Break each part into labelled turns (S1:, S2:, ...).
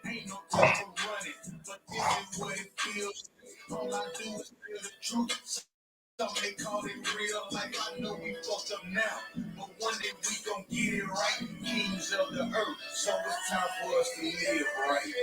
S1: Ain't no time for running, but this is what it feels. All I do is feel the truth. Some they call it real life. I know we fucked up now, but one day we gon' get it right. Kings of the earth, so it's time for us to live right.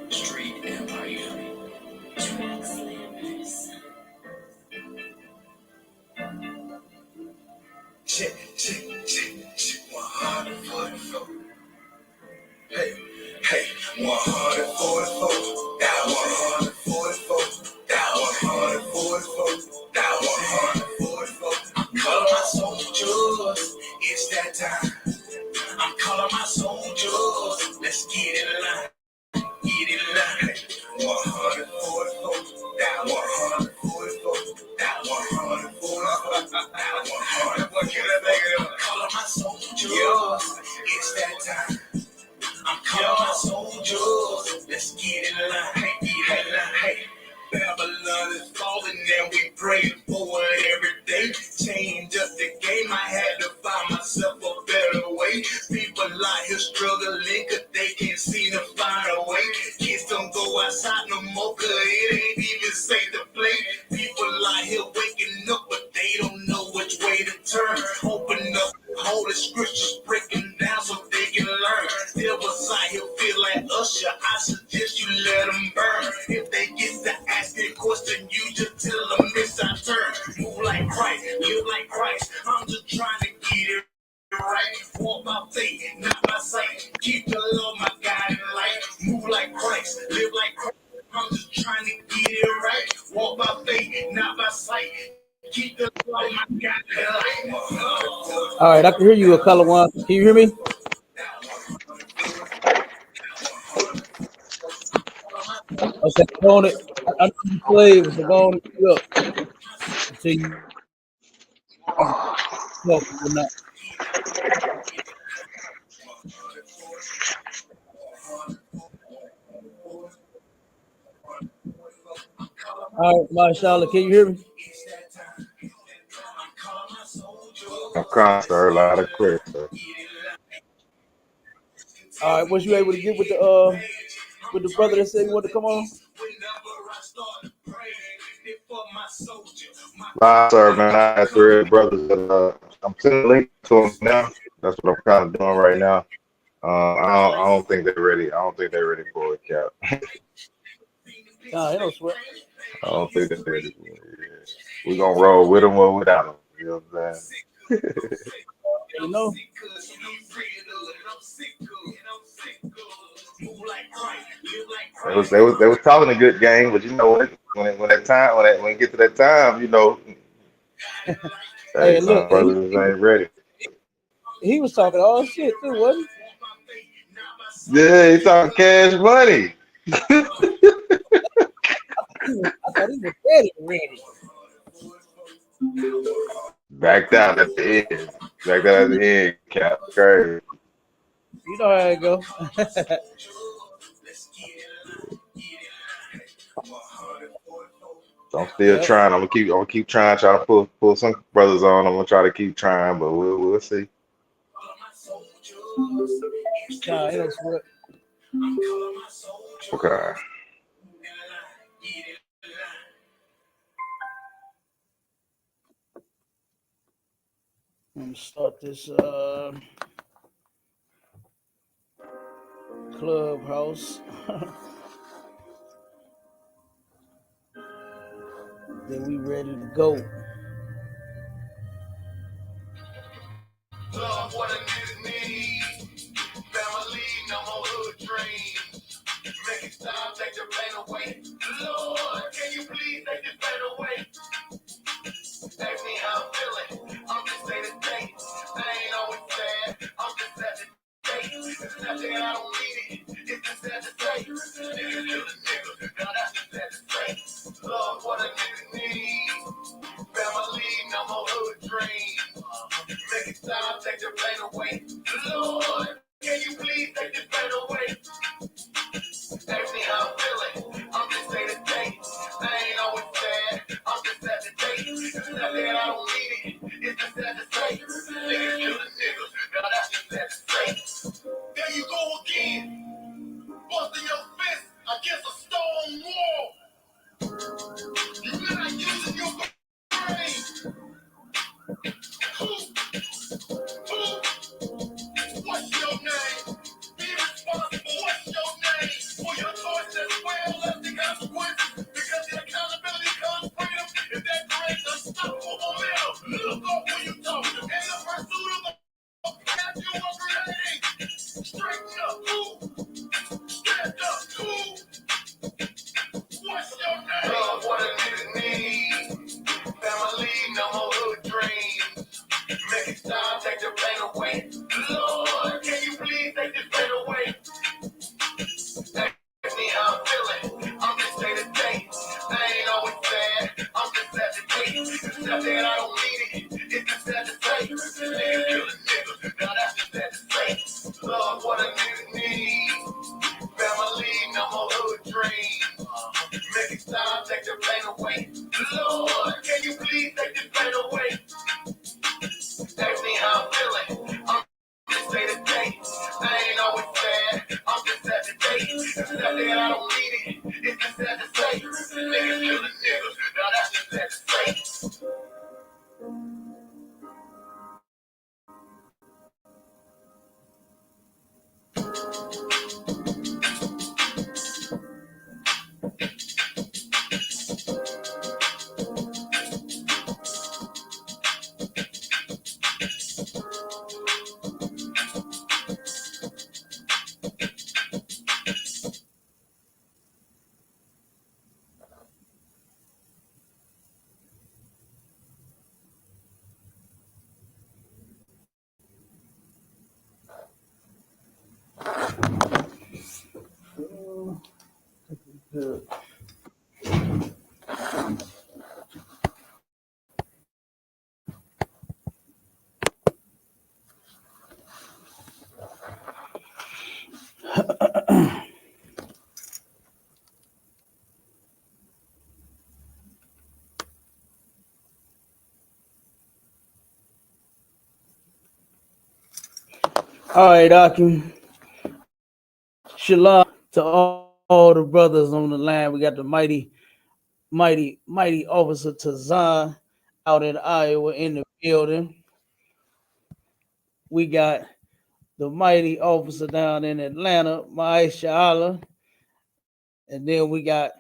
S1: Street Empire. Track slammers. Check, check, check, check. 144. Hey, hey, 144. Down 144. Down 144. Down 144. I'm calling my soldiers. It's that time. I'm calling my soldiers. Let's get in line. Get in line. 144. Down 144. Down 144. Down 144. What can I make it up? Calling my soldiers. It's that time. I'm calling my soldiers. Let's get in line. Hey, get in line. Hey. Babylon is falling and we praying for it every day. Change up the game. I had to find myself a better way. People out here struggling cause they can't seem to find a way. Kids don't go outside no more cause it ain't even safe to play. People out here waking up but they don't know which way to turn. Open up holy scriptures, breaking down so they can learn. Devils out here feel like Usher. I suggest you let them burn. If they get to asking question, you just tell them it's our turn. Move like Christ, live like Christ. I'm just trying to get it right. Walk by faith, not by sight. Keep the love, my guiding light. Move like Christ, live like Christ. I'm just trying to get it right. Walk by faith, not by sight. Keep the love, my guiding light. All right, I can hear you, a color one. Can you hear me? Okay, go on it. I know you play, so go on it. Look. See you. Not. All right, Marshall, can you hear me?
S2: I'm concert, a lot of clear, sir.
S1: All right, was you able to get with the brother that said he wanted to come on?
S2: Nah, sir, man. I had three brothers, and I'm sending a link to them now. That's what I'm kind of doing right now. I don't think they're ready. I don't think they're ready for it, Cap.
S1: Nah, they don't sweat.
S2: I don't think they're ready for it. Yeah. We're gonna roll with them or without them. You know what I'm saying?
S1: You know.
S2: They was talking a good game, but you know what? When it get to that time, you know,
S1: Hey,
S2: some
S1: look,
S2: brothers ain't ready.
S1: he was talking all shit too, wasn't
S2: he? Yeah, he talking cash money.
S1: I thought he was ready.
S2: Backed out at the end. Backed out at the end, Cap. Crazy.
S1: You know how it go.
S2: So I'm still trying. I'm gonna keep trying to pull some brothers on. I'm gonna try to keep trying, but we'll see.
S1: Nah, it don't sweat.
S2: Okay.
S1: I'm gonna start this clubhouse. Then we ready to go. Love what a nigga need. Family, no more hood dreams. Make it stop, take the pain away. Lord, can you please take this pain away? Ask me how I'm feeling. I'm just saying the day. I ain't always sad. I'm just sad today. It's not that I don't need it. It's just sad to say. Nigga kill a nigga. Now that's just sad to say. Love what a nigga need. Family, no more hood dreams. Make it stop, take the pain away. Lord, can you please take this pain away? Ask me how I'm feeling. I'm just saying the day. I ain't always sad. I'm just sad today. It's not that I don't need it. It's just sad to say. Niggas kill a nigga. Now that's just sad to say. There you go again. Busting your fist against a stone wall. You're not using your brain. Who? What's your name? Be responsible. What's your name? For your choices, well as the consequences. Because the accountability comes freedom. If that creates unstoppable momentum, look up when you talk. In the pursuit of the path you are creating. Straighten up, who? Stand up, who? What's your name? Love what a nigga need. Family, no more hood dreams. Make it stop, take the pain away. Lord, can you please take this pain away? Ask me how I'm feeling. I'm just saying the day. I ain't always sad. I'm just sad today. It's not that I don't need it. It's just sad to say. Nigga kill a nigga. Now that's just sad to say. Love what a nigga need. Family, no more hood dreams. Make it stop, take the pain away. Lord, can you please take this pain away? Ask me how I'm feeling. I'm just saying the day. I ain't always sad. I'm just sad today. It's not that I don't need it. It's just sad to say. Niggas kill a nigga. Now that's just sad to say. Good. All right, Akim. Shalom to all the brothers on the line. We got the mighty officer Tazan out in Iowa in the building. We got the mighty officer down in Atlanta, Maisha Allah. And then we got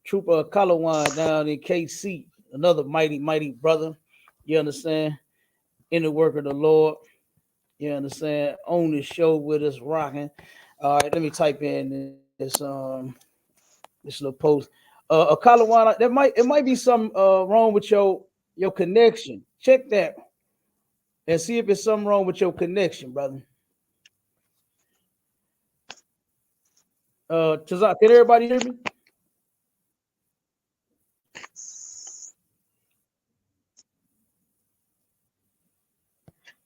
S1: Trooper Kalawan down in KC, another mighty brother. You understand? In the work of the Lord. You understand? On the show with us rocking. All right, let me type in this little post. Kalawan, it might be something wrong with your connection. Check that and see if it's something wrong with your connection, brother. Tazak, can everybody hear me?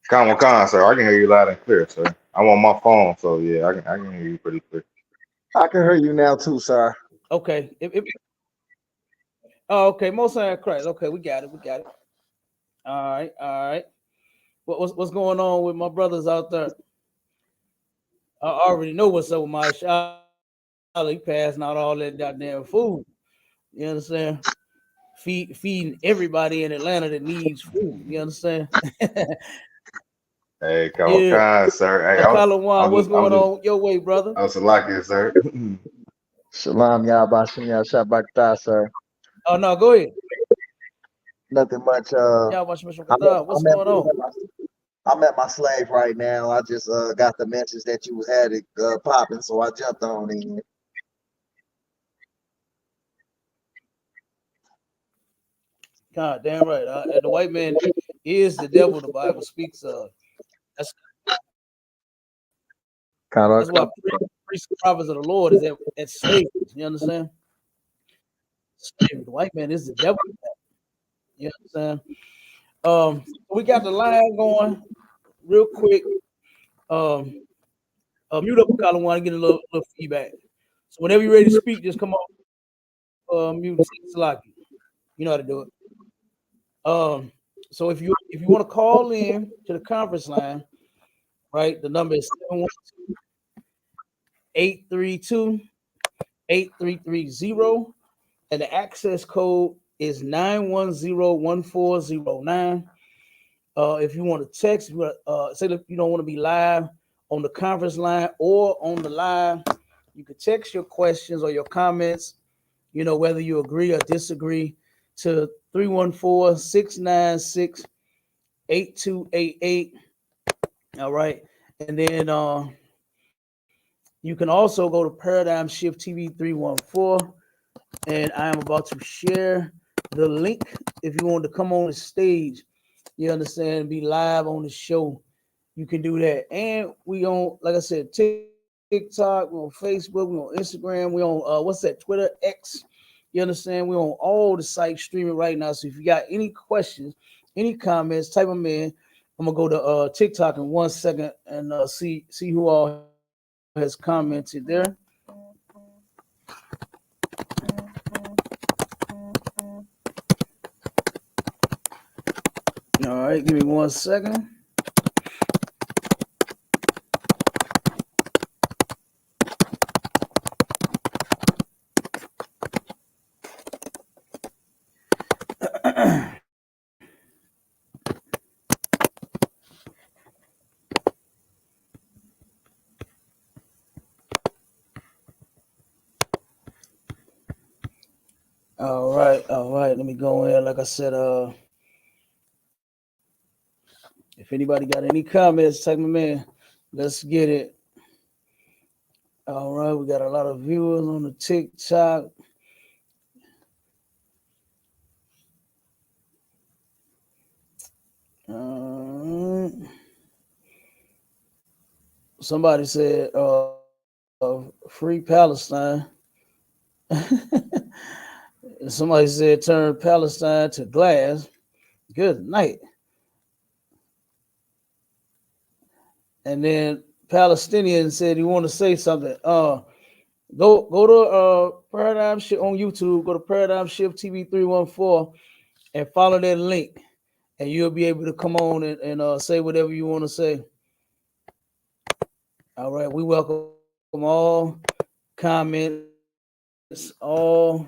S2: Khan, sir. I can hear you loud and clear, sir. I'm on my phone, so yeah, I can hear you pretty clear.
S3: I can hear you now too, sir.
S1: Okay. Oh, okay. Most Christ. Okay, we got it. All right. What's going on with my brothers out there?
S4: I already know what's up with my Charlie. He passing out all that goddamn food. You understand? Feeding everybody in Atlanta that needs food. You understand?
S2: Hey, come
S4: Yeah.
S2: on, sir. Hey,
S4: Kalawan, what's going on your way, brother?
S2: I was lucky, sir.
S3: Shalom, Yabashim, Yashabakta, sir.
S4: Oh no, go ahead.
S3: Nothing much.
S4: Yeah, what's
S3: I'm
S4: what's
S3: I'm at,
S4: going on?
S3: I'm at my slave right now. I just got the message that you had it popping, so I jumped on in.
S4: God damn right. And the white man is the devil the Bible speaks of. That's
S3: Kind
S4: that's why
S3: of.
S4: priests and prophets of the Lord is at slavery. You understand? Slavery. The white man is the devil. You understand? We got the line going real quick. Mute up a column one and get a little feedback. So whenever you're ready to speak, just come on, mute Salaki. You know how to do it. So if you want to call in to the conference line, right, the number is 712-832-8330, and the access code is 9101409. If you want to text, say that you don't want to be live on the conference line or on the live, you can text your questions or your comments, whether you agree or disagree, to 314-696-8288. All right. And then you can also go to Paradigm Shift TV 314, and I am about to share the link if you want to come on the stage. You understand? Be live on the show. You can do that. And we on, like I said, TikTok, we on Facebook, we on Instagram, we on what's that? Twitter, X. You understand? We on all the sites streaming right now. So if you got any questions, any comments, type them in. I'm gonna go to TikTok in 1 second and see who all has commented there. All right, give me 1 second. All right. Let me go in. Like I said, if anybody got any comments, type them in. Let's get it. All right, we got a lot of viewers on the TikTok. Somebody said, "Free Palestine." Somebody said, "Turn Palestine to glass." Good night. And then Palestinian said he want to say something. Go to Paradigm Shift on YouTube. Go to Paradigm Shift TV 314 and follow that link, and you'll be able to come on and say whatever you want to say. All right, we welcome all comments, all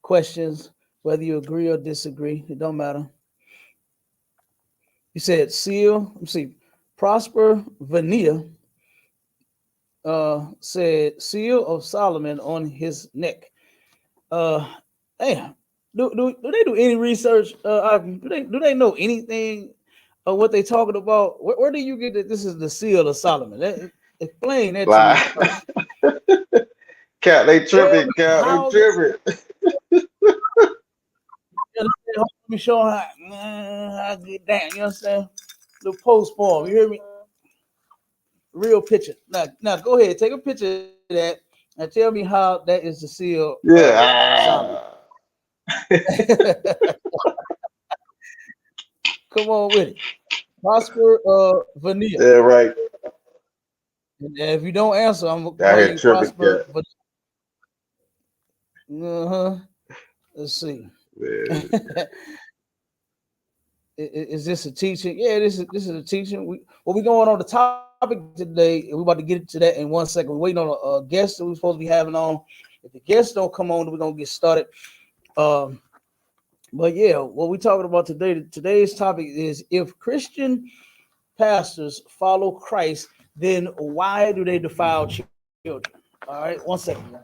S4: questions, whether you agree or disagree. It don't matter. You said seal. Let me see. Prosper Vania said seal of Solomon on his neck. Damn. Do they do any research? Do they know anything of what they talking about? Where do you get that this is the seal of Solomon? Explain that to me
S2: Lie.
S4: first.
S2: Cat, they
S4: Tell
S2: tripping,
S4: me
S2: cat, they
S4: how.
S2: tripping.
S4: Let me show how I get down. You understand? The post form. You hear me? Real picture. Now go ahead. Take a picture of that and tell me how that is the seal of Solomon.
S2: Yeah.
S4: Come on with it. Prosper Vanilla.
S2: Yeah, right.
S4: And if you don't answer, I'm gonna
S2: Out
S4: call
S2: here
S4: you
S2: tripping,
S4: Prosper.
S2: cat.
S4: But Let's see.
S2: Man.
S4: Is this a teaching? Yeah, this is a teaching. We're going on the topic today. We're about to get to that in 1 second. We're waiting on a guest that we're supposed to be having on. If the guests don't come on, we're gonna get started. But yeah, what we're talking about today, today's topic is if Christian pastors follow Christ, then why do they defile children? All right, 1 second.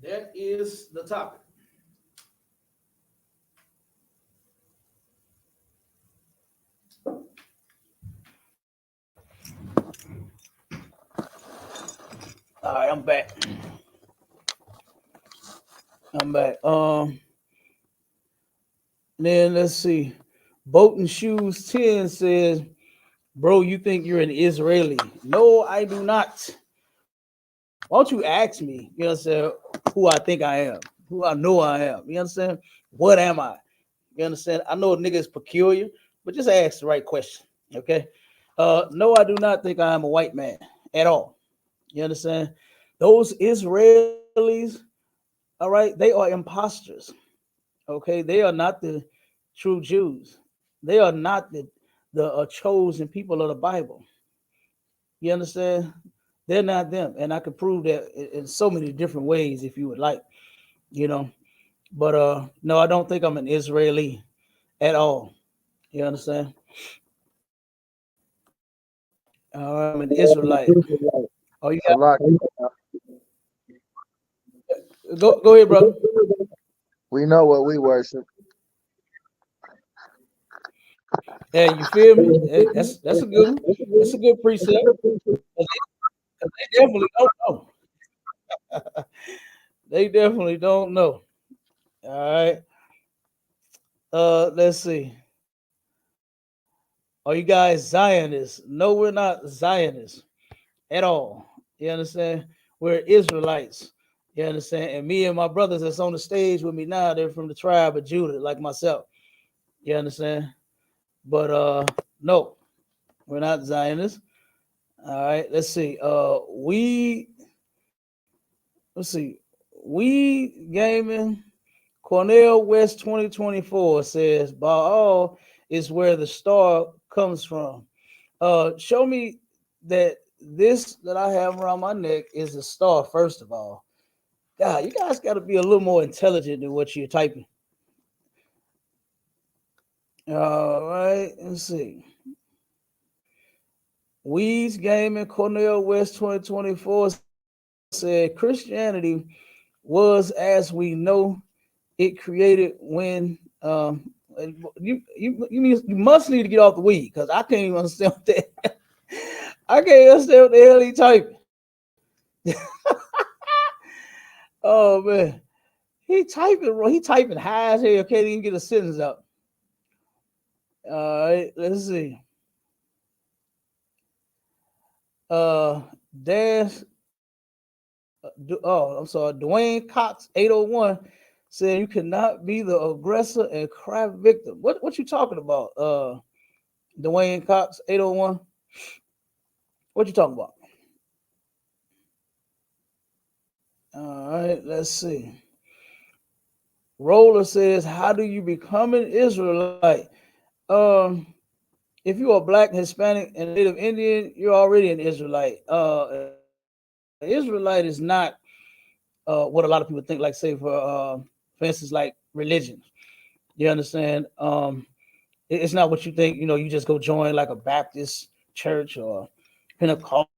S4: That is the topic. All right, I'm back. Then let's see. Boat and Shoes 10 says, bro, you think you're an Israeli? No, I do not. Why don't you ask me, you understand, who I think I am, who I know I am. You understand? What am I? You understand? I know a nigga is peculiar, but just ask the right question. Okay. No, I do not think I am a white man at all. You understand? Those Israelis, all right, they are imposters. Okay, they are not the true Jews. They are not the chosen people of the Bible. You understand? They're not them, and I could prove that in so many different ways if you would like, you know. But no, I don't think I'm an Israeli at all. You understand? I'm an Israelite. Oh, you
S3: So like,
S4: go ahead, brother.
S3: we know what we worship.
S4: Hey, you feel me? Hey, that's a good one. That's a good precept. They definitely don't know. They definitely don't know. All right. Let's see. Are you guys Zionists? No, we're not Zionists at all. You understand? We're Israelites. You understand? And me and my brothers that's on the stage with me now, they're from the tribe of Judah, like myself. You understand? But no, we're not Zionists. All right, let's see. Let's see. We gaming Cornell West 2024 says Baal is where the star comes from. Show me that this that I have around my neck is a star, first of all. God, you guys got to be a little more intelligent than what you're typing. All right, let's see. Weeds Gaming Cornell West 2024 said Christianity was, as we know, it created when you must need to get off the weed because I can't even understand what that. I can't understand what the hell he typing. Oh man, he typing high as hell. Can't even get a sentence out. All right, let's see. Dash. I'm sorry. Dwayne Cox 801 said you cannot be the aggressor and cry victim. What you talking about? Dwayne Cox 801. What you talking about? All right, let's see. Roller says, how do you become an Israelite? If you are Black, Hispanic, and Native Indian, you're already an Israelite. Israelite is not what a lot of people think, like say for instance, like religion. You understand? It's not what you think, you just go join like a Baptist church or Pentecostal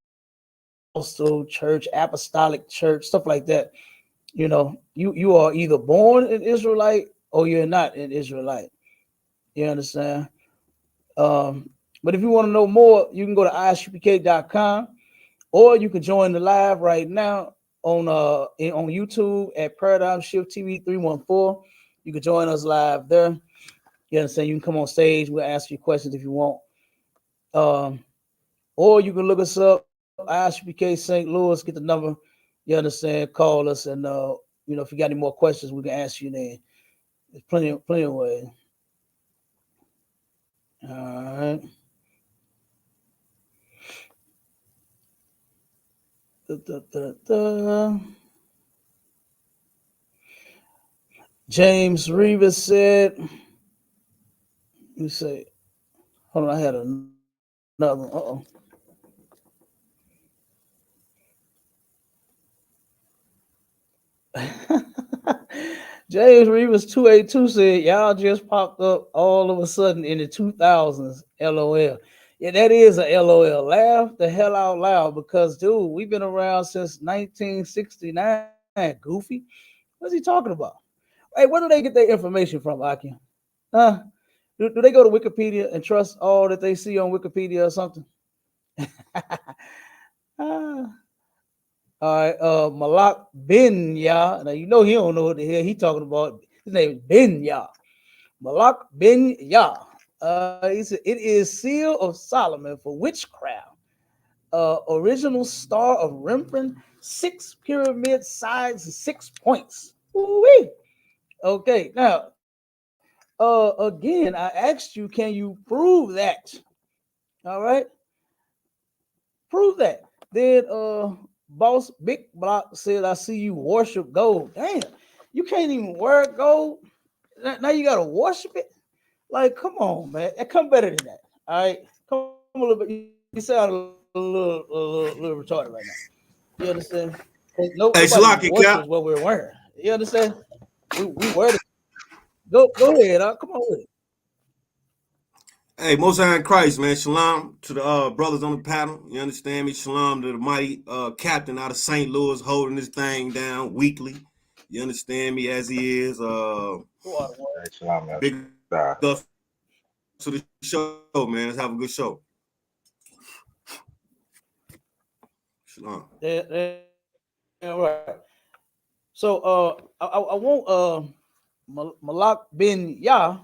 S4: church, apostolic church, stuff like that. You are either born an Israelite or you're not an Israelite. You understand? But if you want to know more, you can go to ISUPK.com or you can join the live right now on YouTube at Paradigm Shift TV 314. You can join us live there. You understand? You can come on stage. We'll ask you questions if you want. Or you can look us up, ISUPK St. Louis, get the number. You understand? Call us, and if you got any more questions, we can ask you then. There's plenty of ways. All right. James Rivas said, you say, hold on, I had another one. James Rivas 282 said, y'all just popped up all of a sudden in the 2000s. LOL. Yeah, that is a LOL. Laugh the hell out loud because, dude, we've been around since 1969. Goofy. What's he talking about? Hey, where do they get their information from, Akim? Huh? Do they go to Wikipedia and trust all that they see on Wikipedia or something? All right, Malak bin Ya. Now you know he don't know what the hell he talking about. His name is bin Ya. Malak bin Ya. He said it is seal of Solomon for witchcraft. Original star of Rembrandt, 6 pyramid sides, 6 points. Ooh-wee. Okay, now again, I asked you, can you prove that? All right, prove that. Then boss Big Block said, I see you worship gold. Damn, you can't even wear gold. Now you gotta worship it. Like, come on, man. It come better than that. All right, come a little bit. You sound a little retarded right now. You understand?
S1: Hey,
S4: Nobody
S1: Shalaki,
S4: worships
S1: Cap.
S4: what we're wearing. You understand? We wear it. Go ahead. Come on with it.
S1: Hey, Most High in Christ, man. Shalom to the brothers on the panel. You understand me? Shalom to the mighty captain out of St. Louis holding this thing down weekly. You understand me as he is.
S4: Go out of
S2: Hey, shalom, man.
S1: Big
S2: Nah.
S1: stuff to the show, man. Let's have a good show. Shalom.
S4: All right. So I want Malak bin Yah,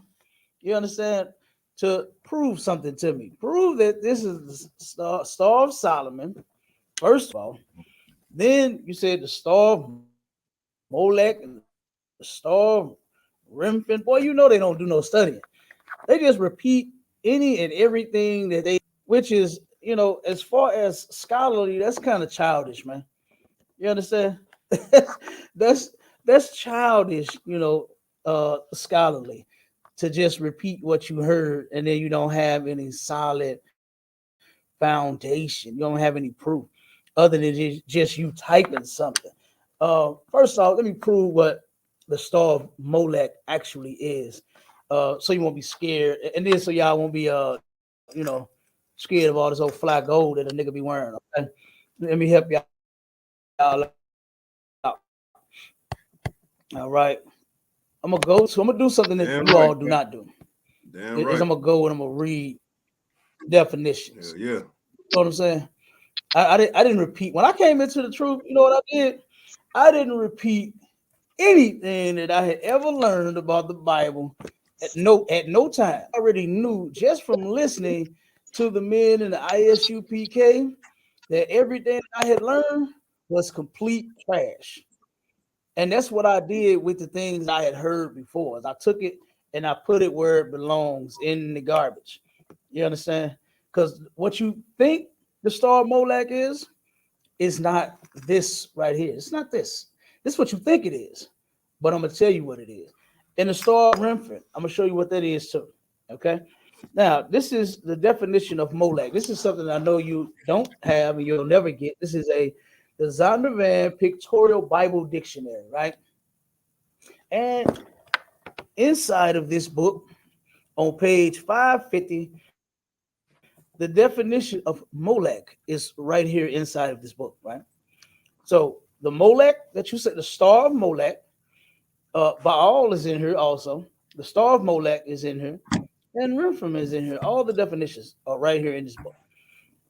S4: you understand, to prove something to me. Prove that this is the Star of Solomon, first of all. Then you said the Star of Molech and the Star of Remphin. Boy, you know they don't do no studying. They just repeat any and everything that they, which is, as far as scholarly, that's kind of childish, man. You understand? that's that's childish, scholarly, to just repeat what you heard and then you don't have any solid foundation. You don't have any proof other than just you typing something. First off, let me prove what the Star of Molech actually is. So you won't be scared, and then so y'all won't be scared of all this old fly gold that a nigga be wearing. Okay, let me help y'all out. All right, I'm gonna do something that
S1: Damn
S4: you
S1: right,
S4: all do
S1: Cap.
S4: not do.
S1: Damn
S4: Is
S1: right.
S4: I'm gonna go and I'm gonna read definitions.
S1: Hell yeah.
S4: You know what I'm saying? I didn't repeat when I came into the truth. You know what I did? I didn't repeat anything that I had ever learned about the Bible at no time. I already knew just from listening to the men in the ISUPK that everything I had learned was complete trash. And that's what I did with the things I had heard before. Is I took it and I put it where it belongs, in the garbage. You understand? Because what you think the Star of Molech is not this right here. It's not this. This is what you think it is. But I'm gonna tell you what it is. In the Star of Renfrew, I'm gonna show you what that is too. Okay. Now, this is the definition of Molech. This is something I know you don't have and you'll never get. This is the Zondervan Pictorial Bible Dictionary, right? And inside of this book, on page 550, the definition of Molech is right here inside of this book, right? So the Molech that you said, the Star of Molech, Baal is in here also. The Star of Molech is in here, and Remphan is in here. All the definitions are right here in this book.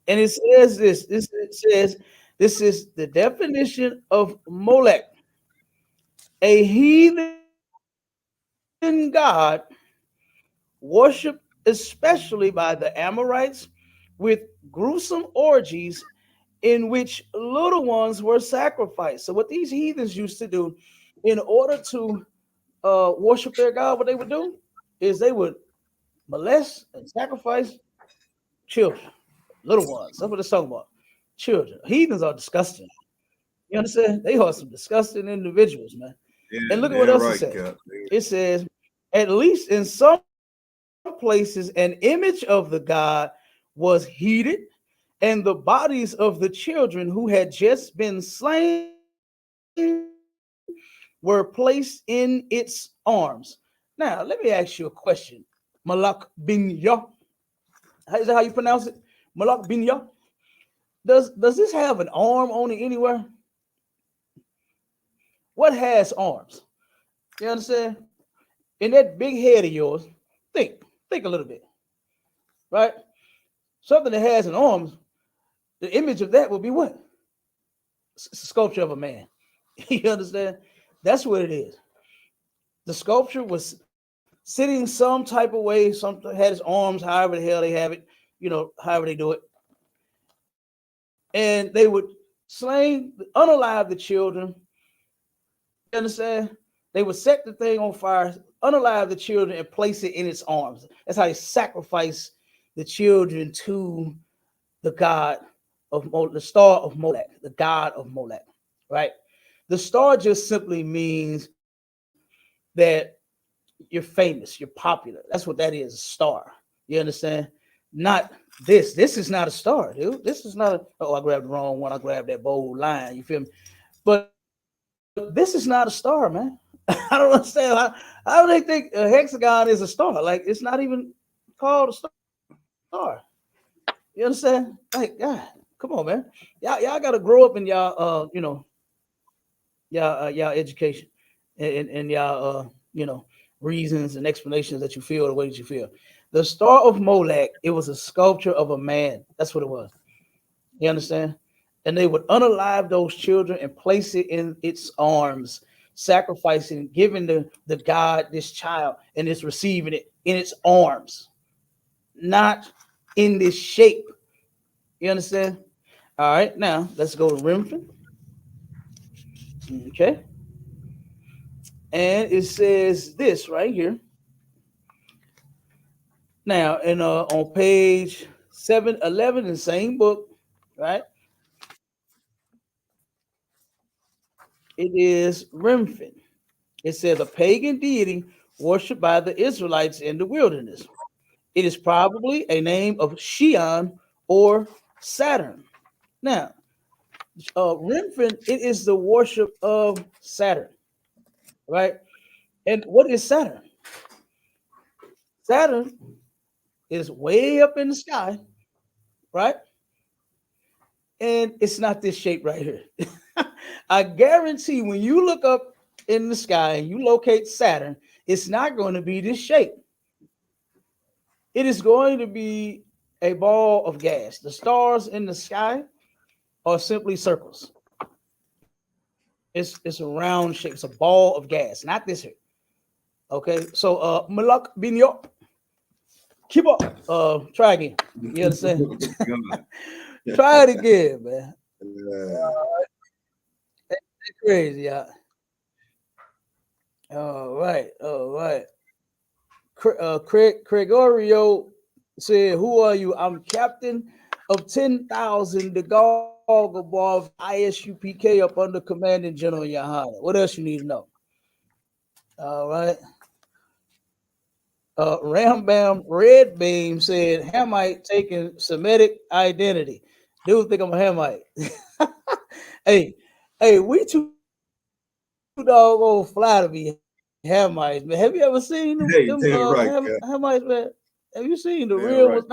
S4: And it says this. It says this is the definition of Molech, a heathen god worshipped especially by the Amorites with gruesome orgies in which little ones were sacrificed. So what these heathens used to do in order to worship their God, what they would do is they would molest and sacrifice children, little ones. That's what it's talking about. Children. Heathens are disgusting. You understand? They are some disgusting individuals, man. And
S1: Yeah,
S4: look at what
S1: damn
S4: else it
S1: right,
S4: says.
S1: Cap.
S4: It says, at least in some places, an image of the god was heated, and the bodies of the children who had just been slain were placed in its arms. Now, let me ask you a question. Malak bin Yah. Is that how you pronounce it? Malak bin Yah. Does this have an arm on it anywhere? What has arms? You understand? In that big head of yours, think a little bit, right? Something that has an arms, the image of that would be what? Sculpture of a man. You understand? That's what it is. The sculpture was sitting some type of way, some had his arms, however the hell they have it, however they do it. And they would unalive the children. You understand? They would set the thing on fire, unalive the children, and place it in its arms. That's how they sacrifice the children to the god the star of Molech, the god of Molech, right? The star just simply means that you're famous, you're popular. That's what that is, a star. You understand? Not this. This is not a star, dude. This is not oh, I grabbed the wrong one. I grabbed that bold line. You feel me? But this is not a star, man. I don't understand. How do they think a hexagon is a star? Like, it's not even called a star. You understand? Like, God, come on, man. Y'all got to grow up in y'all, y'all education and y'all, reasons and explanations that you feel the way that you feel. The Star of Molech, it was a sculpture of a man. That's what it was. You understand? And they would unalive those children and place it in its arms, sacrificing, giving the God this child, and it's receiving it in its arms, not in this shape. You understand? All right, now let's go to Remphan. Okay. And it says this right here. Now, and on page 711 in the same book, right? It is Remphan. It says a pagan deity worshipped by the Israelites in the wilderness. It is probably a name of Shion or Saturn. Now, Remphan, it is the worship of Saturn, right? And what is Saturn? Saturn is way up in the sky, right? And it's not this shape right here. I guarantee when you look up in the sky and you locate Saturn, it's not going to be this shape. It is going to be a ball of gas. The stars in the sky are simply circles. It's a round shape. It's a ball of gas, not this here. Okay, so Malak bin Yo, keep up. Try again. You understand? Try it again, man. That's crazy, yeah. All right, all right. Gregorio said, "Who are you? I'm captain of 10,000, the Gog above ISUPK up under commanding General Yahana. What else you need to know?" All right. Rambam Red Beam said, Hamite taking Semitic identity. Dude think I'm a Hamite. hey, we too doggone fly to be Hamites, man. Have you ever seen
S1: Hey, damn right, Cap.
S4: Hamites, man? Have you seen the
S1: Damn
S4: real
S1: right.
S4: ones?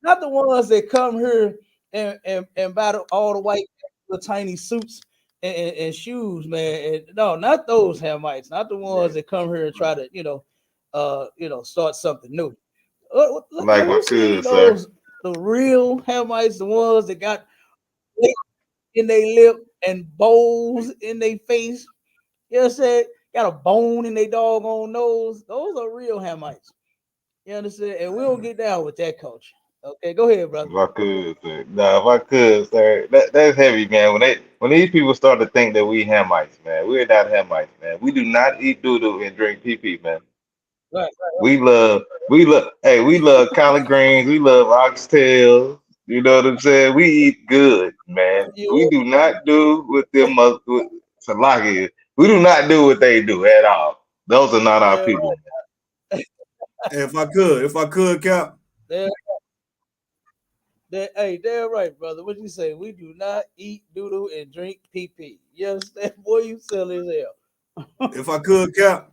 S4: Not the ones that come here and buy all the white the tiny suits and shoes, man. And, no, not those Hamites, not the ones
S1: Right.
S4: that come here and try to, start something new.
S2: Like
S4: Have
S2: my
S4: you seen
S2: cousin, sir.
S4: the real Hamites, the ones that got lick in their lip and bowls in their face? You know what I'm saying? Got a bone in their doggone nose. Those are real Hamites. You understand? And we don't get down with that culture. Okay, go ahead, brother.
S2: If I could, sir. Nah, if I could, sir. That's heavy, man. When these people start to think that we Hamites, man, we're not Hamites, man. We do not eat doodle and drink pee pee, man.
S4: Right.
S2: We love collard greens. We love oxtails. You know what I'm saying? We eat good, man. We
S4: You,
S2: do not do what them with Salaki. We do not do what they do at all. Those are not our
S4: they're
S2: people.
S5: If I could, Cap.
S4: right. Hey, they're right, brother. What you say? We do not eat doodle and drink pee pee. You understand? Boy, you silly as hell.
S5: If I could, Cap.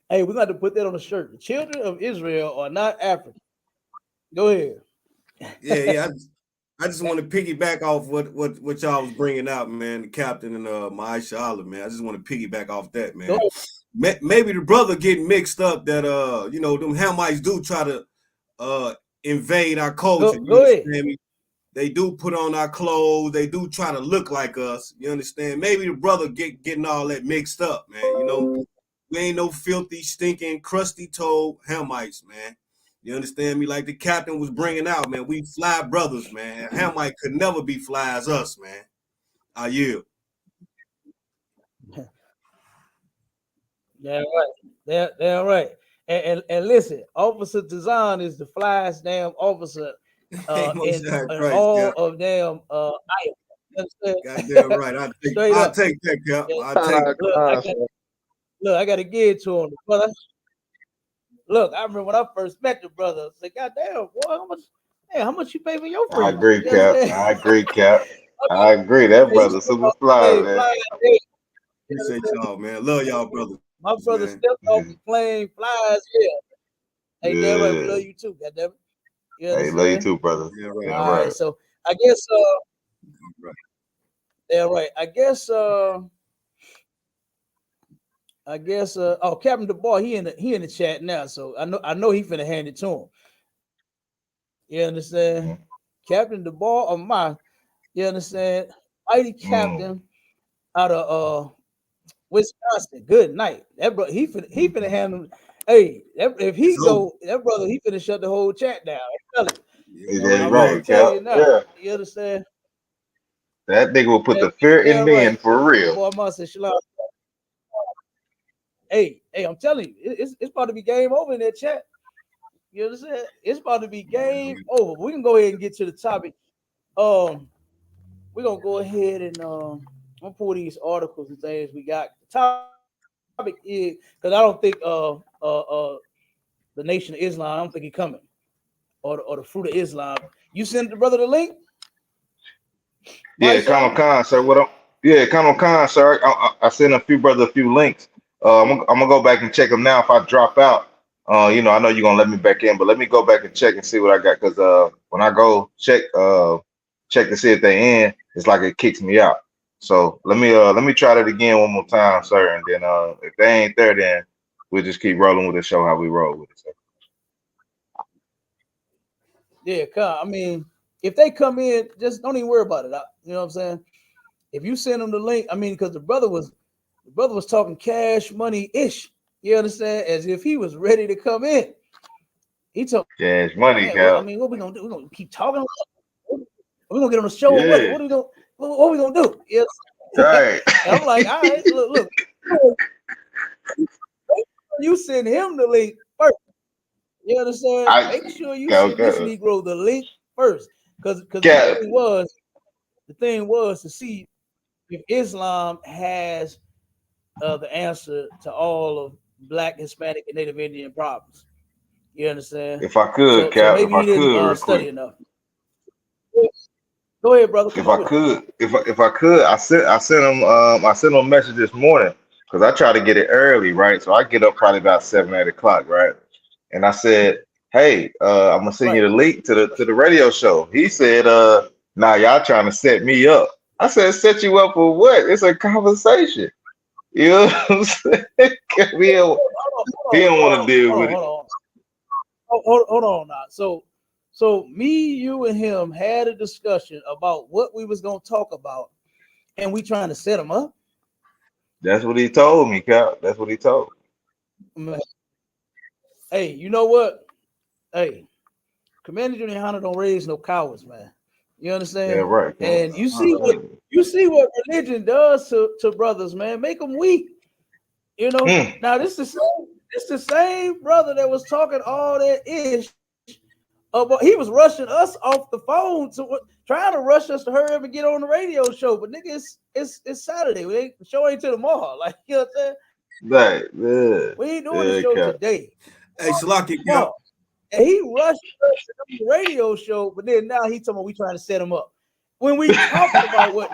S4: Hey, we're going to put that on a shirt. The children of Israel are not African. Go ahead.
S5: Yeah. I just want to piggyback off what y'all was bringing out, man. The captain and my Aisha Allah, man. I just want to piggyback off that,
S4: Go
S5: man. Maybe the brother getting mixed up that them Hamites do try to invade our culture. You
S4: go ahead.
S5: understand me? They do put on our clothes. They do try to look like us. You understand? Maybe the brother getting all that mixed up, man. You know, we ain't no filthy, stinking, crusty-toed Hamites, man. You understand me? Like the captain was bringing out, man. We fly brothers, man. Hamite could never be fly as us, man. I yield.
S4: Yeah, right. They're right. And listen, Officer Design is the flyest damn officer in
S5: Christ,
S4: all
S5: yeah.
S4: of damn
S5: Goddamn right. I'll take that, Cap.
S4: Yeah.
S5: I'll take it.
S4: Look, I got to give it to him, brother. Look, I remember when I first met the brother. I said, "God damn, boy, how much you pay for your
S2: I
S4: friend?"
S2: agree,
S4: You
S2: Cap.
S4: understand?
S2: I agree, Cap. I agree. That brother super fly,
S4: Hey,
S2: man.
S4: fly, hey,
S5: Appreciate y'all, man. Love y'all, brothers.
S4: my brother
S5: Man.
S4: stepped off the plane, fly as hell. Hey, damn right, we
S2: Yeah.
S4: love you too, goddamn it. You
S2: Hey, love you
S4: understand?
S2: too, brother.
S5: Yeah, right.
S2: Yeah,
S4: All
S2: right.
S4: right, so I guess
S5: Right.
S4: yeah, right. I guess oh, Captain DeBoer, he in the chat now, so I know he finna hand it to him. You understand?
S2: Mhm.
S4: Captain DeBoer of my, you understand? Mighty captain out of Wisconsin. Good night. That brother, he finna handle. Hey, if he go, that brother, he finna shut the whole chat down. I'm telling
S5: Yeah,
S2: That's
S4: you.
S5: already
S4: I'm
S2: right,
S4: telling
S2: Cap.
S4: you now.
S2: Yeah.
S4: You understand?
S2: That nigga will put the fear in
S4: Damn
S2: men
S4: right.
S2: for real.
S4: Boy, I said, Shalom. Hey, I'm telling you, it's about to be game over in that chat. You understand? It's about to be game over. We can go ahead and get to the topic. We're gonna go ahead and I'm gonna pull these articles and things we got. The topic is because I don't think the Nation of Islam, I don't think he coming. Or the Fruit of Islam. You sent the brother the link?
S2: Yeah, Colonel Khan, sir. Colonel Khan, sir. I sent a few brothers a few links. I'm gonna go back and check them now. If I drop out, I know you're gonna let me back in, but let me go back and check and see what I got. Cause when I go check to see if they in, it's like it kicks me out. So let me try that again one more time, sir. And then if they ain't there, then we'll just keep rolling with the show how we roll with it. So.
S4: Yeah, I mean, if they come in, just don't even worry about it. You know what I'm saying? If you send them the link, I mean, because the brother was talking cash money ish. You understand? As if he was ready to come in. He told
S2: Cash money,
S4: man,
S2: Cal.
S4: what we gonna do? We gonna keep talking. We're gonna get on the show.
S2: Yeah.
S4: What we gonna do? Yes.
S2: Right.
S4: And I'm like, all right, look. You send him the link first. You understand? Make sure you send this Negro the link first. Because the thing was to see if Islam has the answer to all of Black, Hispanic, and Native Indian problems. You understand?
S2: If I could,
S4: So
S2: Cap, if
S4: maybe
S2: I
S4: he
S2: could, real
S4: didn't study
S2: quick.
S4: enough. Go ahead, brother. Come
S2: If
S4: on
S2: I
S4: with it.
S2: could, if I could, I sent him a message this morning because I try to get it early, right? So I get up probably about 7, 8 o'clock, right? And I said, hey, I'm gonna send you the link to the radio show. He said, nah, y'all trying to set me up. I said, set you up for what? It's a conversation. You know what I'm saying? he don't want to deal with it.
S4: Hold on now. So me, you, and him had a discussion about what we was gonna talk about, and we trying to set him up.
S2: That's what he told me, Cap. That's what he told me.
S4: Hey, you know what? Hey, Commander Junior Hunter don't raise no cowards, man. You understand?
S2: Yeah, right. Cap.
S4: And you see what religion does to brothers, man. Make them weak. You know. Now this the same brother that was talking all that ish But he was rushing us off the phone trying to rush us to hurry up and get on the radio show. But nigga, it's Saturday. The show ain't till tomorrow. Like, you know what I'm saying? We ain't doing the show today.
S5: Hey, Salaki,
S4: and he rushed us to the radio show, but then now he talking about we trying to set him up. When we talked about what,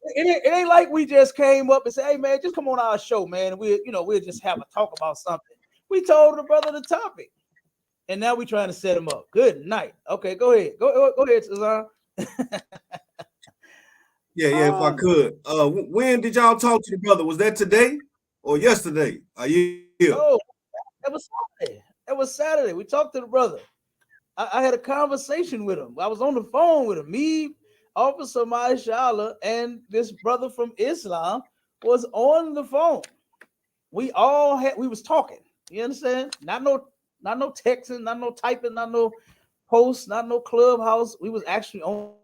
S4: it ain't like we just came up and said, "Hey man, just come on our show, man. We'll just have a talk about something." We told the brother the topic, and now we trying to set him up. Good night. Okay, go ahead, go ahead, Sazan.
S5: Yeah, if I could. When did y'all talk to the brother? Was that today or yesterday? Are you here?
S4: Oh, that was Saturday. That was Saturday. We talked to the brother. I had a conversation with him. I was on the phone with him. Me, Officer Maishala, and this brother from Islam was on the phone. We was talking. You understand? Not no texting, not no typing, not no posts, not no clubhouse. We was actually on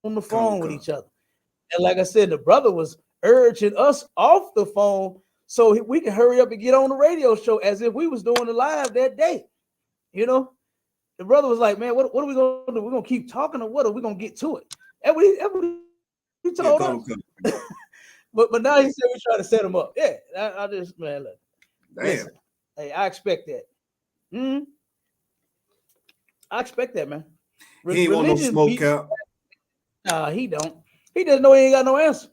S4: the phone with each other. And like I said, the brother was urging us off the phone so we can hurry up and get on the radio show as if we was doing the live that day. You know, the brother was like, "Man, what are we gonna do? We're gonna keep talking, or what are we gonna get to it?" And we told us. but now he said we try to set him up. Yeah, I just, man, look. Listen, hey, I expect that. I expect that, man.
S5: He ain't want no smoke out.
S4: Nah, he don't. He doesn't know he ain't got no answer.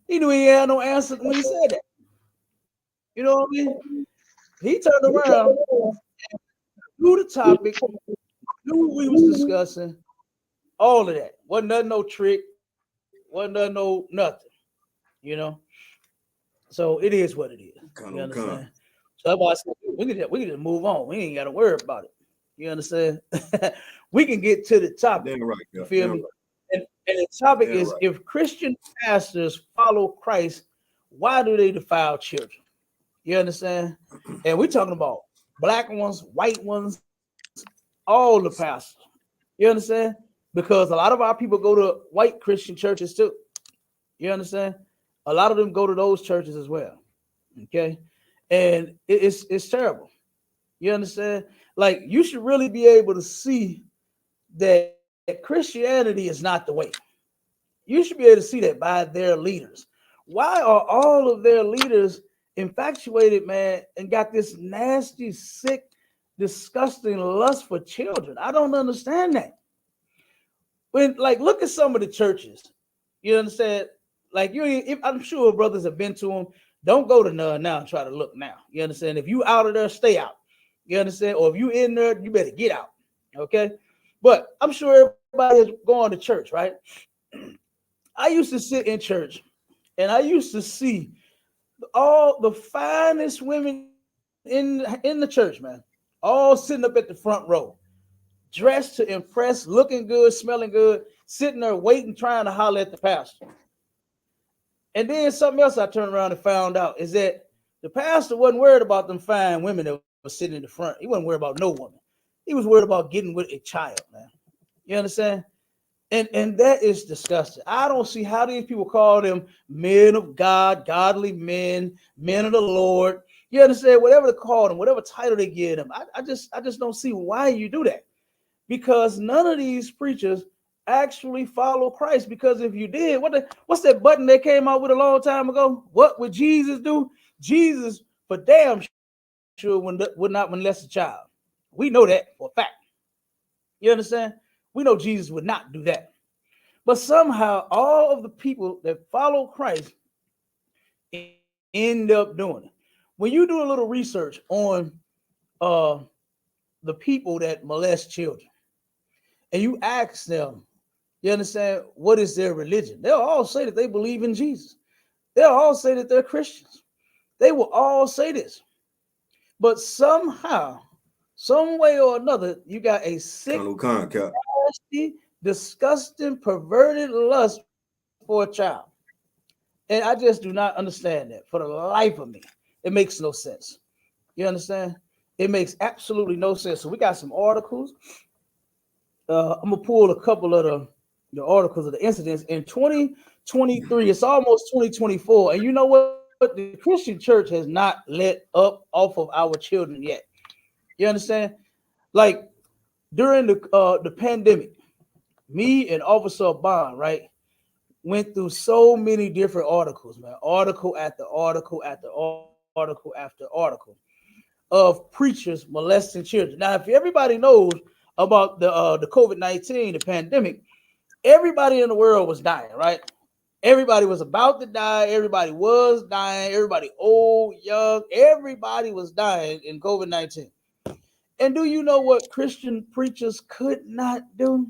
S4: He knew he had no answer when he said that. You know what I mean? He turned around, knew the topic, knew what we was discussing, all of that. Wasn't nothing, no trick, wasn't nothing, no nothing. You know? So it is what it is. You understand? So that's why I said we can just move on. We ain't got to worry about it. You understand? We can get to the topic.
S5: Right,
S4: you feel me? Right. And the topic is if Christian pastors follow Christ, why do they defile children? You understand? And we're talking about black ones, white ones, all the pastors. You understand? Because a lot of our people go to white Christian churches too. You understand? A lot of them go to those churches as well. Okay. And it's terrible. You understand? Like, you should really be able to see that Christianity is not the way. You should be able to see that by their leaders. Why are all of their leaders infatuated, man, and got this nasty, sick, disgusting lust for children? I don't understand that. When, like, look at some of the churches. You understand? Like, I'm sure brothers have been to them. Don't go to none now and try to look now. You understand? If you out of there, stay out. You understand? Or if you in there, you better get out. Okay? But I'm sure everybody is going to church, right? I used to sit in church and I used to see all the finest women in the church, man, all sitting up at the front row, dressed to impress, looking good, smelling good, sitting there waiting, trying to holler at the pastor. And then something else I turned around and found out is that the pastor wasn't worried about them fine women that were sitting in the front. He wasn't worried about no woman. He was worried about getting with a child, man. You understand? And that is disgusting. I don't see how these people call them men of God, godly men, men of the Lord. You understand? Whatever they call them, whatever title they give them. I just don't see why you do that. Because none of these preachers actually follow Christ. Because if you did, what's that button they came out with a long time ago? What would Jesus do? Jesus, for damn sure, would not molest a child. We know that for a fact. You understand? We know Jesus would not do that. But somehow all of the people that follow Christ end up doing it. When you do a little research on the people that molest children, and you ask them, you understand, what is their religion? They'll all say that they believe in Jesus. They'll all say that they're Christians. They will all say this. But somehow, some way or another, you got a sick, nasty, disgusting, perverted lust for a child. And I just do not understand that for the life of me. It makes no sense. You understand? It makes absolutely no sense. So we got some articles. I'm going to pull a couple of the articles of the incidents in 2023. It's almost 2024. And you know what? The Christian church has not let up off of our children yet. You understand? Like, during the pandemic, me and Officer Bond, right, went through so many different articles, man, article after article after article after article of preachers molesting children. Now, if everybody knows about the COVID-19, the pandemic, everybody in the world was dying, right? Everybody was about to die. Everybody was dying. Everybody old, young, everybody was dying in COVID-19. And do you know what Christian preachers could not do?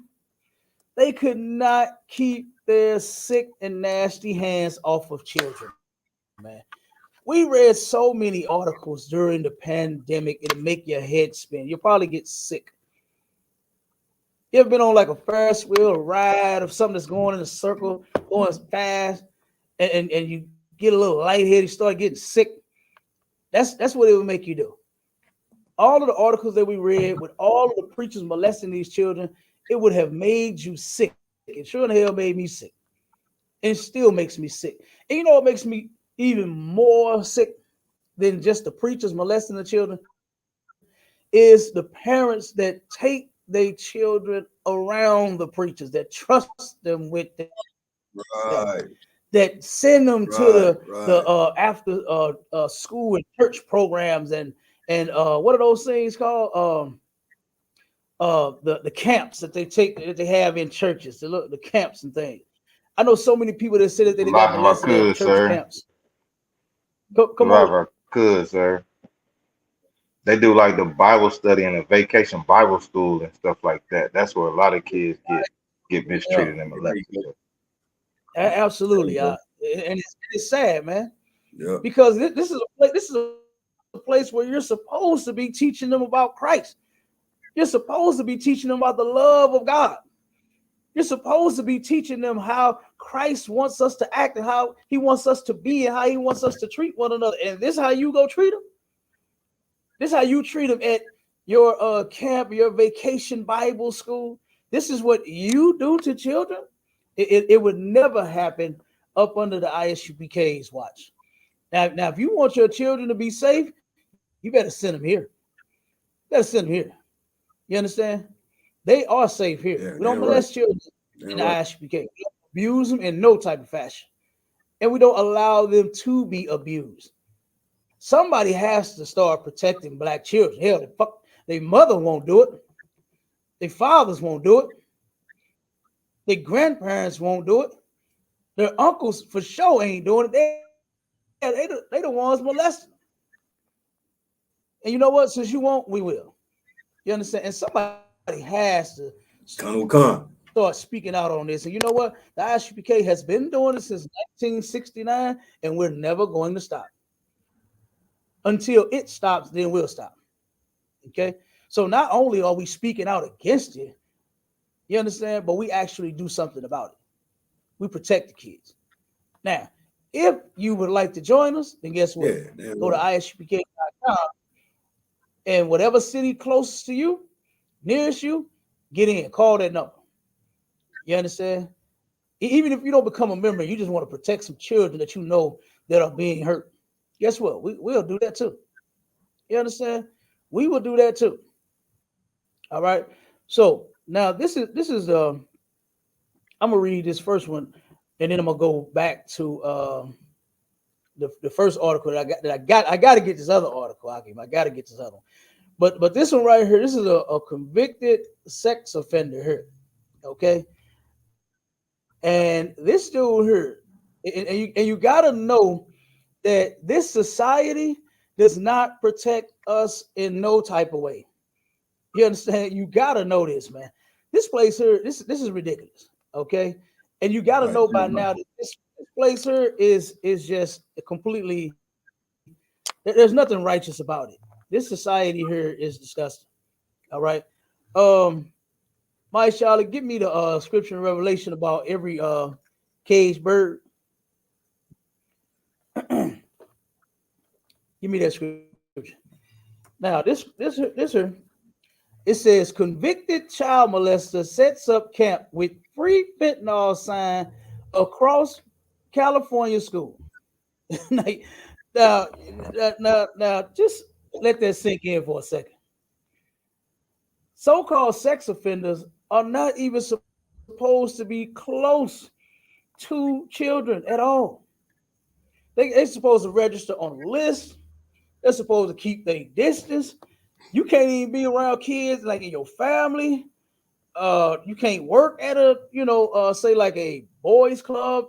S4: They could not keep their sick and nasty hands off of children, man. We read so many articles during the pandemic, it'll make your head spin. You'll probably get sick. You ever been on like a Ferris wheel, a ride of something that's going in a circle, going fast, and you get a little lightheaded, you start getting sick? That's what it would make you do. All of the articles that we read with all of the preachers molesting these children, it would have made you sick. It sure in hell made me sick. And it still makes me sick. And you know what makes me even more sick than just the preachers molesting the children is the parents that take their children around the preachers, that trust them with them,
S5: Right.
S4: that send them to the
S5: Right.
S4: after school and church programs and what are those things called? The camps that they take that they have in churches, the camps and things. I know so many people that say that they got
S2: Live if I
S4: molested at
S2: could,
S4: church
S2: sir.
S4: camps. Come
S2: Live
S4: on.
S2: if I could, sir. They do like the Bible study and the vacation Bible school and stuff like that. That's where a lot of kids get
S4: Yeah,
S2: mistreated and
S5: There you
S2: molested.
S5: go. There
S4: absolutely.
S5: you go.
S4: And it's sad, man,
S5: Yep.
S4: because this is a place where you're supposed to be teaching them about Christ. You're supposed to be teaching them about the love of God. You're supposed to be teaching them how Christ wants us to act and how he wants us to be and how he wants us to treat one another. And this is how you go treat them. This is how you treat them at your camp, your vacation Bible school. This is what you do to children. It would never happen up under the ISUPK's watch. Now, if you want your children to be safe, you better send them here. You better send them here. You understand? They are safe here.
S5: Yeah,
S4: We don't
S5: damn right.
S4: molest children in
S5: Damn
S4: the
S5: right.
S4: ISUPK. We don't abuse them in no type of fashion. And we don't allow them to be abused. Somebody has to start protecting black children. Hell, their mother won't do it. Their fathers won't do it. Their grandparents won't do it. Their uncles for sure ain't doing it. They the ones molesting. And you know what? Since you won't, we will. You understand? And somebody has to
S5: Con.
S4: start speaking out on this. And you know what? The ISUPK has been doing it since 1969, and we're never going to stop. Until it stops, then we'll stop. Okay? So not only are we speaking out against it, you understand, but we actually do something about it. We protect the kids. Now, if you would like to join us, then guess what?
S5: Yeah, damn
S4: Go to
S5: right.
S4: isupk.com and whatever city closest to you, nearest you, get in. Call that number. You understand? Even if you don't become a member, you just want to protect some children that you know that are being hurt. Guess what? We'll do that too. You understand? We will do that too. All right. So now I'm gonna read this first one, and then I'm gonna go back to the first article I got to get this other article. I got to get this other one. But this one right here, this is a convicted sex offender here. Okay. And this dude here, and you got to know that this society does not protect us in no type of way. You understand? You got to know this, man. This place here, this is ridiculous. Okay. And you got to
S5: Right.
S4: know by now that this place here is just completely, there's nothing righteous about it. This society here is disgusting. All right. Um, my Charlotte, give me the scripture and revelation about every caged bird. Give me that scripture. Now, this here, it says convicted child molester sets up camp with free fentanyl sign across California school. now, now, just let that sink in for a second. So-called sex offenders are not even supposed to be close to children at all. They're supposed to register on a list. They're supposed to keep their distance. You can't even be around kids like in your family. You can't work at a, say like a boys club,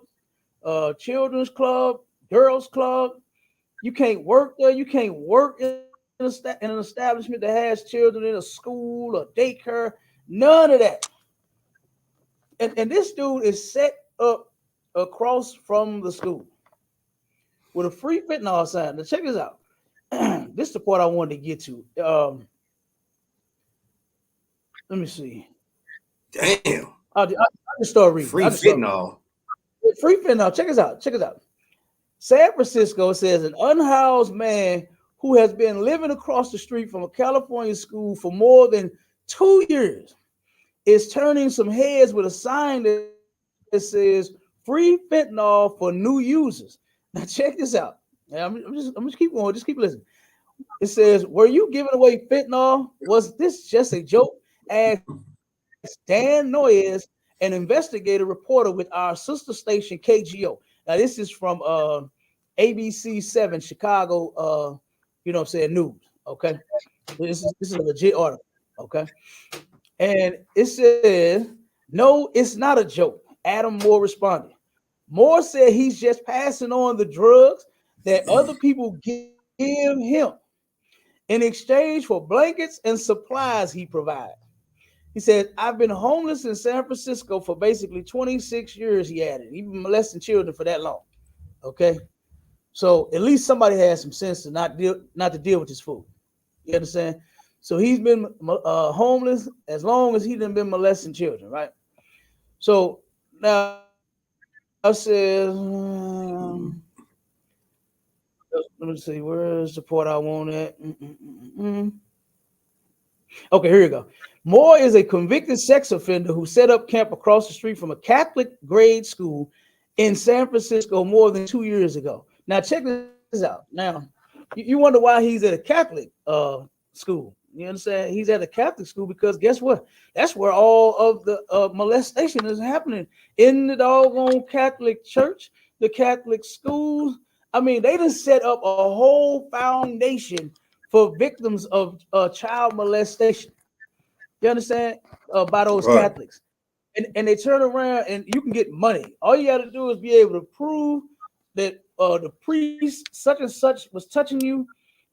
S4: children's club, girls club. You can't work there. You can't work in an establishment that has children in a school or daycare. None of that. And this dude is set up across from the school with a free fentanyl sign. Now check this out. This is the part I wanted to get to. Let me see.
S5: Damn.
S4: I'll just start reading.
S5: Free fentanyl.
S4: Free fentanyl. Check this out. Check this out. San Francisco says an unhoused man who has been living across the street from a California school for more than 2 years is turning some heads with a sign that says free fentanyl for new users. Now check this out. I'm just keep going. Just keep listening. It says, "Were you giving away fentanyl? Was this just a joke?" Asked Dan Noyes, an investigative reporter with our sister station KGO. Now this is from ABC 7 Chicago. News. Okay, this is a legit article. Okay, and it says, "No, it's not a joke." Adam Moore responded. Moore said he's just passing on the drugs that other people give him in exchange for blankets and supplies he provides. He said, "I've been homeless in San Francisco for basically 26 years," he added. He's been molesting children for that long. Okay. So at least somebody has some sense to not to deal with this fool. You understand? So he's been homeless as long as he done been molesting children, right? So now I said, let me see, where's the part I want at? Okay, here you go. Moore is a convicted sex offender who set up camp across the street from a Catholic grade school in San Francisco more than 2 years ago. Now, check this out. Now, you wonder why he's at a Catholic school. You understand? He's at a Catholic school because guess what? That's where all of the molestation is happening, in the doggone Catholic church, the Catholic schools. I mean, they just set up a whole foundation for victims of child molestation. You understand? By those
S5: Right.
S4: Catholics. And they turn around and you can get money. All you got to do is be able to prove that the priest such and such was touching you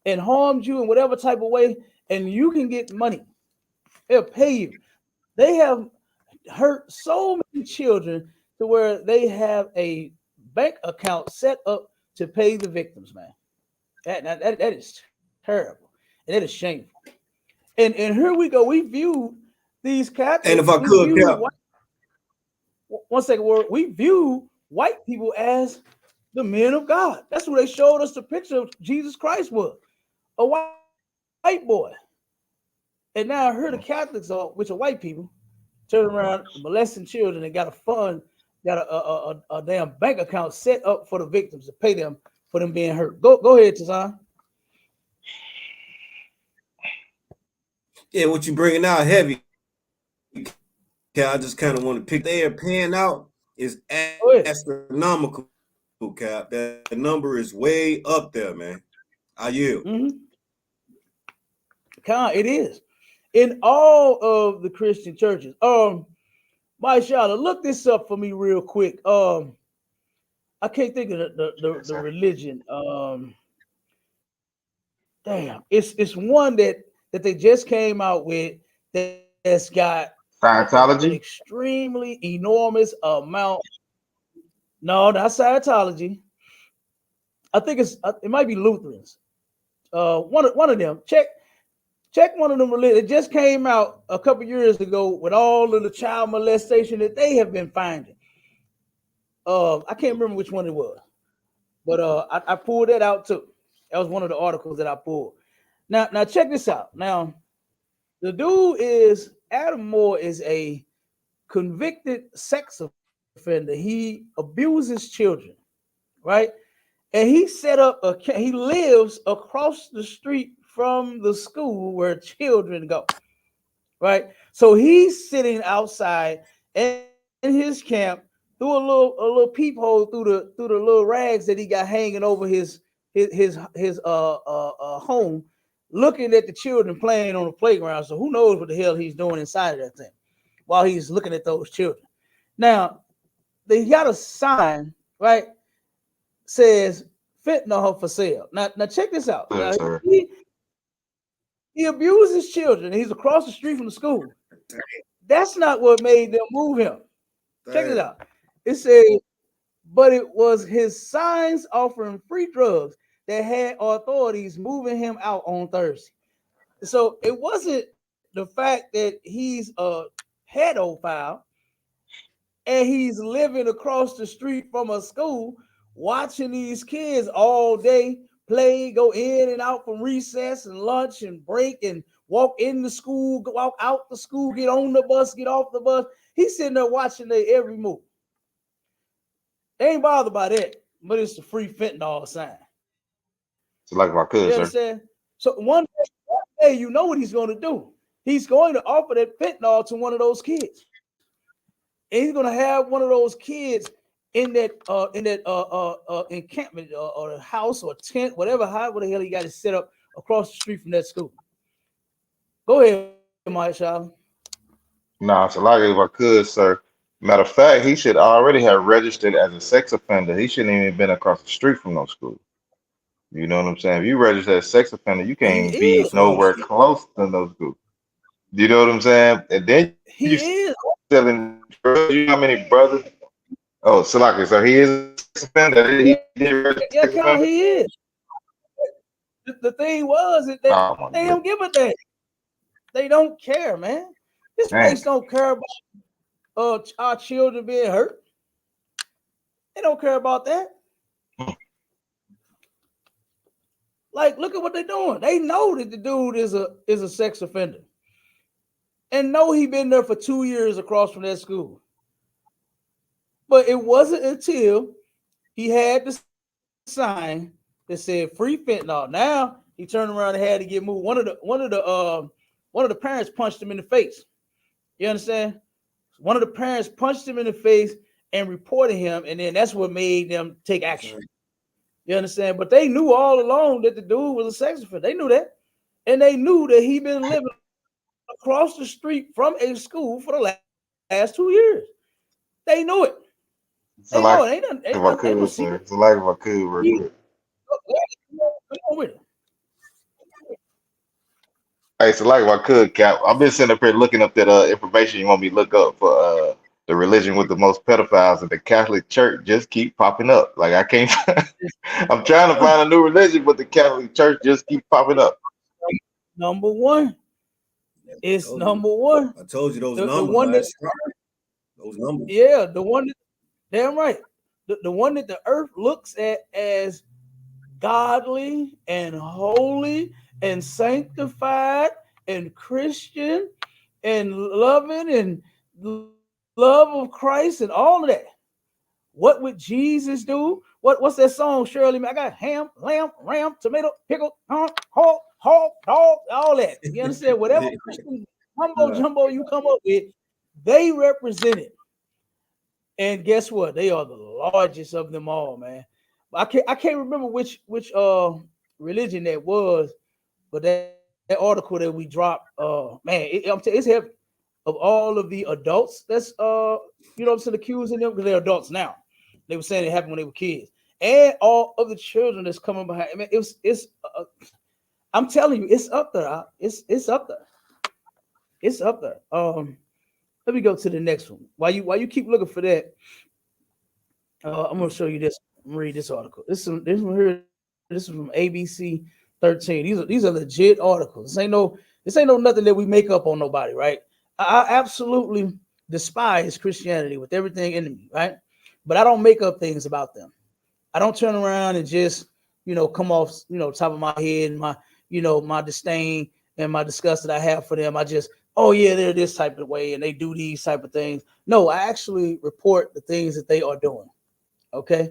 S4: and harmed you in whatever type of way, and you can get money. They'll pay you. They have hurt so many children to where they have a bank account set up to pay the victims, man. That is terrible. And that is shameful. And here we go. We view these Catholics.
S5: And if I could,
S4: one second, word. We view white people as the men of God. That's what they showed us the picture of Jesus Christ was, a white boy. And now I heard the Catholics are, which are white people, turn around molesting children and got a fund, got a damn bank account set up for the victims to pay them for them being hurt. Go ahead, Tazan.
S5: Yeah, what you bringing out heavy. I just kind of want to pick. They are paying out is astronomical, Cap. That number is way up there, man. I yield.
S4: It is in all of the Christian churches. Maishala, look this up for me real quick. I can't think of the religion. Damn, it's one that they just came out with that's got
S2: Scientology,
S4: an extremely enormous amount. No, not Scientology. I think it might be Lutherans. One of them. Check one of them religions. It just came out a couple years ago with all of the child molestation that they have been finding. I can't remember which one it was, but I pulled that out too. That was one of the articles that I pulled. Now check this out. Now, the dude is Adam Moore is a convicted sex offender. He abuses children, right? And he set up he lives across the street from the school where children go, right? So he's sitting outside in his camp through a little peephole through the little rags that he got hanging over his home, looking at the children playing on the playground. So who knows what the hell he's doing inside of that thing while he's looking at those children. Now, they got a sign, right? Says fentanyl for sale. Now check this out.
S2: Yes,
S4: Now,
S2: sir.
S4: he abuses children. He's across the street from the school. That's not what made them move him. Check it out. It says, but it was his signs offering free drugs that had authorities moving him out on Thursday. So it wasn't the fact that he's a pedophile and he's living across the street from a school, watching these kids all day play, go in and out from recess and lunch and break and walk in the school, go out the school, get on the bus, get off the bus. He's sitting there watching their every move. They ain't bothered by that, but it's the free fentanyl sign.
S2: It's like if I could,
S4: You
S2: sir.
S4: understand? So one day, you know what he's going to do. He's going to offer that fentanyl to one of those kids. And he's going to have one of those kids in that encampment or house or tent, whatever the hell he got to set up across the street from that school. Go ahead, Mike Shaw.
S2: Nah, it's like if I could, sir. Matter of fact, he should already have registered as a sex offender. He shouldn't even been across the street from no school. You know what I'm saying? If you register as a sex offender, you can't even be nowhere close to no school. You know what I'm saying? And then
S4: He is
S2: selling drugs. You know how many brothers? Oh, Salaki, so he is a sex offender. He did register
S4: yeah,
S2: sex offender?
S4: he is. The thing was that they don't give a damn. They don't care, man. This place don't care about our children being hurt. They don't care about that. Like, look at what they're doing. They know that the dude is a sex offender, and know he been there for 2 years across from that school. But it wasn't until he had the sign that said free fentanyl. Now he turned around and had to get moved. One of the parents punched him in the face. You understand? One of the parents punched him in the face and reported him, and then that's what made them take action. You understand? But they knew all along that the dude was a sex offender. They knew that. And they knew that he'd been living across the street from a school for the last 2 years. They knew it.
S2: It's like if I could, sir. It's like if I could, real quick. Hey, so like if I could, Cap, I've been sitting up here looking up that information you want me to look up for the religion with the most pedophiles, and the Catholic Church just keep popping up. Like I can't. I'm trying to find a new religion, but the Catholic Church just keep popping up.
S4: Number one. It's number one.
S5: I told you those numbers. Those numbers.
S4: Yeah, the one that, damn right. The one that the earth looks at as godly and holy and sanctified and Christian and loving and love of Christ and all of that. What would Jesus do? What's that song, Shirley? I got ham, lamb, ram, tomato, pickle, hog, dog, all that. You understand? Whatever Christian jumbo you come up with, they represent it. And guess what? They are the largest of them all, man. I can't remember which religion that was, but that article that we dropped, man, it's heavy. Of all of the adults that's you know what I'm saying, accusing them, because they're adults now. They were saying it happened when they were kids, and all of the children that's coming behind. I mean, it's I'm telling you, it's up there. It's up there. It's up there. Let me go to the next one. While you keep looking for that, I'm gonna show you this. I'm gonna read this article. This one here. This is from ABC 13. These are legit articles. This ain't no nothing that we make up on nobody, right? I absolutely despise Christianity with everything in me, right? But I don't make up things about them. I don't turn around and just, come off, top of my head and my disdain and my disgust that I have for them. I just, oh yeah, they're this type of way and they do these type of things. No, I actually report the things that they are doing. Okay.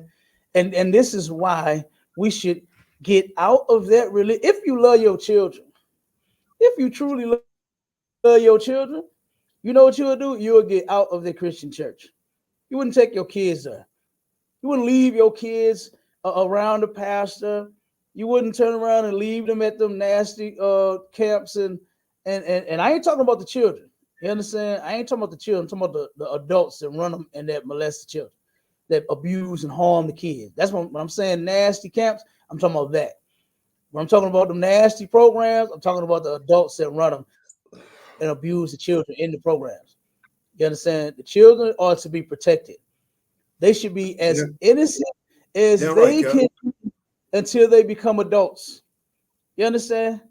S4: And this is why we should get out of that religion. If you love your children, if you truly love your children, you know what you would do? You would get out of the Christian church. You wouldn't take your kids there. You wouldn't leave your kids around the pastor. You wouldn't turn around and leave them at them nasty camps and I ain't talking about the children. You understand? I ain't talking about the children. I'm talking about the adults that run them and that molest the children, that abuse and harm the kids. That's when I'm saying nasty camps. I'm talking about that. When I'm talking about them nasty programs, I'm talking about the adults that run them and abuse the children in the programs. You understand? The children are to be protected. They should be as innocent as they can until they become adults. You understand?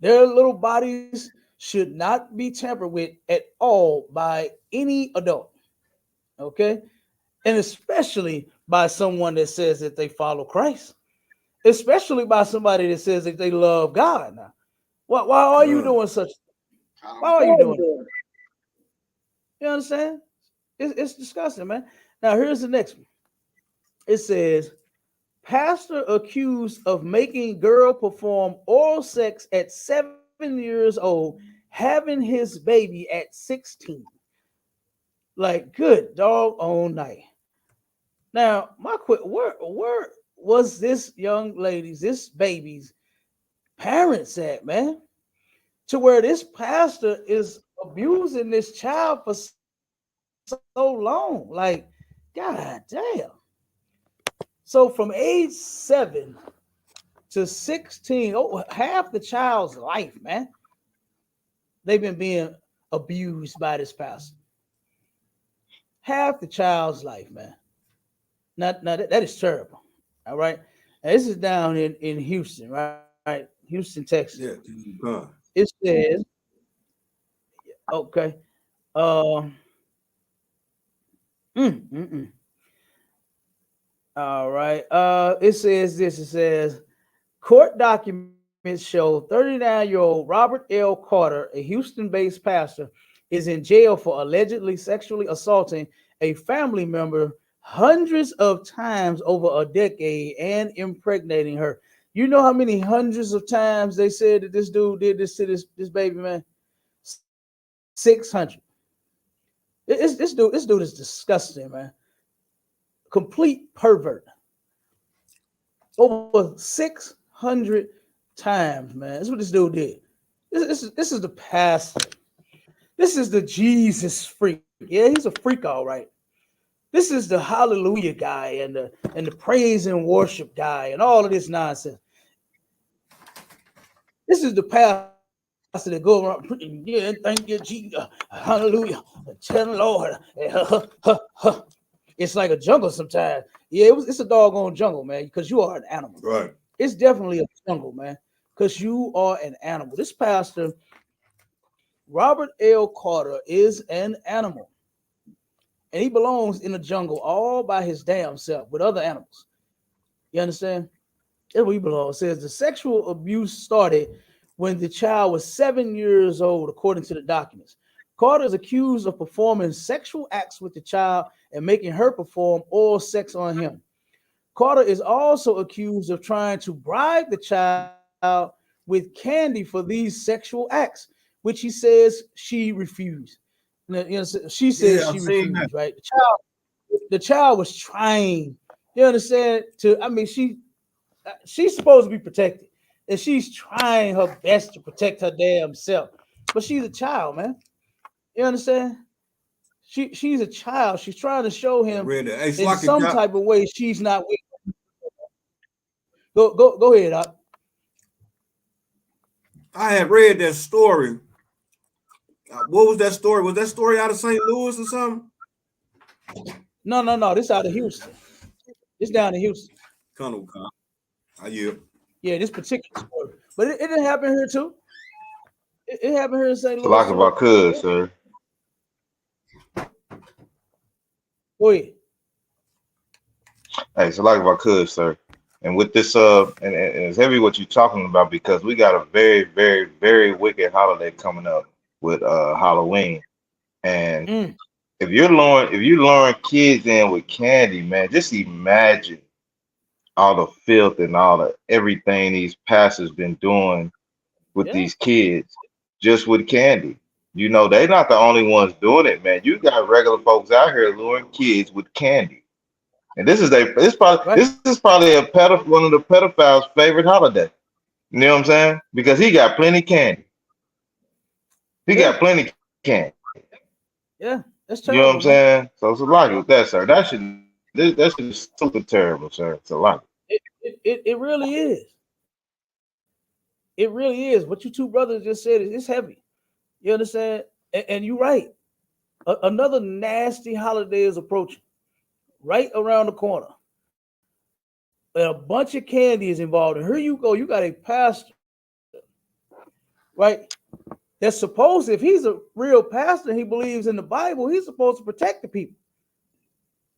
S4: Their little bodies should not be tampered with at all by any adult. Okay? And especially by someone that says that they follow Christ. Especially by somebody that says that they love God. Now, why are you doing such? Why are you doing it? You understand? It's disgusting, man. Now, here's the next one. It says, pastor accused of making girl perform oral sex at 7 years old, having his baby at 16. Like, good dog on night. Now, my quick, where was this young lady's, this baby's parents at, man? To where this pastor is abusing this child for so long. Like, God damn. So from age 7 to 16, half the child's life, man, they've been being abused by this pastor. Half the child's life, man. Now that is terrible. All right. Now, this is down in Houston, right? Houston, Texas.
S5: Yeah.
S4: It says, okay. All right. It says this. It says, court documents show 39-year-old Robert L. Carter, a Houston-based pastor, is in jail for allegedly sexually assaulting a family member hundreds of times over a decade and impregnating her. You know how many hundreds of times they said that this dude did this to this baby, man? 600. This dude is disgusting, man. Complete pervert. Over 600 times, man. That's what this dude did. This is the pastor. This is the Jesus freak. Yeah, he's a freak, all right. This is the hallelujah guy and the praise and worship guy and all of this nonsense. This is the pastor that go around preaching, yeah, thank you, Jesus, hallelujah, tell the Lord. It's like a jungle sometimes. Yeah, it's a doggone jungle, man, because you are an animal.
S5: Right.
S4: It's definitely a jungle, man, because you are an animal. This pastor, Robert L. Carter, is an animal. And he belongs in the jungle all by his damn self with other animals. You understand? That's where he belongs. It says the sexual abuse started when the child was 7 years old, according to the documents. Carter is accused of performing sexual acts with the child and making her perform oral sex on him. Carter is also accused of trying to bribe the child with candy for these sexual acts, which he says she refused. You know, she says she refused, right? The child was trying, you understand, she's supposed to be protected. And she's trying her best to protect her damn self. But she's a child, man. You understand? She's a child. She's trying to show him in some type of way she's not with him. Go ahead, Doc.
S5: I had read that story. What was that story? Was that story out of St. Louis or something?
S4: No. This out of Houston. It's down in Houston. Yeah, this particular story. But it didn't happen here too. It happened here in St. Louis.
S2: Like if I could, sir.
S4: Go ahead.
S2: Hey, so like if I could, sir. And with this, and it's heavy what you're talking about because we got a very, very, very wicked holiday coming up with Halloween. And if you're luring kids in with candy, man, just imagine all the filth and all the everything these pastors been doing with these kids. just with candy. You know, they not the only ones doing it, man. You got regular folks out here luring kids with candy. And
S4: Right.
S2: this is probably one of the pedophiles' favorite holiday. You know what I'm saying? Because he got plenty candy. He
S4: Yeah.
S2: got plenty candy.
S4: Yeah. That's
S2: You know what I'm
S4: terrible, man.
S2: saying? So it's a lot with that, sir. That shit is super terrible, sir. It's a lot.
S4: It really is. It really is. What you two brothers just said is it's heavy. You understand? And you're right. Another nasty holiday is approaching right around the corner. And a bunch of candy is involved. And here you go. You got a pastor, right? That's supposed, if he's a real pastor and he believes in the Bible, he's supposed to protect the people.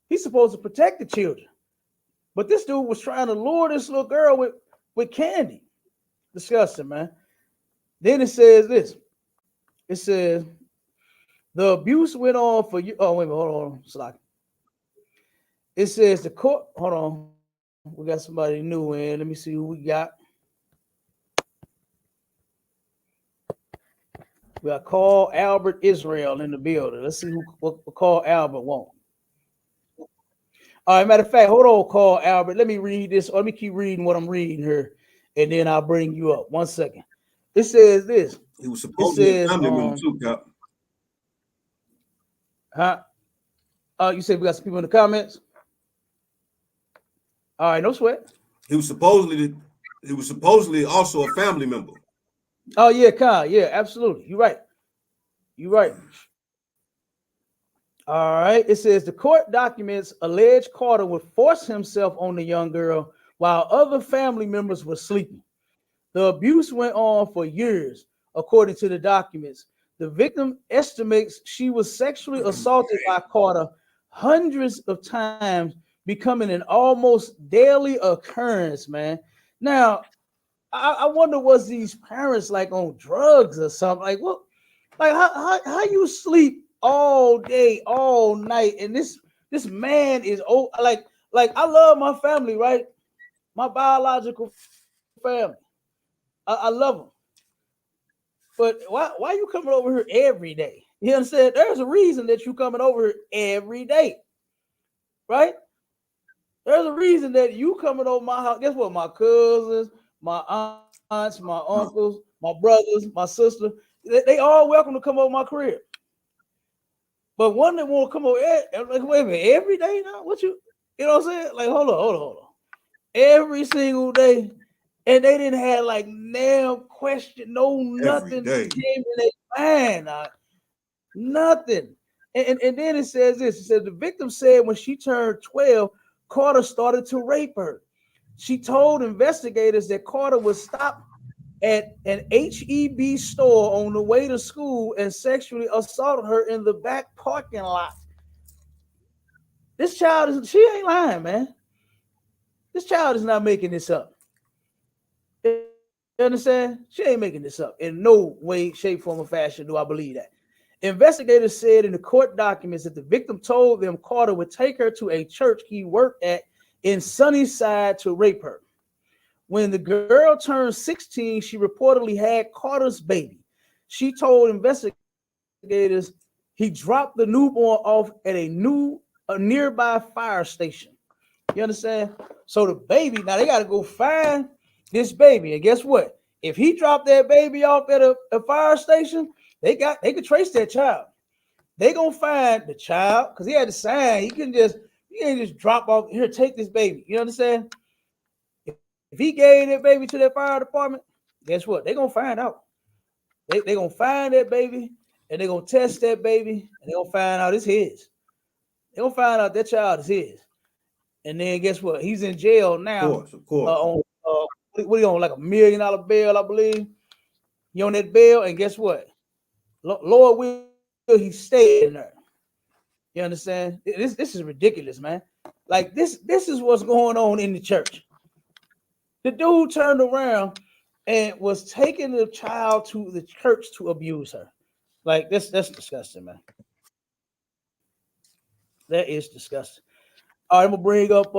S4: He's supposed to protect the children. But this dude was trying to lure this little girl with candy. Disgusting, man. Then it says this. It says the abuse went on for you. Oh, wait a minute, hold on. Slack. It says the court. Hold on. We got somebody new in. Let me see who we got. We got Carl Albert Israel in the building. Let's see what Carl Albert wants. All right, matter of fact, hold on, Carl Albert. Let me read this. Let me keep reading what I'm reading here, and then I'll bring you up. 1 second. It says this.
S5: He was supposed to be a family member too, Cap.
S4: Huh? You said we got some people in the comments? All right, no sweat.
S5: He was supposedly also a family member.
S4: Oh, yeah, Kyle. Yeah, absolutely. You're right. You're right. All right. It says the court documents allege Carter would force himself on the young girl while other family members were sleeping. The abuse went on for years, according to the documents. The victim estimates she was sexually assaulted by Carter hundreds of times, becoming an almost daily occurrence, man. Now, I wonder, was these parents like on drugs or something? Like, what? Like, how you sleep all day, all night, and this man is like I love my family, right? My biological family, I love them, but why you coming over here every day? You understand? There's a reason that you coming over here every day, right? There's a reason that you coming over my house. Guess what? My cousins, my aunts, my uncles, my brothers, my sister, they all welcome to come over my crib. But one that want to come over, like, wait a minute, every day now? What you know what I'm saying? Like, hold on. Every single day. And they didn't have like no question, no nothing came in their mind. Nothing. And then it says this. It says the victim said when she turned 12, Carter started to rape her. She told investigators that Carter would stop at an HEB store on the way to school and sexually assaulted her in the back parking lot. This child she ain't lying, man. This child is not making this up. You understand? She ain't making this up. In no way, shape, form, or fashion do I believe that. Investigators said in the court documents that the victim told them Carter would take her to a church he worked at in Sunnyside to rape her. When the girl turned 16, she reportedly had Carter's baby. She told investigators he dropped the newborn off at a nearby fire station. You understand? So the baby, now they got to go find this baby. And guess what? If he dropped that baby off at a fire station, they could trace that child. They gonna find the child because he had to sign. You can't just drop off here, take this baby. You understand? If he gave that baby to that fire department, guess what? They're gonna find out. They're gonna find that baby and they're gonna test that baby and they're gonna find out it's his. They're gonna find out that child is his. And then guess what? He's in jail now.
S5: Of course.
S4: What are you on? Like $1 million bail, I believe. You on that bail, and guess what? Lord will he stay in there. You understand? This is ridiculous, man. Like this is what's going on in the church. The dude turned around and was taking the child to the church to abuse her. Like that's disgusting, man. That is disgusting. All right, I'm gonna bring up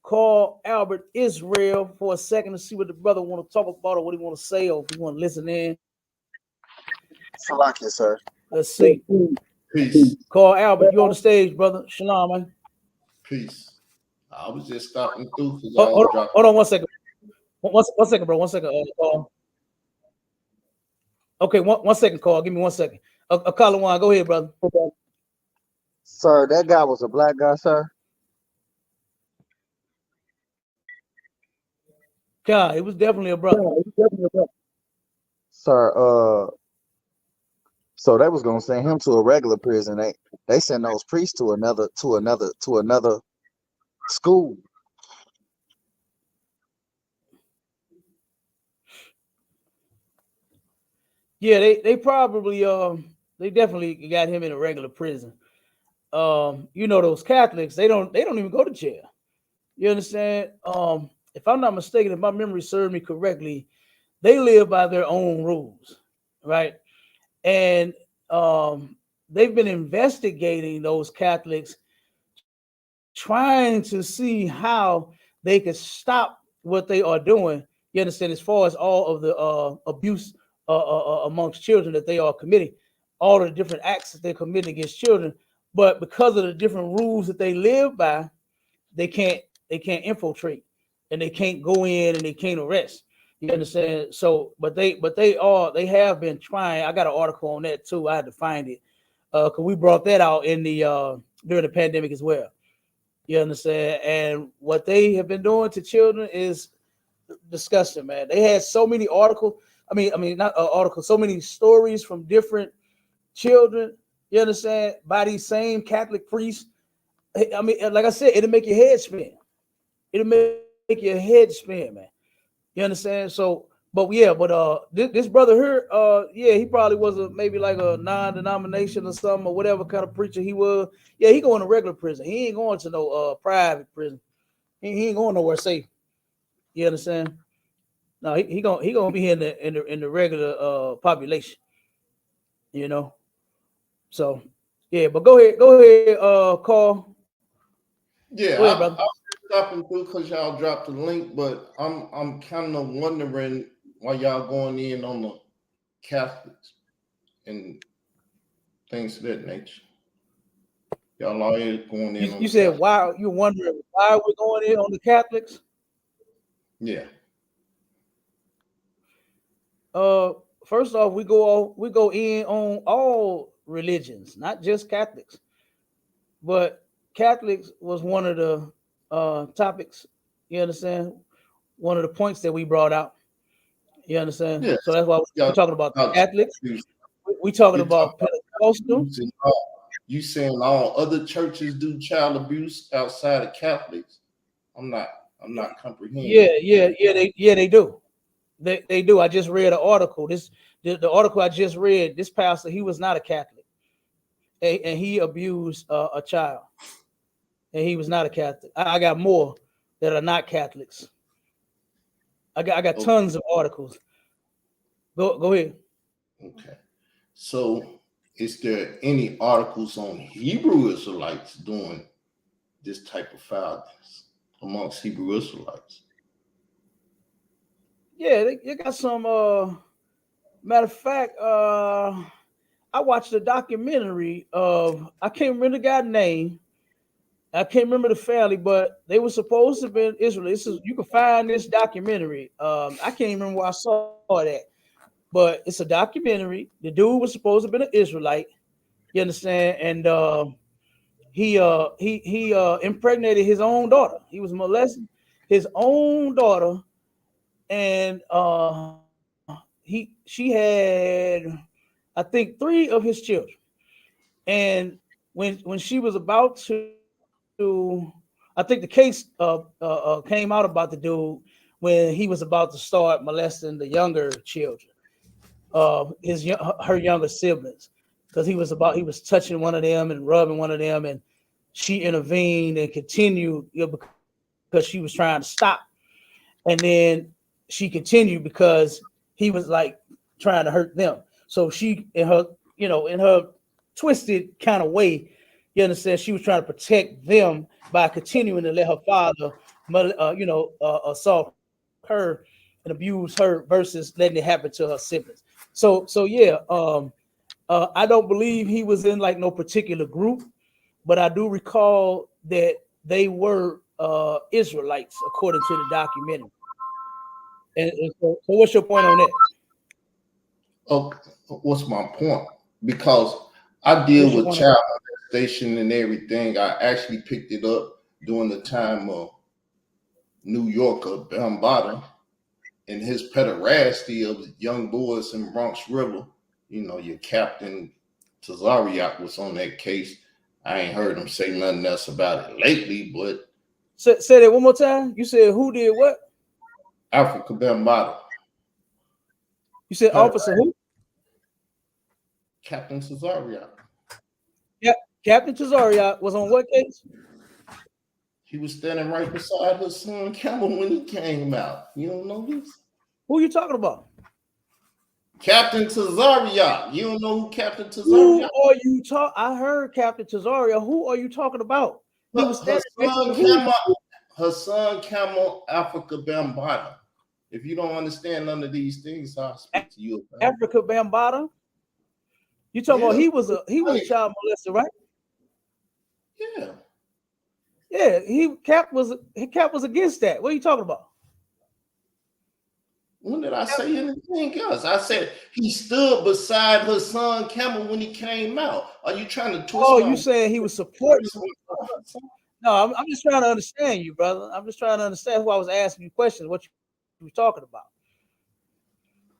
S4: Carl Albert Israel for a second to see what the brother want to talk about or what he want to say or if he want to listen in.
S3: Salakia, sir.
S4: Let's see.
S6: Peace.
S4: Call Albert. You on the stage, brother. Shalom, man.
S6: Peace. I was just stopping through because
S4: Hold,
S6: y'all
S4: hold,
S6: dropped.
S4: hold on 1 second. One second, bro. 1 second. Okay, one second, call. Give me 1 second. Kalawan, go ahead, brother.
S3: Sir, that guy was a black guy, sir.
S4: God, it was definitely a brother.
S3: Sir, so they was gonna send him to a regular prison. They send those priests to another school.
S4: Yeah, they probably they definitely got him in a regular prison. You know, those Catholics, they don't even go to jail. You understand? If I'm not mistaken, if my memory serves me correctly, they live by their own rules, right? And they've been investigating those Catholics, trying to see how they could stop what they are doing. You understand? As far as all of the abuse amongst children that they are committing, all of the different acts that they're committing against children, but because of the different rules that they live by, they can't infiltrate, and they can't go in, and they can't arrest. You understand? So, but they have been trying. I got an article on that too. I had to find it because we brought that out in the during the pandemic as well. You understand? And what they have been doing to children is disgusting, man. They had so many articles. I mean, not articles. So many stories from different children. You understand? By these same Catholic priests. I mean, like I said, it'll make your head spin. It'll make your head spin, man. You understand? So, but yeah, but this brother here, yeah, he probably was maybe like a non-denomination or something, or whatever kind of preacher he was. Yeah, he going to regular prison. He ain't going to no private prison. He ain't going nowhere safe. You understand? No, he gonna be in the regular population. You know. So yeah, but go ahead, Carl.
S6: Yeah,
S4: Go ahead, brother.
S6: I was stopping through because y'all dropped the link, but I'm kind of wondering why y'all going in on the Catholics and things of that nature. Y'all always going in on
S4: You
S6: the
S4: said
S6: Catholics.
S4: why you wondering why we're going in on the Catholics?
S6: Yeah.
S4: First off, we go in on all religions, not just Catholics. But Catholics was one of the topics. You understand? One of the points that we brought out. You understand?
S6: Yeah.
S4: So that's why we're
S6: Y'all
S4: talking about
S6: y'all
S4: Catholics.
S6: abuse.
S4: We talking
S6: You talk
S4: about
S6: about
S4: Pentecostal.
S6: abusing you saying all other churches do child abuse outside of Catholics. I'm not comprehending.
S4: They do. They do. I just read an article. The article I just read. This pastor, he was not a Catholic, and he abused a child, and he was not a Catholic. I got more that are not Catholics. I got
S6: Okay.
S4: tons of articles. Go ahead.
S6: Okay. So is there any articles on Hebrew Israelites doing this type of foulness amongst Hebrew Israelites?
S4: Yeah, they got some. Matter of fact, I watched a documentary of I can't remember the guy's name. I can't remember the family, but they were supposed to be in Israel. You can find this documentary. I can't even remember where I saw that, but it's a documentary. The dude was supposed to be an Israelite. You understand? And he impregnated his own daughter. He was molesting his own daughter, and she had, I think, 3 of his children. And when she was about to, I think the case came out about the dude when he was about to start molesting the younger children, her younger siblings, because he was touching one of them and rubbing one of them, and she intervened and continued, because she was trying to stop, and then she continued because he was like trying to hurt them. So she, in her twisted kind of way, you understand, she was trying to protect them by continuing to let her father, assault her and abuse her versus letting it happen to her siblings. So yeah, I don't believe he was in like no particular group, but I do recall that they were Israelites according to the documentary. And so what's your point on that?
S6: Okay, what's my point? Because I deal with child molestation and everything. I actually picked it up during the time of New Yorker Bambaataa and his pederasty of young boys in Bronx River. You know, your Captain Tazariak was on that case. I ain't heard him say nothing else about it lately, but
S4: say that one more time. You said who did what?
S6: Africa Bambaataa.
S4: You said Officer who?
S6: Captain Tazariak.
S4: Yeah, Captain Tazariak was on what case?
S6: He was standing right beside his son Campbell when he came out. You don't know this?
S4: Who are you talking about?
S6: Captain Tazariak. You don't know who Captain Tazariak?
S4: Who are you talking? I heard Captain Tazariak. Who are you talking about? He was standing
S6: her son Camel Africa Bambaataa. If you don't understand none of these things, I'll speak to you about
S4: Africa Bambaataa. You talking about he was a child molester, right?
S6: Yeah.
S4: Yeah, Cap was against that. What are you talking about?
S6: When did I say anything else? I said he stood beside her son Camel when he came out. Are you trying to twist?
S4: Oh, you saying he was supporting? No, I'm just trying to understand you, brother. I'm just trying to understand who I was asking you questions. What you were talking about?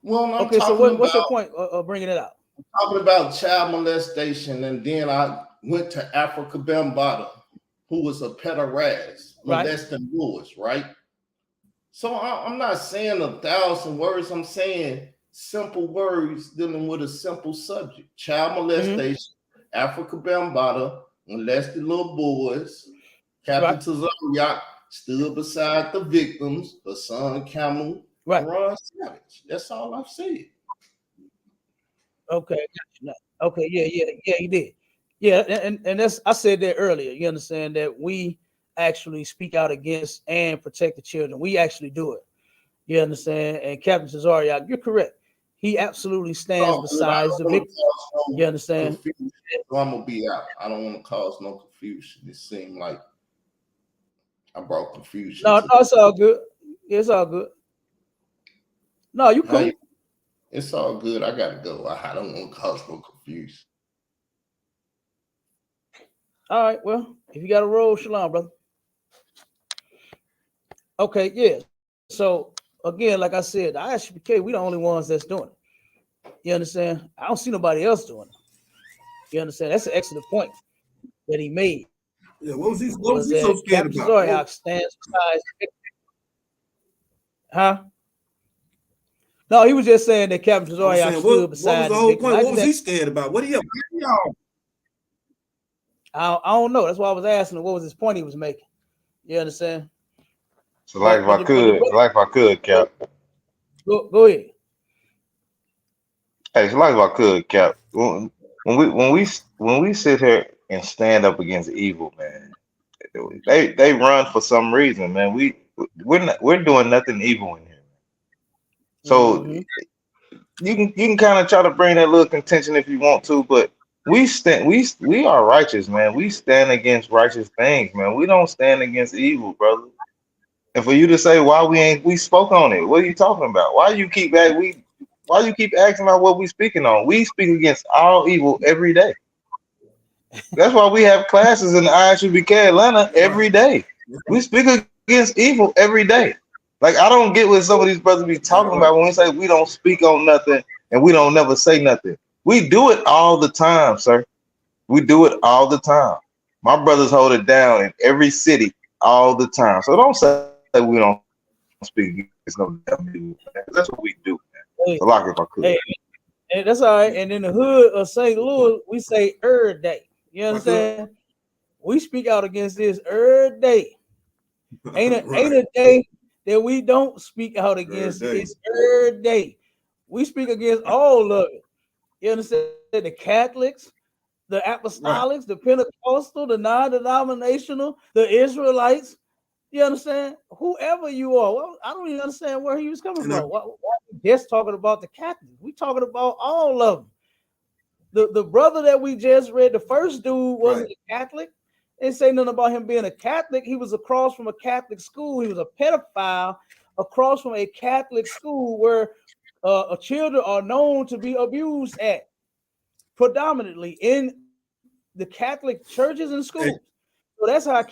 S6: Well,
S4: okay. So what's your point of bringing it out?
S6: I'm talking about child molestation, and then I went to Africa Bambaataa, who was a pederast, molesting boys, right? So I'm not saying 1,000 words. I'm saying simple words dealing with a simple subject. Child molestation, Africa Bambaataa, molested little boys. Captain Tazariak stood beside the victims, her son Camel, Ron Savage. That's all I've said.
S4: Okay. Okay. Yeah, you did. Yeah, and that's I said that earlier. You understand that we actually speak out against and protect the children. We actually do it. You understand? And Captain Tazariak, you're correct. He absolutely stands beside the victim. You understand?
S6: So I'm gonna be out. I don't want to cause no confusion. It seemed like I brought confusion.
S4: No, it's all good. It's all good. No, you cool.
S6: It's all good. I gotta go. I don't want to cause no confusion.
S4: All right. Well, if you got a roll, shalom, brother. Okay. Yeah. So again, like I said, the ISUPK, we the only ones that's doing it. You understand? I don't see nobody else doing it. You understand? That's an excellent point that he made.
S5: Yeah. What was he so scared about?
S4: Tazariak stands beside. Huh? No, he was just saying that Captain Tazariak stood beside.
S5: What was the whole point? What was he scared about? What do you?
S4: I don't know. That's why I was asking him what was his point he was making. You understand?
S2: So like if I could, Cap.
S4: Go ahead.
S2: Hey, so like if I could, Cap. When we sit here and stand up against evil, man, they run for some reason, man. We're doing nothing evil in here. So you can kind of try to bring that little contention if you want to, but we are righteous, man. We stand against righteous things, man. We don't stand against evil, brother. And for you to say why we spoke on it, what are you talking about? Why you keep asking about what we speaking on? We speak against all evil every day. That's why we have classes in the ISUPK Atlanta every day. We speak against evil every day. Like, I don't get what some of these brothers be talking about when we say we don't speak on nothing and we don't never say nothing. We do it all the time, sir. We do it all the time. My brothers hold it down in every city all the time. So don't say we don't speak against no damn evil. That's what we do, man. So like if I could.
S4: Hey, that's all right. And in the hood of St. Louis, we say every day. You understand? We speak out against this every day. Ain't a day that we don't speak out against it. It's every day. We speak against all of it. You understand? The Catholics, the Apostolics, the Pentecostal, the non-denominational, the Israelites. You understand? Whoever you are. Well, I don't even understand where he was coming from. Why are we just talking about the Catholics? We talking about all of them. the brother that we just read, the first dude wasn't
S5: Right.
S4: a Catholic. They didn't say nothing about him being a Catholic. He was across from a Catholic school. He was a pedophile across from a Catholic school where children are known to be abused at, predominantly in the Catholic churches and schools. So that's how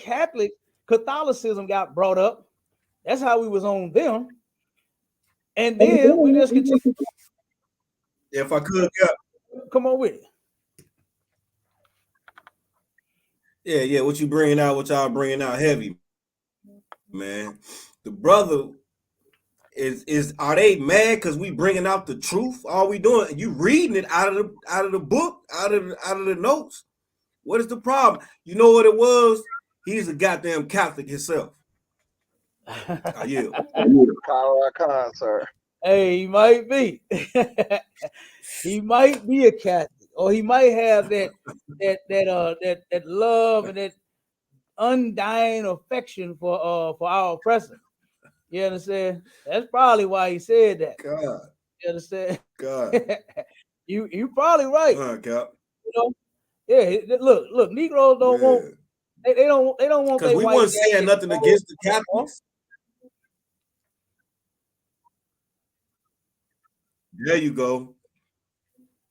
S4: Catholicism got brought up. That's how we was on them. And then we just continue.
S5: If I could, yeah.
S4: Come on with it.
S5: Yeah, what you bringing out, what y'all bringing out heavy, man. The brother is are they mad because we bringing out the truth? All we doing, you reading it out of the book, out of the notes. What is the problem? You know what it was? He's a goddamn Catholic himself. Yeah.
S3: Khan, sir.
S4: Hey, he might be. He might be a Catholic, or he might have that love and that undying affection for our oppressor. You understand? That's probably why he said that.
S5: God.
S4: You understand?
S5: God.
S4: you probably right.
S5: Cap.
S4: You know? Yeah. Look. Negroes don't want. They don't want.
S5: Because we weren't saying nothing against the Catholics. There you go.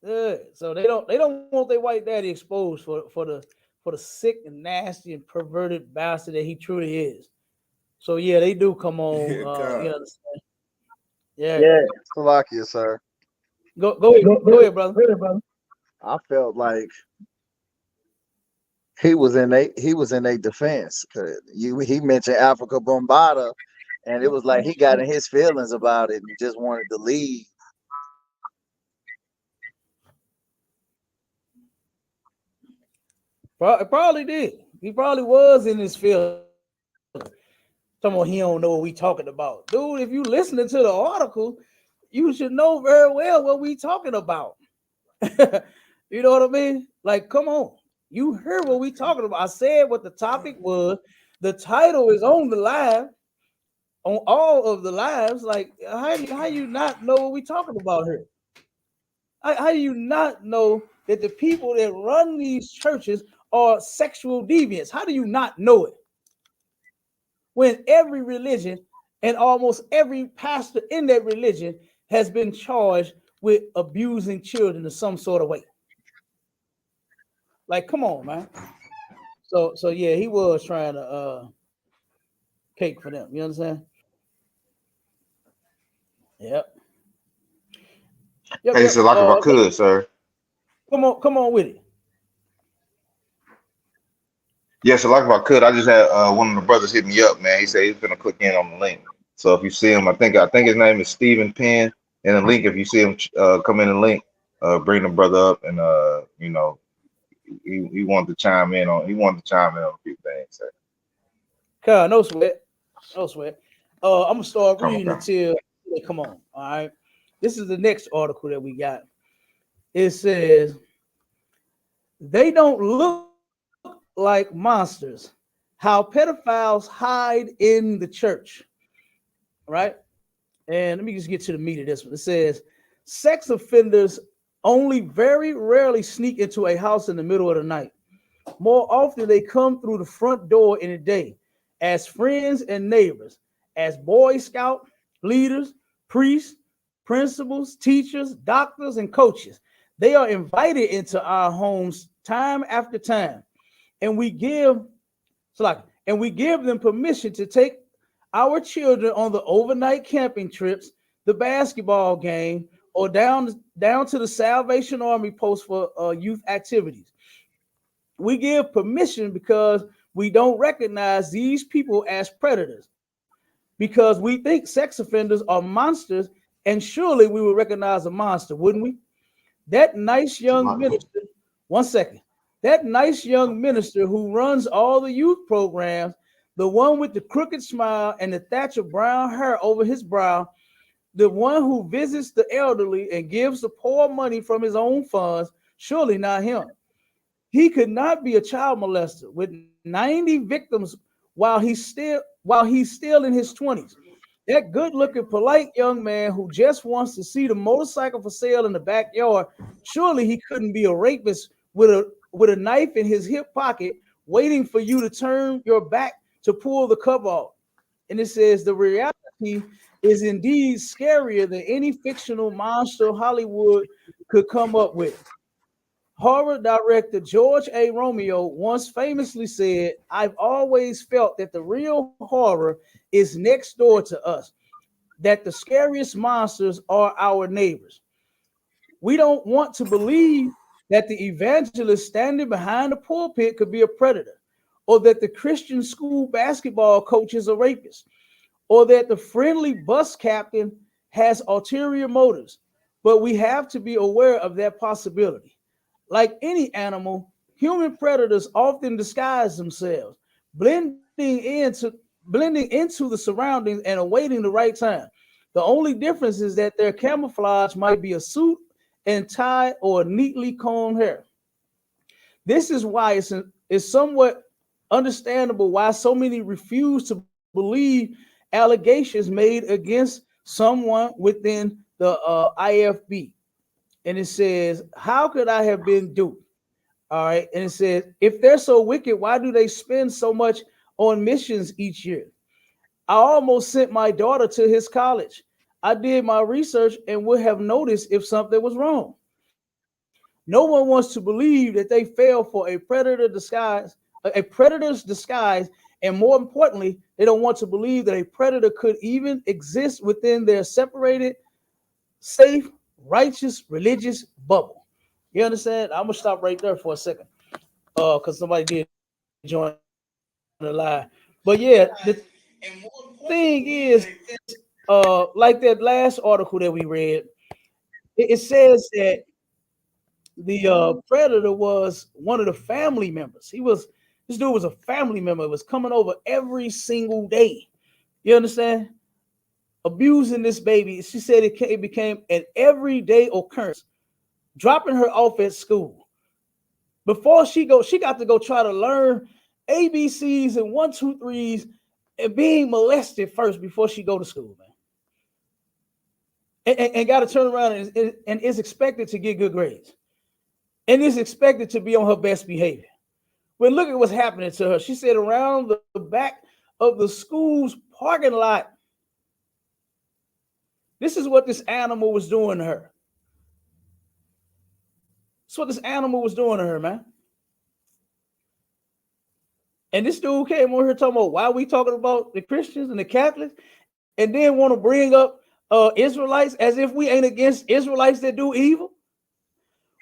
S4: Yeah. So they don't want their white daddy exposed for the sick and nasty and perverted bastard that he truly is. So yeah, they do come on. You understand? Yeah.
S3: Slovakia, sir.
S4: Go ahead, brother.
S3: I felt like he was in a defense. He mentioned Africa Bombada, and it was like he got in his feelings about it and just wanted to leave.
S4: Probably did. He probably was in his feelings. Someone he don't know what we talking about, dude. If you listening to the article, you should know very well what we talking about. You know what I mean? Like, come on, you heard what we talking about. I said what the topic was. The title is on the live, on all of the lives. Like, how you not know what we talking about here? How do you not know that the people that run these churches are sexual deviants? How do you not know it? When every religion and almost every pastor in that religion has been charged with abusing children in some sort of way. Like, come on, man. So yeah, he was trying to cake for them. You understand? Yep.
S2: Hey, so like if I could, sir.
S4: Come on with it.
S2: Yeah, so like if I could, I just had one of the brothers hit me up, man. He said he's gonna click in on the link. So if you see him, I think his name is Stephen Penn. And the link, if you see him come in the link, bring the brother up, and you know, he wanted to chime in on a few things. So.
S4: God, no sweat. I'm gonna start reading until they come on. All right. This is the next article that we got. It says they don't look like monsters. How pedophiles hide in the church. Right? And let me just get to the meat of this one. It says sex offenders only very rarely sneak into a house in the middle of the night. More often, they come through the front door in the day as friends and neighbors, as Boy Scout leaders, priests, principals, teachers, doctors, and coaches. They are invited into our homes time after time, and we give them permission to take our children on the overnight camping trips, the basketball game, or down to the Salvation Army post for youth activities. We give permission because we don't recognize these people as predators, because we think sex offenders are monsters, and surely we would recognize a monster, wouldn't we? That nice young minister, one second, that nice young minister who runs all the youth programs, the one with the crooked smile and the thatch of brown hair over his brow, the one who visits the elderly and gives the poor money from his own funds, surely not him. He could not be a child molester with 90 victims while he's still in his 20s. That good-looking, polite young man who just wants to see the motorcycle for sale in the backyard, surely he couldn't be a rapist with a knife in his hip pocket, waiting for you to turn your back to pull the cover off. And it says the reality is indeed scarier than any fictional monster Hollywood could come up with. Horror director George A. Romeo once famously said, "I've always felt that the real horror is next door to us, that the scariest monsters are our neighbors." We don't want to believe that the evangelist standing behind the pulpit could be a predator, or that the Christian school basketball coach is a rapist, or that the friendly bus captain has ulterior motives. But we have to be aware of that possibility. Like any animal, human predators often disguise themselves, blending into blending into the surroundings and awaiting the right time. The only difference is that their camouflage might be a suit and tie or neatly combed hair. This is why it's somewhat understandable why so many refuse to believe allegations made against someone within the IFB. And it says, "How could I have been duped?" All right. And it says, "If they're so wicked, why do they spend so much on missions each year? I almost sent my daughter to his college. I did my research and would have noticed if something was wrong. No one wants to believe that they fell for a predator's disguise, and more importantly, they don't want to believe that a predator could even exist within their separated, safe, righteous, religious bubble." You understand? I'm gonna stop right there for a second, because somebody did join the live. But yeah, the thing is, like that last article that we read, it says that the predator was one of the family members. This dude was a family member. It was coming over every single day. You understand? Abusing this baby. She said it became an everyday occurrence, dropping her off at school. Before she got to go try to learn ABCs and 1, 2, 3s and being molested first before she go to school, man. And got to turn around and is expected to get good grades. And is expected to be on her best behavior. But look at what's happening to her. She said around the back of the school's parking lot. This is what this animal was doing to her. That's what this animal was doing to her, man. And this dude came on here talking about why we talking about the Christians and the Catholics, and then want to bring up Israelites as if we ain't against Israelites that do evil.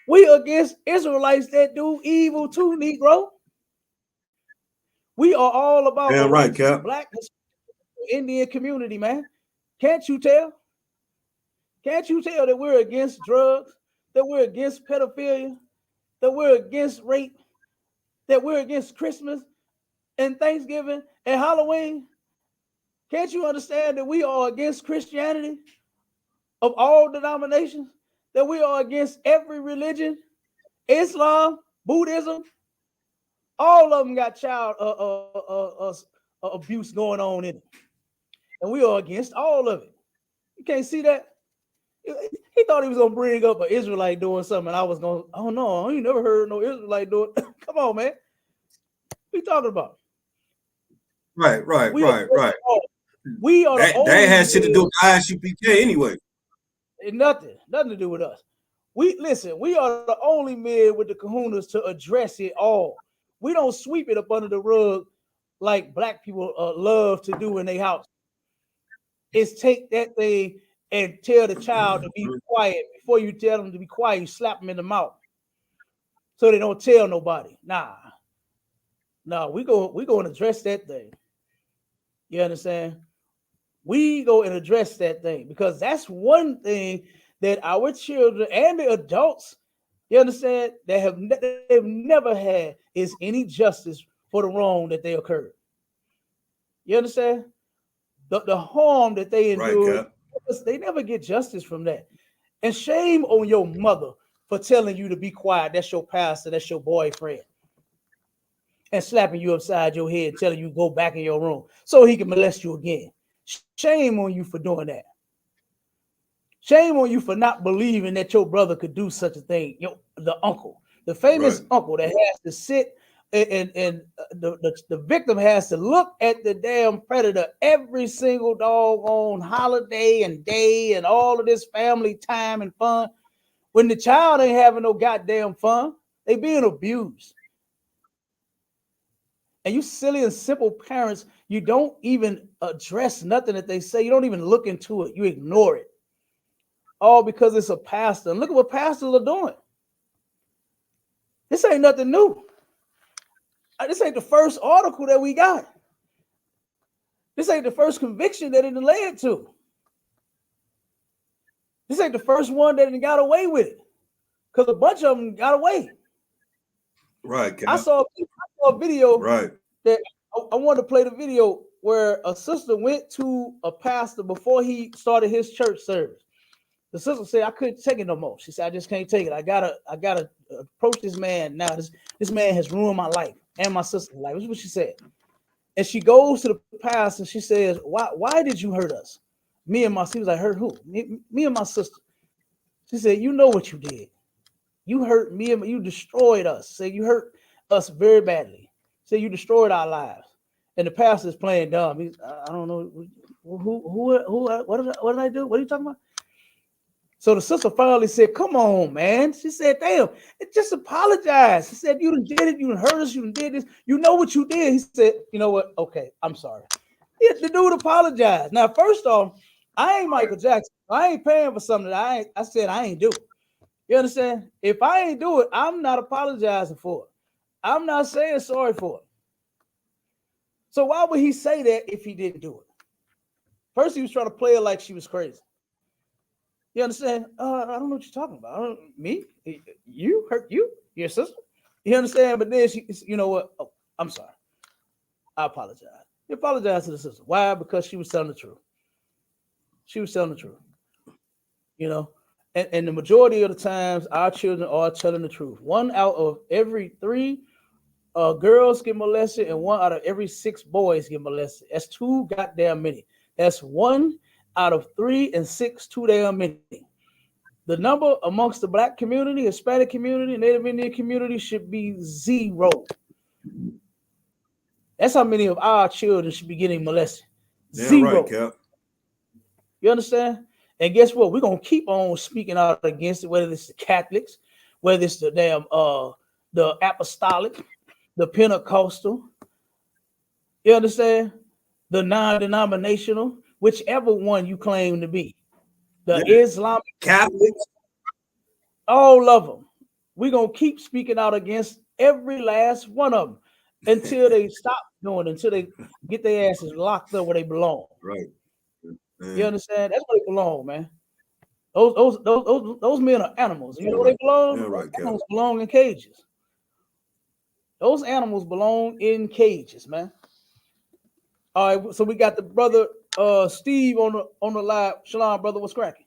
S4: We against Israelites that do evil too, Negro. We are all about
S5: Yeah,
S4: the
S5: right,
S4: righteous
S5: Cap.
S4: Black Indian community, man. Can't you tell? Can't you tell that we're against drugs, that we're against pedophilia, that we're against rape, that we're against Christmas and Thanksgiving and Halloween? Can't you understand that we are against Christianity of all denominations? That we are against every religion, Islam, Buddhism, all of them got child abuse going on in it. And we are against all of it. You can't see that? He thought he was going to bring up an Israelite doing something. And I was going, oh no, I ain't never heard no Israelite doing it. Come on, man. What are you talking about?
S5: Right.
S4: We are the only.
S5: That has shit to do with ISUPK anyway.
S4: Nothing to do with us. We are the only men with the kahunas to address it all. We don't sweep it up under the rug like Black people love to do in their house. It's take that thing and tell the child to be quiet. Before you tell them to be quiet, you slap them in the mouth so they don't tell nobody. Nah, we go and address that thing. You understand? We go and address that thing, because that's one thing that our children and the adults, you understand, that they've never had is any justice for the wrong that they occurred. You understand? The harm that they endure,
S5: right,
S4: they never get justice from that. And shame on your mother for telling you to be quiet. That's your pastor, that's your boyfriend. And slapping you upside your head, telling you go back in your room so he can molest you again. Shame on you for doing that. Shame on you for not believing that your brother could do such a thing. The uncle, the famous uncle that has to sit and the victim has to look at the damn predator every single doggone holiday and day and all of this family time and fun. When the child ain't having no goddamn fun, they being abused. And you silly and simple parents, you don't even address nothing that they say. You don't even look into it. You ignore it. All because it's a pastor. And look at what pastors are doing. This ain't nothing new. This ain't the first article that we got. This ain't the first conviction that it led to. This ain't the first one that got away with it. Because a bunch of them got away.
S5: Right.
S4: I saw a video that I wanted to play the video where a sister went to a pastor before he started his church service. The sister said, I couldn't take it no more. She said, I just can't take it. I gotta approach this man now. This man has ruined my life and my sister's life. That's what she said. And she goes to the pastor and she says, why did you hurt us? Me and my sister. He was like, hurt who? Me and my sister. She said, you know what you did. You hurt me and you destroyed us. Say you hurt us very badly. Say you destroyed our lives. And the pastor is playing dumb. He's, I don't know what did I do? What are you talking about? So the sister finally said, come on, man. She said, damn, just apologize. She said, you done did it. You done hurt us. You done did this. You know what you did. He said, you know what? Okay, I'm sorry. The dude apologized. Now, first off, I ain't Michael Jackson. I ain't paying for something that I said I ain't do. You understand? If I ain't do it, I'm not apologizing for it. I'm not saying sorry for it. So why would he say that if he didn't do it? First, he was trying to play her like she was crazy. You understand? I don't know what you're talking about. Me? You hurt you? Your sister? You understand? But then she, you know what? Oh, I'm sorry. I apologize. He apologized to the sister. Why? Because she was telling the truth. She was telling the truth. You know? And the majority of the times, our children are telling the truth. 1 out of every 3 girls get molested, and 1 out of every 6 boys get molested. That's too goddamn many. That's 1 out of 3 and 6 too damn many. The number amongst the Black community, Hispanic community, Native Indian community should be 0. That's how many of our children should be getting molested. 0.
S5: Right, Cap.
S4: You understand? And guess what? We're gonna keep on speaking out against it, whether it's the Catholics, whether it's the damn the apostolic, the Pentecostal. You understand? The non-denominational, whichever one you claim to be. The Islamic,
S5: Catholics,
S4: all of them. We're gonna keep speaking out against every last one of them until they stop doing it, until they get their asses locked up where they belong.
S5: Right.
S4: Man. You understand? That's where they belong, man. Those men are animals. You know where they belong?
S5: Right,
S4: animals belong in cages. Those animals belong in cages, man. All right, so we got the brother Steve on the live. Shalom, brother, what's cracking?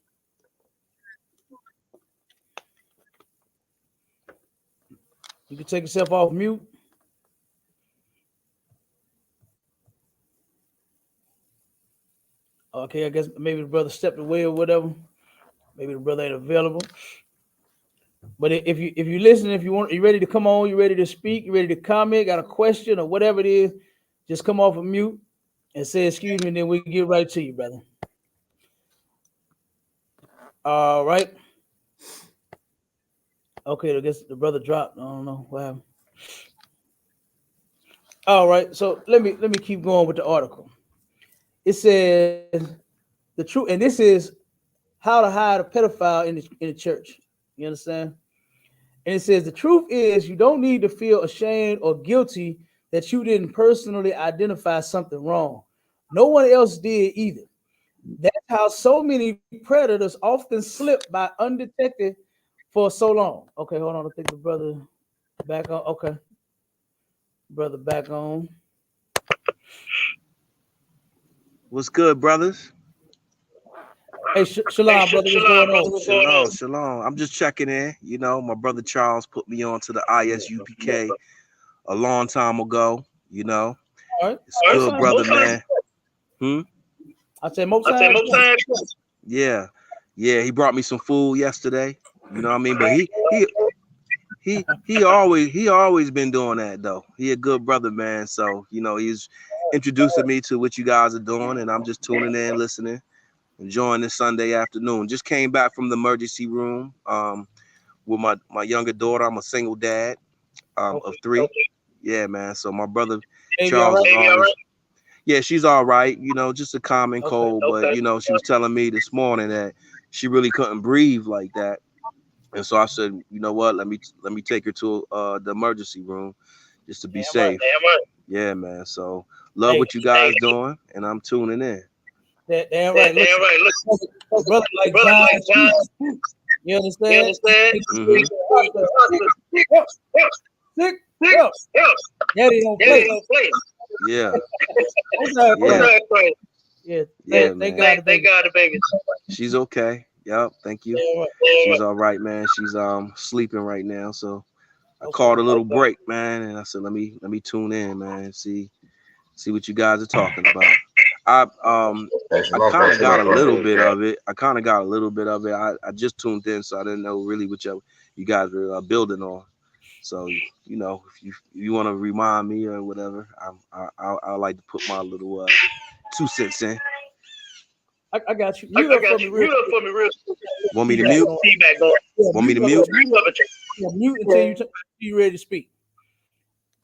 S4: You can take yourself off mute. Okay, I guess maybe the brother stepped away or whatever. Maybe the brother ain't available. But if you listen, if you want, you ready to come on, you ready to speak, you ready to comment, got a question or whatever it is, just come off of mute and say excuse me, and then we can get right to you, brother. All right. Okay, I guess the brother dropped. I don't know what happened. All right, so let me keep going with the article. It says the truth, and this is how to hide a pedophile in the church. You understand? And it says the truth is you don't need to feel ashamed or guilty that you didn't personally identify something wrong. No one else did either. That's how so many predators often slip by undetected for so long. Okay, hold on. I think the brother back on. Okay. Brother back on.
S7: What's good, brothers?
S4: Hey, shalom, brother. What's going on?
S7: Shalom. I'm just checking in. You know, my brother Charles put me on to the ISUPK a long time ago. You know,
S4: all right.
S7: It's good, brother, man.
S4: I said most times.
S7: Yeah, he brought me some food yesterday. You know what I mean? But he always been doing that though. He a good brother, man. So he's introducing me to what you guys are doing, and I'm just tuning in, listening, enjoying this Sunday afternoon. Just came back from the emergency room with my younger daughter. I'm a single dad of 3. Yeah, man. So my brother Charles is always. Yeah, she's all right. Just a common cold, but she was telling me this morning that she really couldn't breathe like that. And so I said, you know what? Let me take her to the emergency room just to be safe. Yeah, man. So love what you guys doing, and I'm tuning in.
S4: Damn right. Look, brother like John. You understand?
S7: Mm-hmm.
S4: Sick. Daddy don't play.
S7: Yeah.
S4: Yeah. Thank God the baby.
S7: She's okay. Yep. Thank you. She's all right, man. She's sleeping right now. So I called a little break, man, and I said, let me tune in, man. See what you guys are talking about. I kind of got a little bit of it. I just tuned in, so I didn't know really what you guys were building on. So if you want to remind me or whatever, I like to put my little 2 cents in.
S4: I got you. Mute up for me real quick.
S7: Want me to mute? Want me to mute?
S4: Mute until you ready to speak.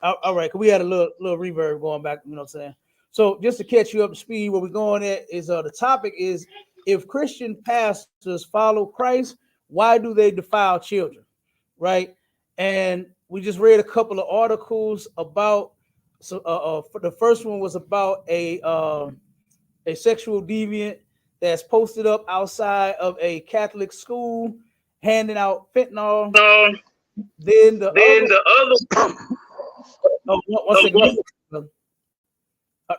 S4: All right, because we had a little reverb going back, you know what I'm saying? So just to catch you up to speed, where we're going at is the topic is, if Christian pastors follow Christ, why do they defile children? Right? And we just read a couple of articles about, the first one was about a sexual deviant that's posted up outside of a Catholic school handing out fentanyl. Then the other one second.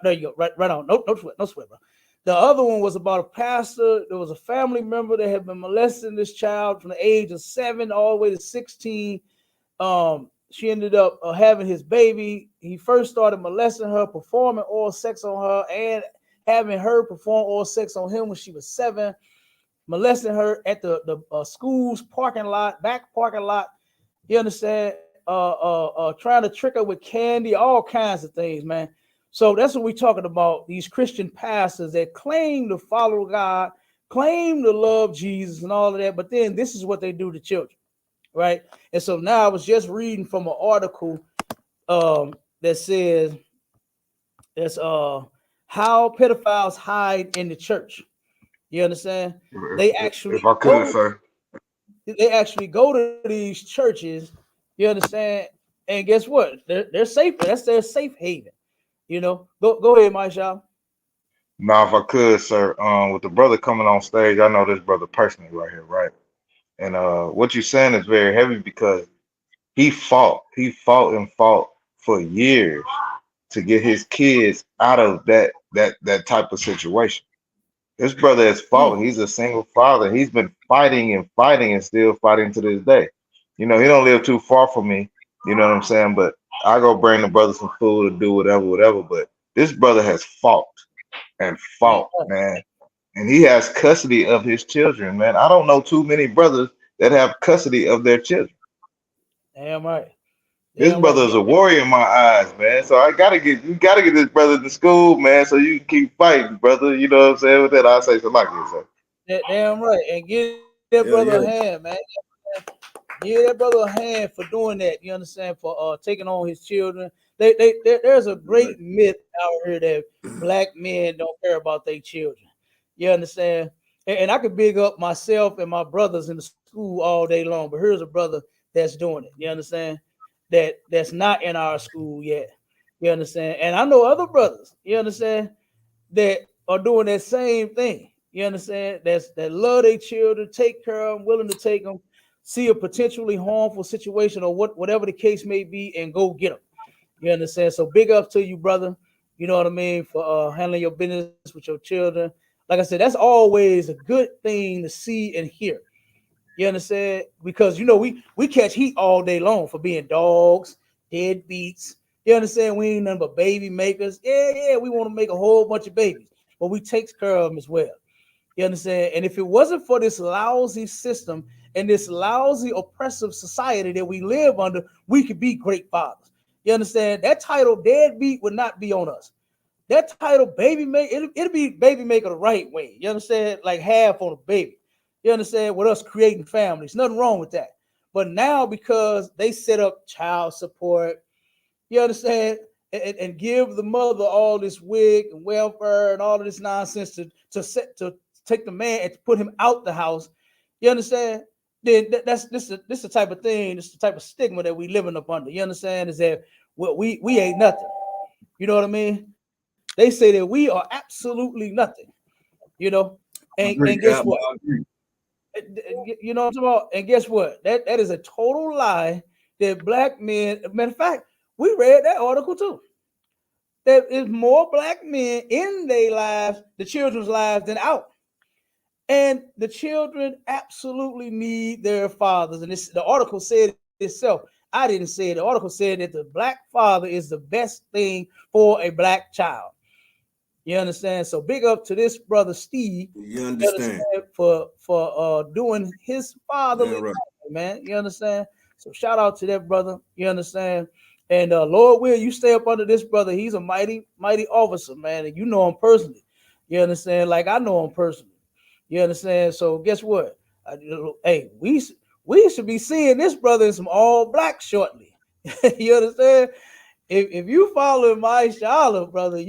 S4: There you go. Right on. No sweat, bro. The other one was about a pastor. There was a family member that had been molesting this child from the age of 7 all the way to 16. She ended up having his baby. He first started molesting her, performing oral sex on her, and having her perform oral sex on him when she was 7, molesting her at the school's parking lot, back parking lot. You understand? Trying to trick her with candy, all kinds of things, man. So that's what we're talking about. These Christian pastors that claim to follow God, claim to love Jesus and all of that, but then this is what they do to children, right? And so now I was just reading from an article that says that's how pedophiles hide in the church. You understand? They actually,
S2: if I could, sir.
S4: They actually go to these churches. You understand? And guess what? They're safe. That's their safe haven. Go ahead, Maisha.
S2: Now, if I could, sir, with the brother coming on stage, I know this brother personally right here, right? And what you're saying is very heavy because he fought for years to get his kids out of that type of situation. This brother has fought. He's a single father. He's been fighting and still fighting to this day. He don't live too far from me. You know what I'm saying? But I go bring the brother some food or do whatever. But this brother has fought, man. And he has custody of his children, man. I don't know too many brothers that have custody of their children.
S4: Damn right.
S2: This brother is a warrior in my eyes, man. So you gotta get this brother to school, man, so you can keep fighting, brother. You know what I'm saying? With that, I say something like this, sir.
S4: Damn right. And give that brother a hand, man. Give that brother a hand for doing that. You understand? For taking on his children. There's a great myth out here that black men don't care about their children. You understand? And I could big up myself and my brothers in the school all day long, but here's a brother that's doing it. You understand? That's not in our school yet. You understand? And I know other brothers, you understand, that are doing that same thing. You understand? That love their children, take care of them, willing to take them, see a potentially harmful situation or whatever the case may be, and go get them. You understand? So big up to you, brother. You know what I mean? For handling your business with your children. Like I said, that's always a good thing to see and hear. You understand? Because we catch heat all day long for being dogs, deadbeats. You understand? We ain't nothing but baby makers. Yeah, we want to make a whole bunch of babies. but we take care of them as well. You understand? And if it wasn't for this lousy system and this lousy oppressive society that we live under, we could be great fathers. You understand? That title deadbeat would not be on us. That title baby make it'll be baby maker the right way. You understand? Like half on a baby. You understand? With us creating families, nothing wrong with that. But now because they set up child support, you understand, and give the mother all this wig and welfare and all of this nonsense to take the man and to put him out the house. You understand? Then that's this the type of thing, this the type of stigma that we living up under. You understand? Is that we ain't nothing. You know what I mean? They say that we are absolutely nothing, you know. And guess what? You know what I'm talking about? And guess what? That is a total lie that black men, matter of fact, we read that article too. There is more black men in their lives, the children's lives, than out. And the children absolutely need their fathers. And the article said itself. I didn't say it. The article said that the black father is the best thing for a black child. You understand? So big up to this brother Steve.
S5: You understand?
S4: For doing his fatherly
S5: right.
S4: thing, man. You understand? So shout out to that brother. You understand? And Lord will you stay up under this brother. He's a mighty, mighty officer, man. And you know him personally. You understand? Like I know him personally. You understand? So guess what? Hey, we should be seeing this brother in some all black shortly. You understand? If you following my Shala, brother, I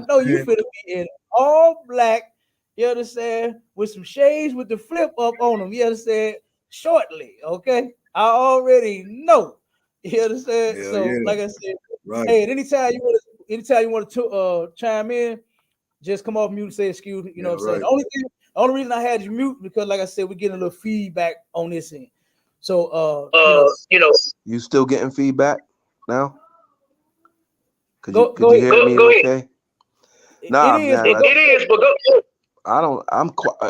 S4: know you finna be in all black, you understand, with some shades with the flip up on them, you understand, shortly, okay? I already know, you understand?
S5: Yeah,
S4: so,
S5: yeah.
S4: like I said,
S5: Right.
S4: hey, anytime you want to chime in, just come off mute and say excuse me, you know what I'm saying? The only reason I had you mute, because like I said, we're getting a little feedback on this end. So,
S7: You still getting feedback now? Could
S4: go
S7: you
S4: ahead.
S7: hear me okay? Nah,
S4: It is,
S7: man.
S4: but it is, but go.
S7: I don't.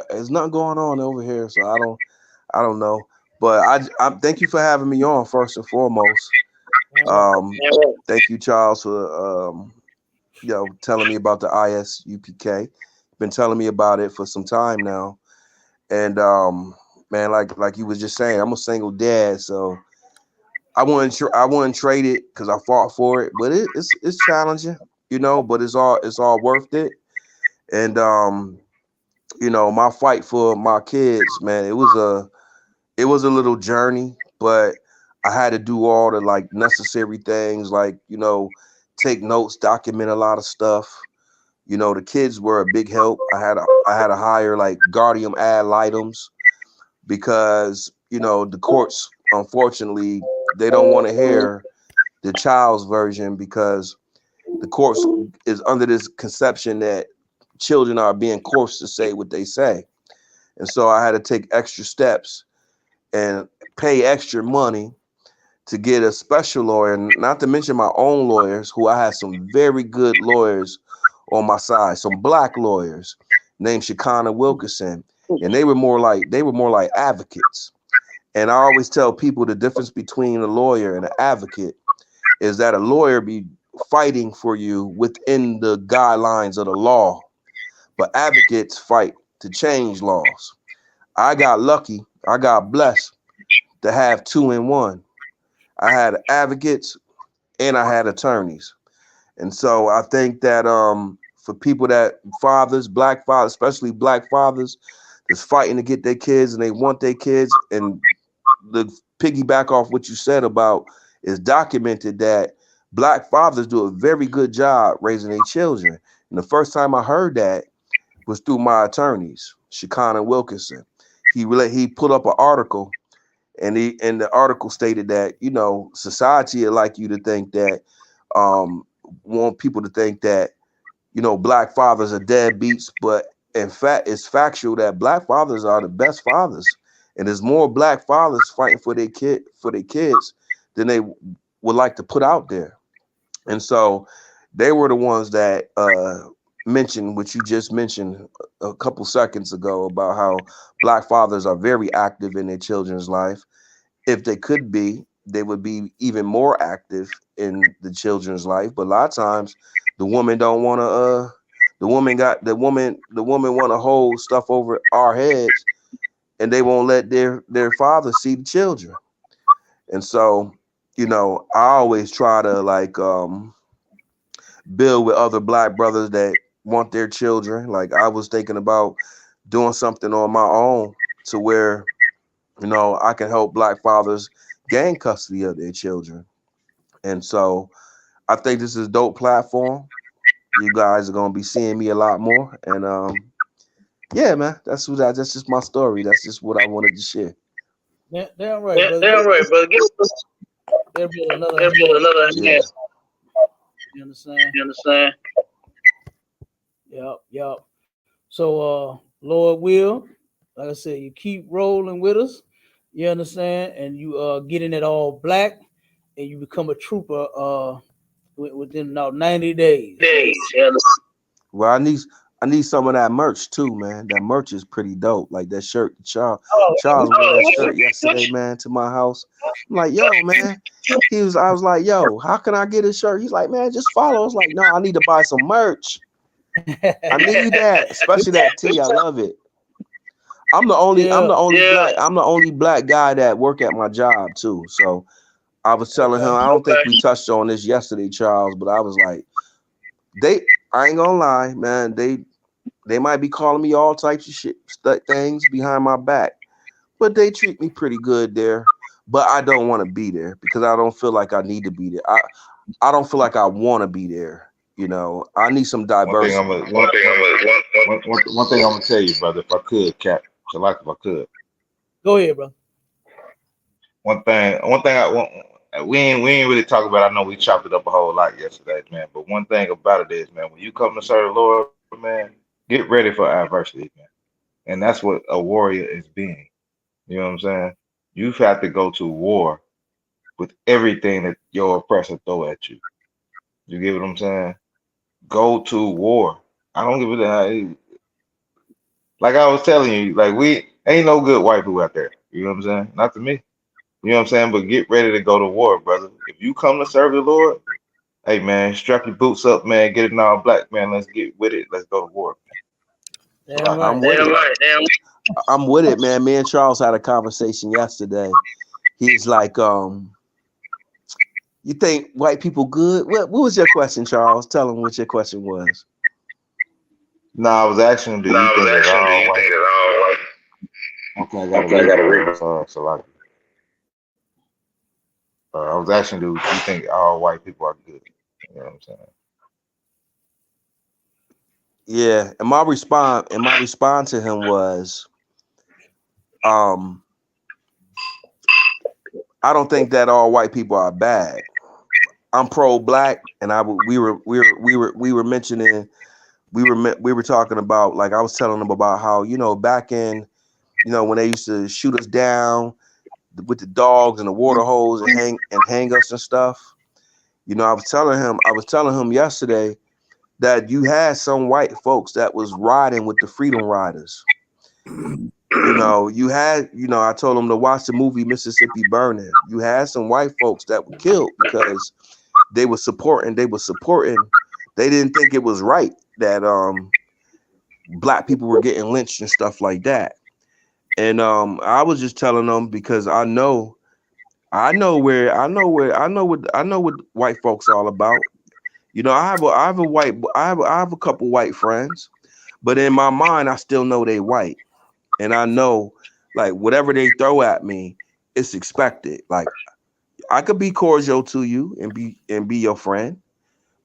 S7: There's nothing going on over here, so I don't know. But I thank you for having me on first and foremost. Thank you, Charles, for telling me about the ISUPK. Been telling me about it for some time now, and man, like you was just saying, I'm a single dad, so I wouldn't trade it because I fought for it, but it's challenging, but it's all worth it, and my fight for my kids, man, it was a little journey, but I had to do all the like necessary things, like, take notes, document a lot of stuff. The kids were a big help. I had to hire like guardian ad litems because, the courts, unfortunately, they don't want to hear the child's version because the courts is under this conception that children are being coerced to say what they say. And so I had to take extra steps and pay extra money to get a special lawyer, not to mention my own lawyers, who I had some very good lawyers on my side, some black lawyers named Shekinah Wilkerson, and they were more like advocates. And I always tell people the difference between a lawyer and an advocate is that a lawyer be fighting for you within the guidelines of the law, but advocates fight to change laws. I got lucky. I got blessed to have 2 in 1. I had advocates and I had attorneys. And so I think that for people that black fathers, especially black fathers, that's fighting to get their kids and they want their kids, and the piggyback off what you said about is documented that black fathers do a very good job raising their children. And the first time I heard that was through my attorneys, Shekinah Wilkinson. He put up an article, and the article stated that, society would like you to think that, want people to think that, black fathers are deadbeats, but in fact, it's factual that black fathers are the best fathers, and there's more black fathers fighting for their kids than they would like to put out there. And so they were the ones that mentioned what you just mentioned a couple seconds ago about how black fathers are very active in their children's life. If they could be, they would be even more active in the children's life. But a lot of times the woman don't want The woman want to hold stuff over our heads, and they won't let their father see the children. And so, you know, I always try to like build with other black brothers that want their children. Like I was thinking about doing something on my own to where, you know, I can help black fathers gain custody of their children. And so I think this is a dope platform. You guys are gonna be seeing me a lot more. And yeah, man, that's just my story. That's just what I wanted to share.
S4: Damn right, brother.
S1: Damn right, brother.
S4: There'll be another
S1: There'll be another hand.
S7: Yeah.
S4: You understand?
S1: You understand?
S4: Yep. So Lord will, like I said, you keep rolling with us. You understand? And you getting it all black, and you become a trooper within about 90 days.
S7: Well, I need some of that merch too, man. That merch is pretty dope. Like that shirt, Charles wore that shirt yesterday, man, to my house. I'm like, yo, man. I was like, yo, how can I get a shirt? He's like, man, just follow. I was like, no, I need to buy some merch. I need that, especially that tee. I love it. I'm the only black guy that work at my job too. So I was telling him, I don't think we touched on this yesterday, Charles, but I was like, I ain't gonna lie, man. They might be calling me all types of shit, things behind my back, but they treat me pretty good there. But I don't want to be there because I don't feel like I need to be there. I don't feel like I want to be there. You know, I need some diversity.
S2: One thing I'm gonna tell you, brother, if I could, Cap, if I could.
S4: Go ahead, bro.
S2: One thing I want. We ain't really talk about. I know we chopped it up a whole lot yesterday, man. But one thing about it is, man, when you come to serve the Lord, man, get ready for adversity, man. And that's what a warrior is being. You know what I'm saying? You've had to go to war with everything that your oppressor throw at you. You get what I'm saying? Go to war. I don't give a damn. Like I was telling you, like we ain't no good white people out there. You know what I'm saying? Not to me. You know what I'm saying? But get ready to go to war, brother. If you come to serve the Lord, hey man, strap your boots up, man. Get it all black, man. Let's get with it. Let's go to war.
S4: Damn right.
S7: I'm with it, man. Me and Charles had a conversation yesterday. He's like, you think white people good? What was your question, Charles? Tell him what your question was.
S2: No, I was asking him, do you think it's all white? Okay, I gotta read. So I was asking, do you think all white people are good? You know what I'm saying?
S7: Yeah, and my response to him was, I don't think that all white people are bad. I'm pro-black, and we were mentioning, we were talking about, like I was telling them about how, you know, back in, you know, when they used to shoot us down with the dogs and the water hose and hang us and stuff. You know, I was telling him yesterday that you had some white folks that was riding with the Freedom Riders. You know, I told them to watch the movie Mississippi Burning. You had some white folks that were killed because they were supporting. They didn't think it was right that black people were getting lynched and stuff like that. And I was just telling them because I know what white folks are all about. You know, I have a couple white friends, but in my mind, I still know they white, and I know like whatever they throw at me, it's expected. Like I could be cordial to you and be your friend,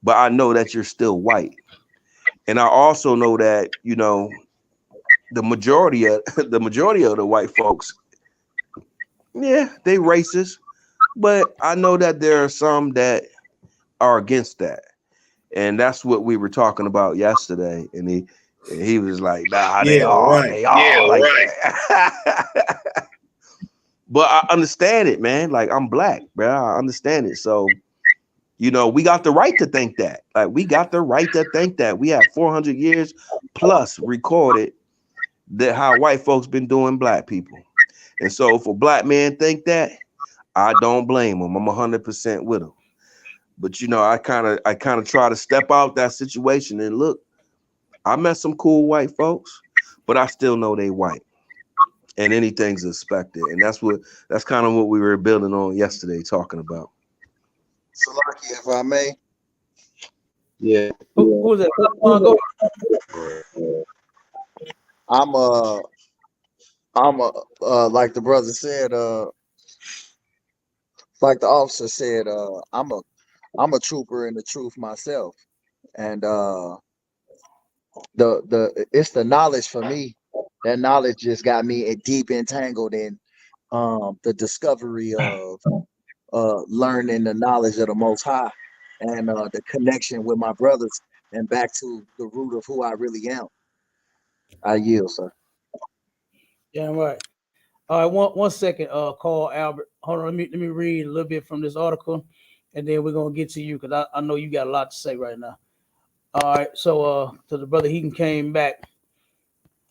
S7: but I know that you're still white, and I also know that, you know, the majority of the white folks, yeah, they racist, but I know that there are some that are against that. And that's what we were talking about yesterday. And he was like, nah, they all like that. But I understand it, man. Like, I'm black, bro. I understand it. So, you know, we got the right to think that. Like, we got the right to think that. We have 400 years plus recorded that how white folks been doing black people. And so if a black man think that, I don't blame him. I'm 100% with him. But, you know, I kind of try to step out that situation and look, I met some cool white folks, but I still know they white, and anything's expected. And that's kind of what we were building on yesterday, talking about.
S3: Salaki, if I may.
S2: Yeah.
S4: Who's that? Go.
S3: I'm like the brother said, like the officer said, I'm a trooper in the truth myself. And it's the knowledge for me. That knowledge just got me deep entangled in the discovery of learning the knowledge of the Most High and the connection with my brothers and back to the root of who I really am. I yield, sir.
S4: Yeah, right. All right, one second. Call Albert. Hold on. Let me read a little bit from this article, and then we're gonna get to you because I know you got a lot to say right now. All right. So to the brother, he came back.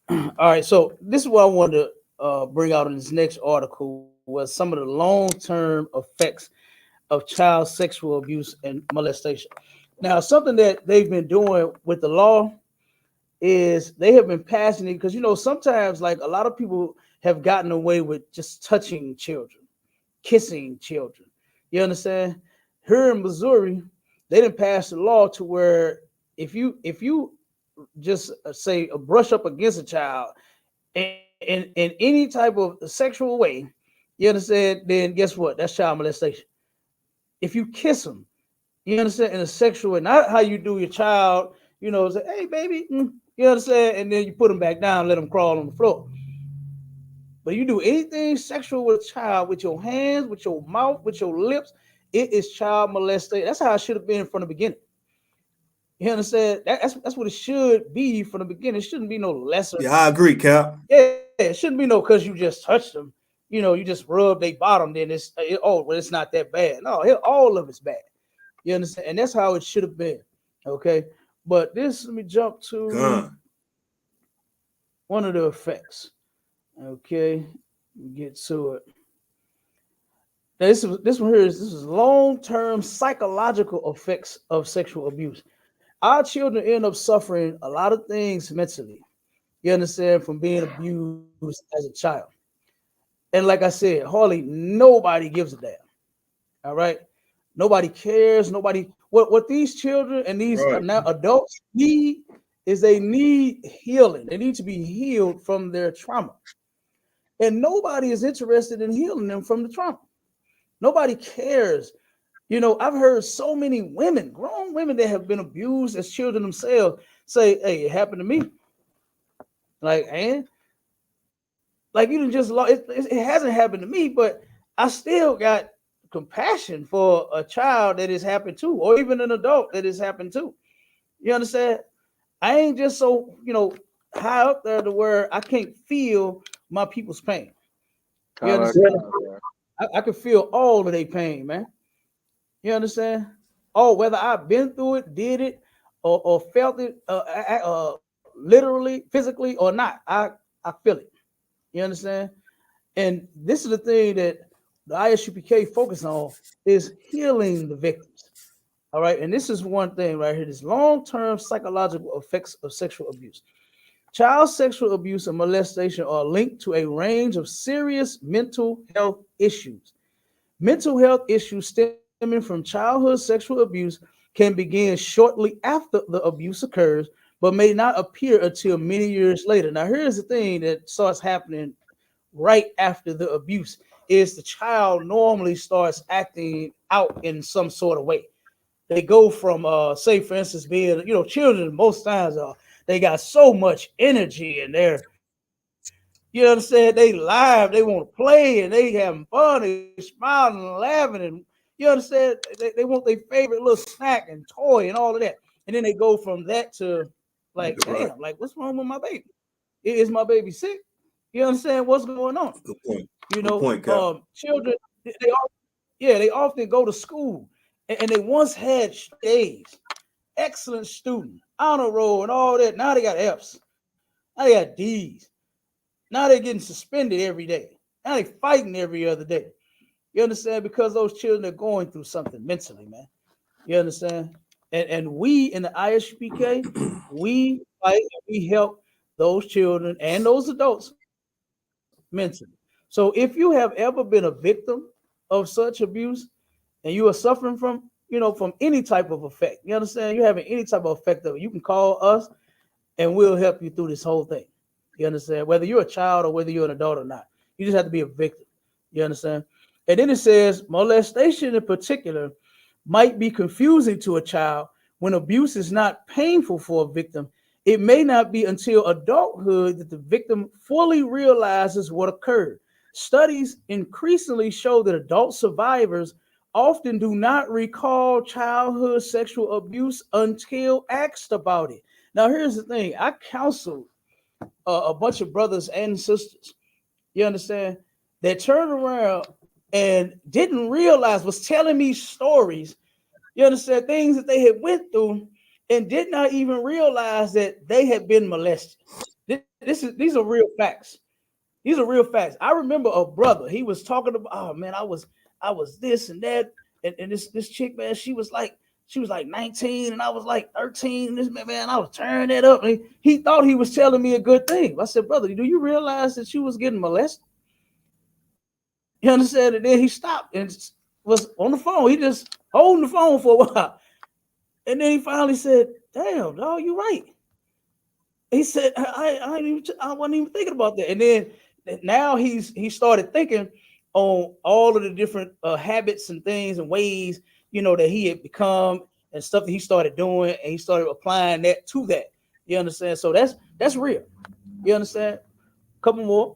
S4: All right. So this is what I wanted to bring out in this next article was some of the long-term effects of child sexual abuse and molestation. Now, something that they've been doing with the law is they have been passing it because sometimes like a lot of people have gotten away with just touching children, kissing children. You understand? Here in Missouri, they didn't pass the law to where if you just say a brush up against a child in any type of sexual way, you understand? Then guess what? That's child molestation. If you kiss them, you understand, in a sexual way, not how you do your child, say, hey, baby, you understand, and then you put them back down, let them crawl on the floor. But you do anything sexual with a child, with your hands, with your mouth, with your lips, it is child molestation. That's how it should have been from the beginning. You understand? That's what it should be from the beginning. It shouldn't be no lesser.
S5: Yeah, I agree, Cap.
S4: Yeah, it shouldn't be no because you just touched them. You just rub their bottom, then it's not that bad. No, all of it's bad. You understand? And that's how it should have been. Okay. But let me jump to one of the effects. Okay. Get to it. Now, this one here is long-term psychological effects of sexual abuse. Our children end up suffering a lot of things mentally. You understand, from being abused as a child. And like I said, hardly nobody gives a damn. All right. Nobody cares. Nobody. What these children and these now adults need is they need healing. They need to be healed from their trauma. And nobody is interested in healing them from the trauma. Nobody cares. I've heard so many women, grown women that have been abused as children themselves say, hey, it happened to me. Like, and like you didn't just it hasn't happened to me, but I still got compassion for a child that has happened to, or even an adult that has happened to. You understand? I ain't just so high up there to where I can't feel my people's pain. You understand? I can feel all of their pain, man. You understand? Oh, whether I've been through it, did it, or felt it, literally, physically, or not, I feel it. You understand? And this is the thing that the ISUPK focus on is healing the victims. All right. And this is one thing right here, this long-term psychological effects of sexual abuse. Child sexual abuse and molestation are linked to a range of serious mental health issues. Mental health issues stemming from childhood sexual abuse can begin shortly after the abuse occurs, but may not appear until many years later. Now, here's the thing that starts happening right after the abuse is the child normally starts acting out in some sort of way. They go from say for instance being children most times they got so much energy and they're understand, they live, they want to play and they having fun, they smiling and laughing, and you understand, they want their favorite little snack and toy and all of that, and then they go from that to like, damn, like what's wrong with my baby? Is my baby sick? You understand what's going on?
S5: Good point.
S4: Children, they often go to school and they once had A's, excellent student, honor roll and all that. Now they got F's. Now they got D's. Now they're getting suspended every day. Now they fighting every other day. You understand? Because those children are going through something mentally, man. You understand? And we in the ISUPK, we fight and we help those children and those adults mentally. So if you have ever been a victim of such abuse and you are suffering from, from any type of effect, you understand? You're having any type of effect of it, you can call us and we'll help you through this whole thing. You understand? Whether you're a child or whether you're an adult or not, you just have to be a victim. You understand? And then it says molestation in particular might be confusing to a child when abuse is not painful for a victim. It may not be until adulthood that the victim fully realizes what occurred. Studies increasingly show that adult survivors often do not recall childhood sexual abuse until asked about it. Now, here's the thing. I counseled a bunch of brothers and sisters, you understand, that turned around and didn't realize, was telling me stories, you understand, things that they had went through and did not even realize that they had been molested. These are real facts. These are real facts. I remember a brother, he was talking about, oh man, I was this and that. And this chick, man, she was like 19 and I was like 13. This man, I was turning it up. And he thought he was telling me a good thing. I said, brother, do you realize that you was getting molested? You understand? And then he stopped and was on the phone. He just holding the phone for a while. And then he finally said, damn, dog, you right. He said, I wasn't even thinking about that. And then now he started thinking on all of the different habits and things and ways, that he had become and stuff that he started doing, and he started applying that to that. You understand? So that's real. You understand? Couple more.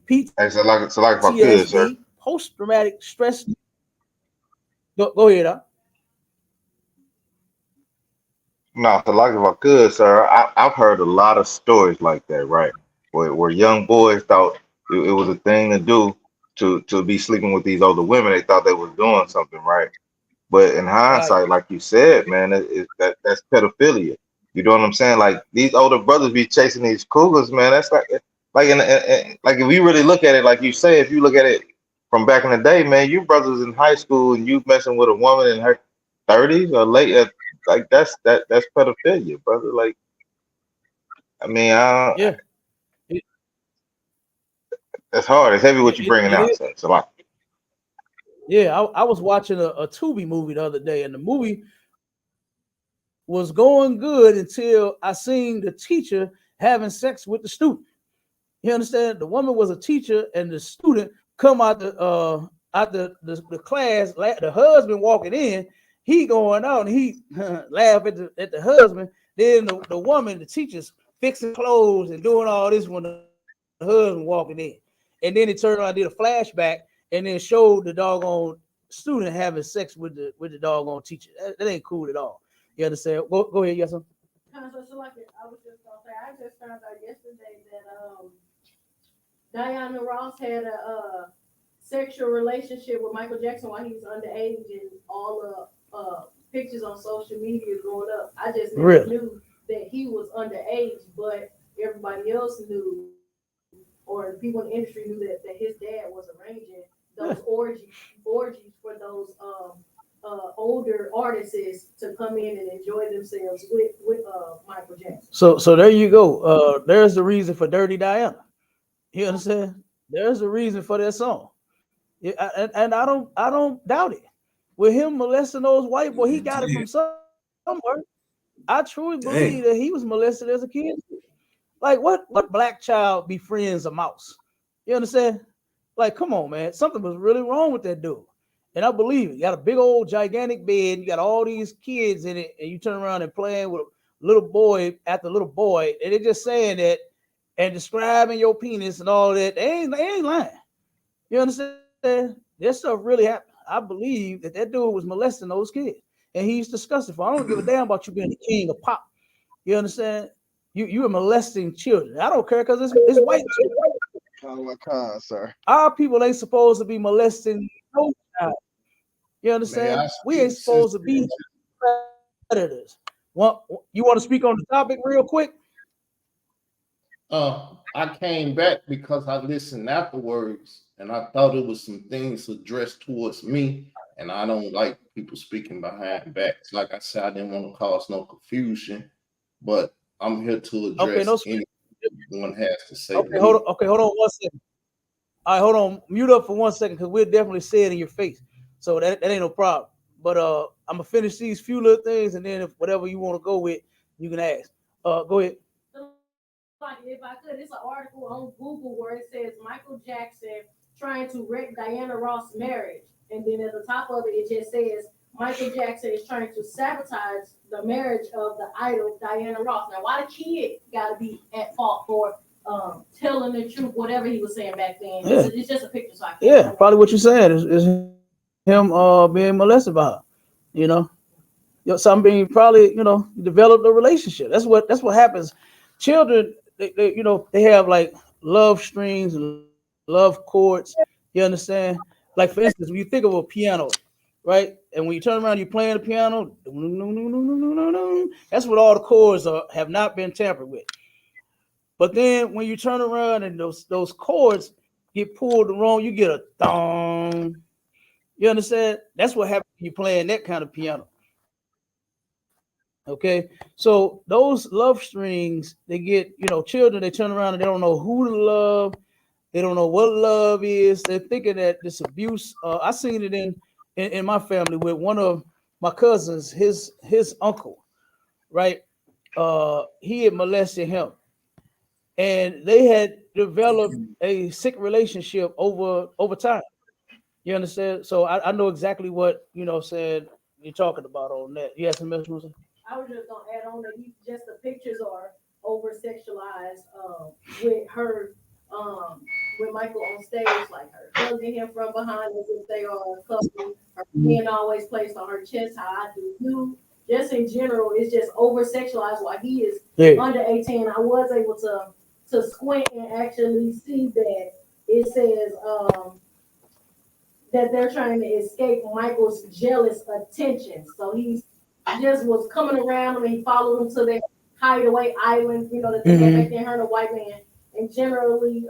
S2: Hey, so like if I could, sir.
S4: PTSD, post-traumatic stress. Go ahead, huh?
S2: No, so like if I could, sir, I've heard a lot of stories like that, right? Where young boys thought it was a thing to do to be sleeping with these older women. They thought they was doing something, right? But in
S4: Right.
S2: hindsight, like you said, man, that's pedophilia. You know what I'm saying? Like these older brothers be chasing these cougars, man. That's like if we really look at it, like you say, if you look at it from back in the day, man, you brothers in high school and you messing with a woman in her 30s or late, like that's pedophilia, brother. Like I mean,
S4: Yeah. It,
S2: that's hard. It's heavy what you
S4: it,
S2: bringing
S4: it
S2: out,
S4: is.
S2: so it's a lot.
S4: Yeah, I was watching a Tubi movie the other day, and the movie was going good until I seen the teacher having sex with the student. You understand? The woman was a teacher, and the student come out the class. The husband walking in, he going out, and he laugh at the husband. Then the woman, the teacher's fixing clothes and doing all this when the husband walking in, and then it turned around, did a flashback, and then showed the doggone student having sex with the doggone teacher. That ain't cool at all. You understand? Go ahead, yes sir.
S8: So like I was just gonna say, I just found out yesterday that Diana Ross had a sexual relationship with Michael Jackson while he was underage, and all the pictures on social media growing up. I just never knew that he was underage, but everybody else knew, or people in the industry knew that his dad was arranging those orgies for those older artists to come in and enjoy themselves with Michael Jackson.
S4: So there you go. There's the reason for Dirty Diana. You understand? There's a reason for that song. Yeah, and I don't doubt it. With him molesting those white boys, he got it from somewhere. I truly believe that he was molested as a kid. Like what black child befriends a mouse? You understand? Like, come on, man. Something was really wrong with that dude. And I believe it. You got a big old gigantic bed, you got all these kids in it, and you turn around and playing with a little boy after little boy, and they're just saying that and describing your penis and all that. They ain't lying. You understand? That stuff really happened. I believe that dude was molesting those kids, and he's disgusted for. I don't give a damn about you being the king of pop. You understand? You are molesting children. I don't care because it's white children.
S3: Sir.
S4: Our people ain't supposed to be molesting no child. You understand? We ain't supposed to be predators. You want to speak on the topic real quick?
S6: I came back because I listened afterwards and I thought it was some things addressed towards me, and I don't like people speaking behind backs. Like I said, I didn't want to cause no confusion, but I'm here to
S4: Okay,
S6: address
S4: no.
S6: anyone has to say.
S4: Okay, hold on 1 second. All right, hold on. Mute up for 1 second because we'll definitely say it in your face. So that ain't no problem. But I'm gonna finish these few little things, and then if whatever you want to go with, you can ask. Go ahead.
S8: Like if I could, it's an article on Google where it says Michael Jackson trying to wreck Diana Ross' marriage, and then at the top of it, it just says Michael Jackson is trying to sabotage the marriage of the idol Diana Ross. Now, why the kid got to be at fault for telling the truth, whatever he was saying back then?
S4: Yeah.
S8: It's just a picture, so I can't.
S4: Yeah, probably what you're saying is him being molested by her. You know, something being probably developed a relationship. That's what happens. Children, they have like love strings and love chords. You understand? Like for instance, when you think of a piano, right? And when you turn around, you're playing the piano. That's what all the chords have not been tampered with. But then when you turn around and those chords get pulled wrong, you get a thong. You understand? That's what happens when you're playing that kind of piano. Okay, so those love strings, they get, children, they turn around and they don't know who to love. They don't know what love is. They're thinking that this abuse. I seen it in my family with one of my cousins, his uncle, right? He had molested him, and they had developed a sick relationship over time. You understand? So I know exactly what said you're talking about on that. You have some else, Musa?
S8: I was just gonna add on that just the pictures are over sexualized with her with Michael on stage, like her hugging him from behind as if they are a couple, her being always placed on her chest, how I do you. Just in general, it's just over sexualized while he is under 18. I was able to squint and actually see that it says that they're trying to escape Michael's jealous attention. So he just was coming around him and he followed him to their hideaway island, that they had back then, her and a white man. And generally,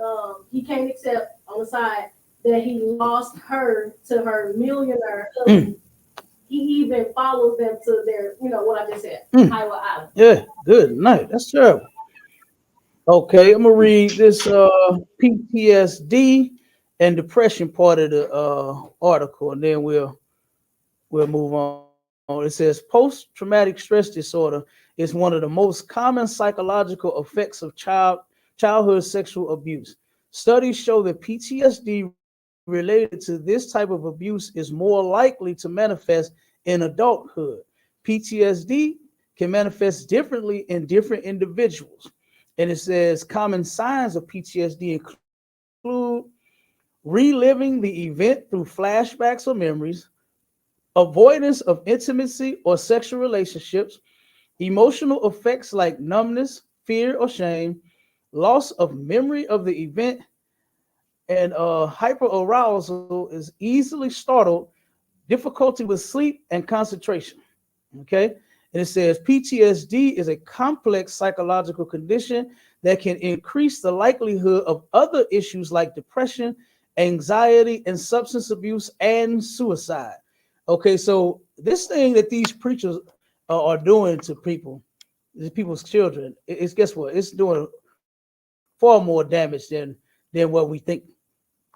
S8: he can't accept on the side that he lost her to her millionaire husband. He even follows them to their, what I just said, hideaway island.
S4: Yeah, good night. That's terrible. Okay, I'm gonna read this PTSD and depression part of the article, and then we'll move on. It says post-traumatic stress disorder is one of the most common psychological effects of childhood sexual abuse. Studies show that PTSD related to this type of abuse is more likely to manifest in adulthood. PTSD can manifest differently in different individuals. And it says common signs of PTSD include reliving the event through flashbacks or memories, avoidance of intimacy or sexual relationships, emotional effects like numbness, fear, or shame, loss of memory of the event, and hyperarousal is easily startled, difficulty with sleep and concentration. Okay. And it says PTSD is a complex psychological condition that can increase the likelihood of other issues like depression, anxiety, and substance abuse and suicide. Okay, so this thing that these preachers are doing to people's children, it's guess what? It's doing far more damage than what we think.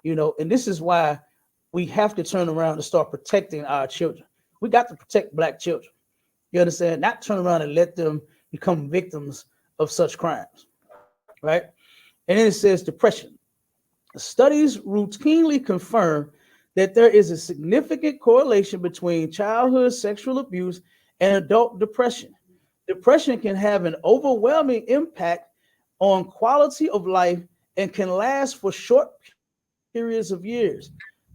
S4: And this is why we have to turn around and start protecting our children. We got to protect Black children. You understand? Not turn around and let them become victims of such crimes, right? And then it says depression. Studies routinely confirm that there is a significant correlation between childhood sexual abuse and adult depression. Depression can have an overwhelming impact on quality of life and can last for short periods of years.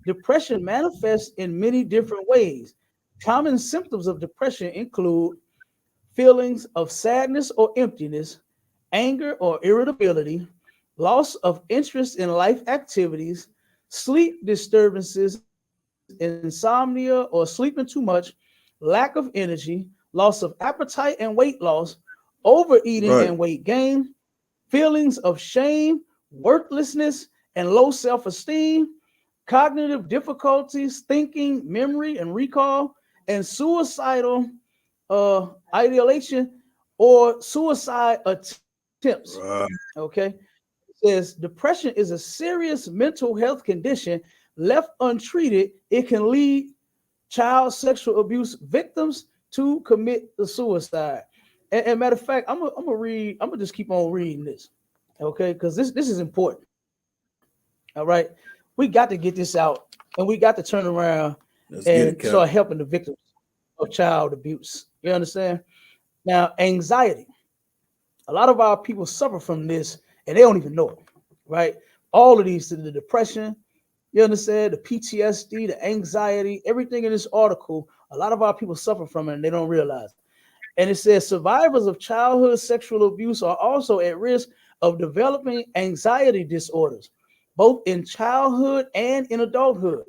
S4: Depression manifests in many different ways. Common symptoms of depression include feelings of sadness or emptiness, anger or irritability, loss of interest in life activities, sleep disturbances, insomnia or sleeping too much, lack of energy, loss of appetite and weight loss, overeating and
S5: Right.
S4: weight gain, feelings of shame, worthlessness, and low self esteem, cognitive difficulties, thinking, memory, and recall, and suicidal ideation or suicide attempts.
S5: Right.
S4: Okay. It says depression is a serious mental health condition. Left untreated, it can lead child sexual abuse victims to commit the suicide. And matter of fact, I'm gonna read. I'm gonna just keep on reading this, okay? Because this is important. All right, we got to get this out, and we got to turn around
S5: Let's get it,
S4: and
S5: Cap.
S4: start helping the victims of child abuse. You understand? Now, anxiety. A lot of our people suffer from this, and they don't even know it. Right? All of these, the depression, you understand, the PTSD, the anxiety, everything in this article, a lot of our people suffer from it and they don't realize. And it says survivors of childhood sexual abuse are also at risk of developing anxiety disorders, both in childhood and in adulthood.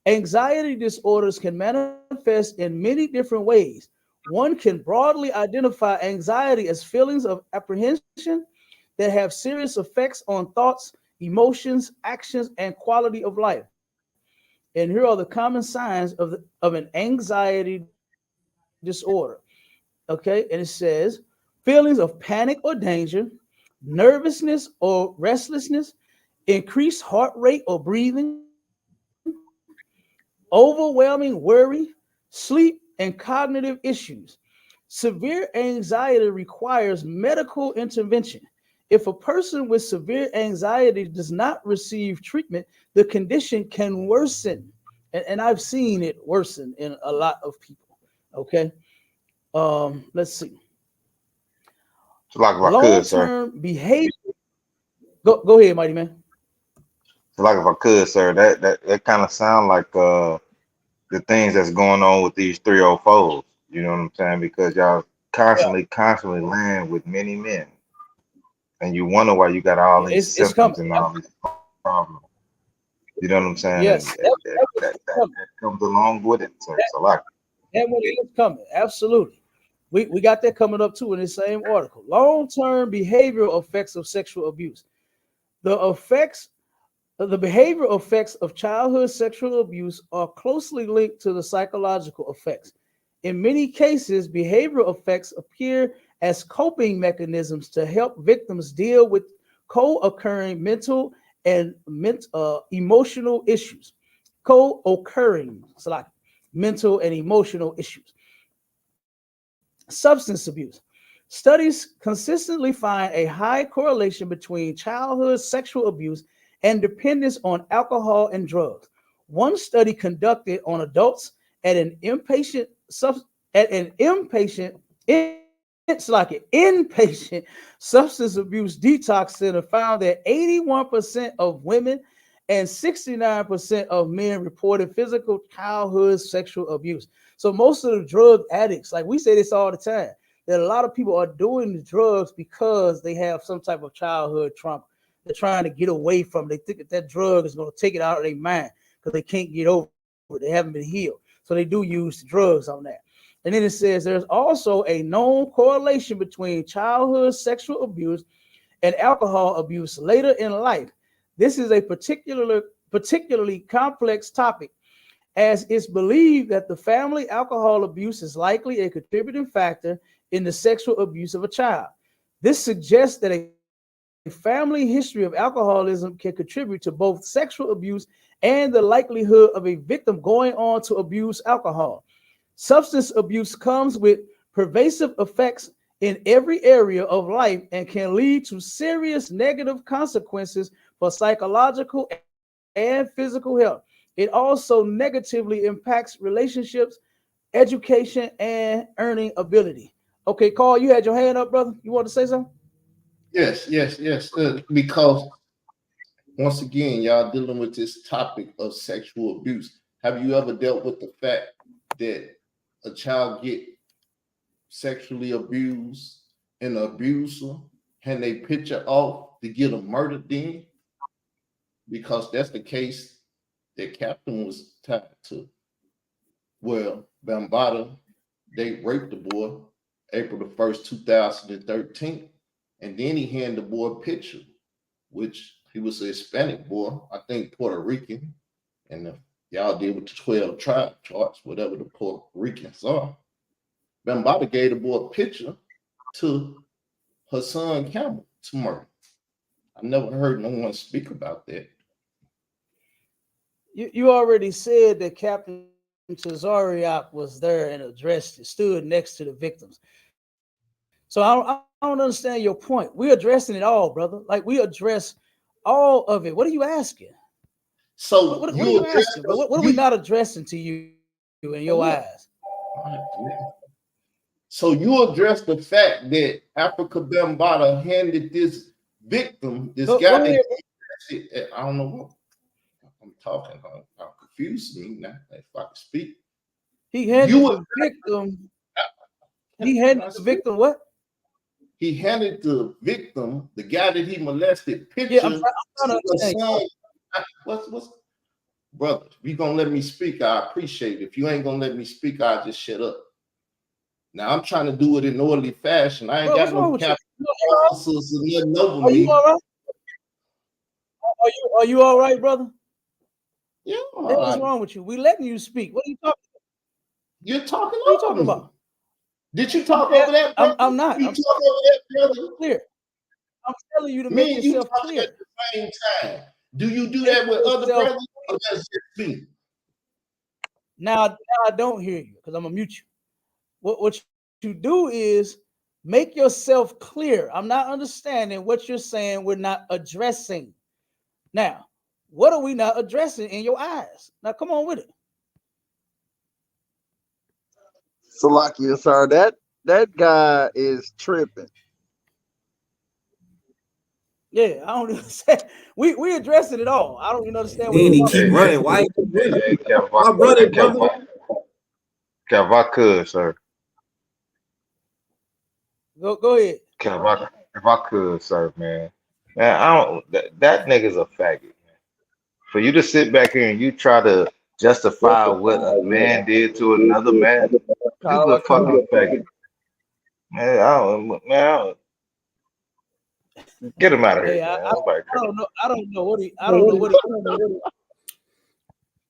S4: Anxiety disorders can manifest in many different ways. One can broadly identify anxiety as feelings of apprehension that have serious effects on thoughts, emotions, actions, and quality of life. And here are the common signs of an anxiety disorder. Okay, and it says feelings of panic or danger, nervousness or restlessness, increased heart rate or breathing, overwhelming worry, sleep, and cognitive issues. Severe anxiety requires medical intervention. If a person with severe anxiety does not receive treatment, the condition can worsen. And I've seen it worsen in a lot of people. Okay. Let's see.
S2: So like if I could, sir.
S4: Long-term behavior. Go ahead, Mighty Man.
S2: So like if I could, sir, that kind of sound like the things that's going on with these 304s. You know what I'm saying? Because y'all constantly land with many men, and you wonder why you got all
S4: Yeah,
S2: these
S4: it's coming.
S2: symptoms and all these problems. You know what I'm saying? And
S4: Yes,
S2: that comes along with it, sir. So like,
S4: that one is coming. Absolutely. We got that coming up too in the same article. Long-term behavioral effects of sexual abuse. The behavioral effects of childhood sexual abuse are closely linked to the psychological effects. In many cases, behavioral effects appear as coping mechanisms to help victims deal with co-occurring mental and emotional issues. Co-occurring, so like mental and emotional issues. Substance abuse. Studies consistently find a high correlation between childhood sexual abuse and dependence on alcohol and drugs. One study conducted on adults at an inpatient it's like an inpatient substance abuse detox center found that 81% of women and 69% of men reported physical childhood sexual abuse. So most of the drug addicts, like we say this all the time, that a lot of people are doing the drugs because they have some type of childhood trauma. They're trying to get away from it. They think that drug is going to take it out of their mind because they can't get over it. They haven't been healed. So they do use drugs on that. And then it says there's also a known correlation between childhood sexual abuse and alcohol abuse later in life. This is a particularly complex topic, as it's believed that the family alcohol abuse is likely a contributing factor in the sexual abuse of a child. This suggests that a family history of alcoholism can contribute to both sexual abuse and the likelihood of a victim going on to abuse alcohol. Substance abuse comes with pervasive effects in every area of life and can lead to serious negative consequences for psychological and physical health. It also negatively impacts relationships, education, and earning ability. Okay, Carl, you had your hand up, brother. You want to say something?
S6: Yes. Because once again, y'all dealing with this topic of sexual abuse. Have you ever dealt with the fact that a child get sexually abused and the abuser hand they picture off to get them murdered then? Because that's the case that Captain was tied to. Well, Bambata, they raped the boy April the 1st, 2013. And then he handed the boy a picture, which he was a Hispanic boy, I think Puerto Rican. And y'all deal with the 12 tribe charts, whatever the Puerto Ricans are. Bambata gave the boy a picture to Hassan Campbell to murder. I never heard no one speak about that.
S4: You already said that Captain Tazariak was there and addressed it, stood next to the victims. So I don't understand your point. We're addressing it all, brother. Like we address all of it. What are you asking?
S6: So
S4: What are you asking? What are we not addressing to you in your eyes?
S6: So you address the fact that Africa Bambaataa handed this victim, this guy. I don't know what I'm talking about. I'm confused now. If I can speak,
S4: he handed the victim. He handed the victim what?
S6: He handed the victim, the guy that he molested, picture.
S4: Yeah, I'm trying to understand.
S6: What's brother? If you gonna let me speak, I appreciate it. If you ain't gonna let me speak, I'll just shut up. Now I'm trying to do it in orderly fashion. I ain't got no cap officers and nothing over
S4: me.
S6: You
S4: all right? Are you all right, brother?
S6: Yeah.
S4: What's wrong with you? We letting you speak. What are you talking about?
S6: You're talking.
S4: What are you talking about?
S6: Did you talk over that?
S4: I'm not.
S6: You talk over that, brother.
S4: Clear. I'm telling you to make yourself clear.
S6: At the same time. Do you do that with other brothers? Or that's just me?
S4: Now I don't hear you because I'm gonna mute you. What you do is make yourself clear. I'm not understanding what you're saying. We're not addressing. Now, what are we not addressing in your eyes? Now, come on with it.
S3: Salakia, sir, that guy is tripping.
S4: Yeah, I don't understand. We addressing it all. I don't even understand.
S5: Then he keep running. Why? My brother,
S2: Kev, I could, sir.
S4: Go ahead.
S2: Kev, if I could, sir, man. Man, I don't. That nigga's a faggot, man. For you to sit back here and you try to justify what a man did to another man, you's a fucking faggot. Man, I don't. Get him out of here.
S4: Hey,
S2: Man.
S4: I don't know what he.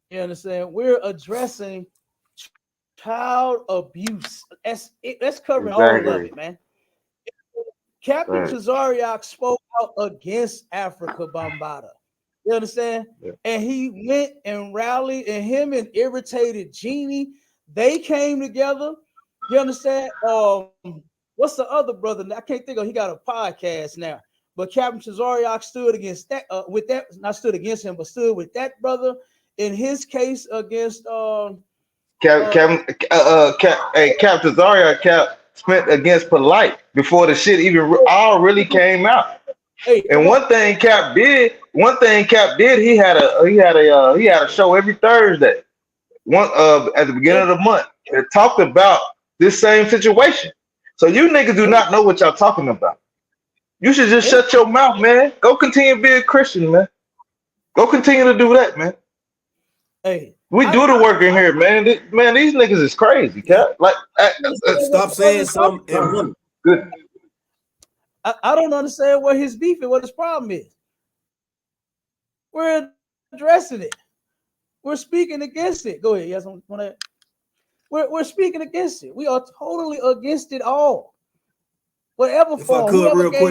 S4: You understand? We're addressing child abuse. That's covering all of it, man. Captain Tazariak spoke out against Africa Bambaataa. You understand? Yeah. And he went and rallied, and him and Irritated Genie, they came together. You understand? What's the other brother? I can't think of. He got a podcast now. But Captain Tazariak stood against that. Not stood against him, but stood with that brother in his case against.
S2: Captain Tazariak spent against Polite before the shit even all really came out. Hey, and one thing Cap did, he had a show every Thursday. At the beginning of the month, that talked about this same situation. So you niggas do not know what y'all talking about. You should just shut your mouth, man. Go continue to be a Christian, man. Go continue to do that, man.
S4: Hey,
S2: we do the work in here, man. These niggas is crazy, Cap. Like,
S5: stop saying something and run.
S2: Good.
S4: I don't understand what his beef and what his problem is. We're addressing it. We're speaking against it. Go ahead. Yes, we're speaking against it. We are totally against it all. Whatever form,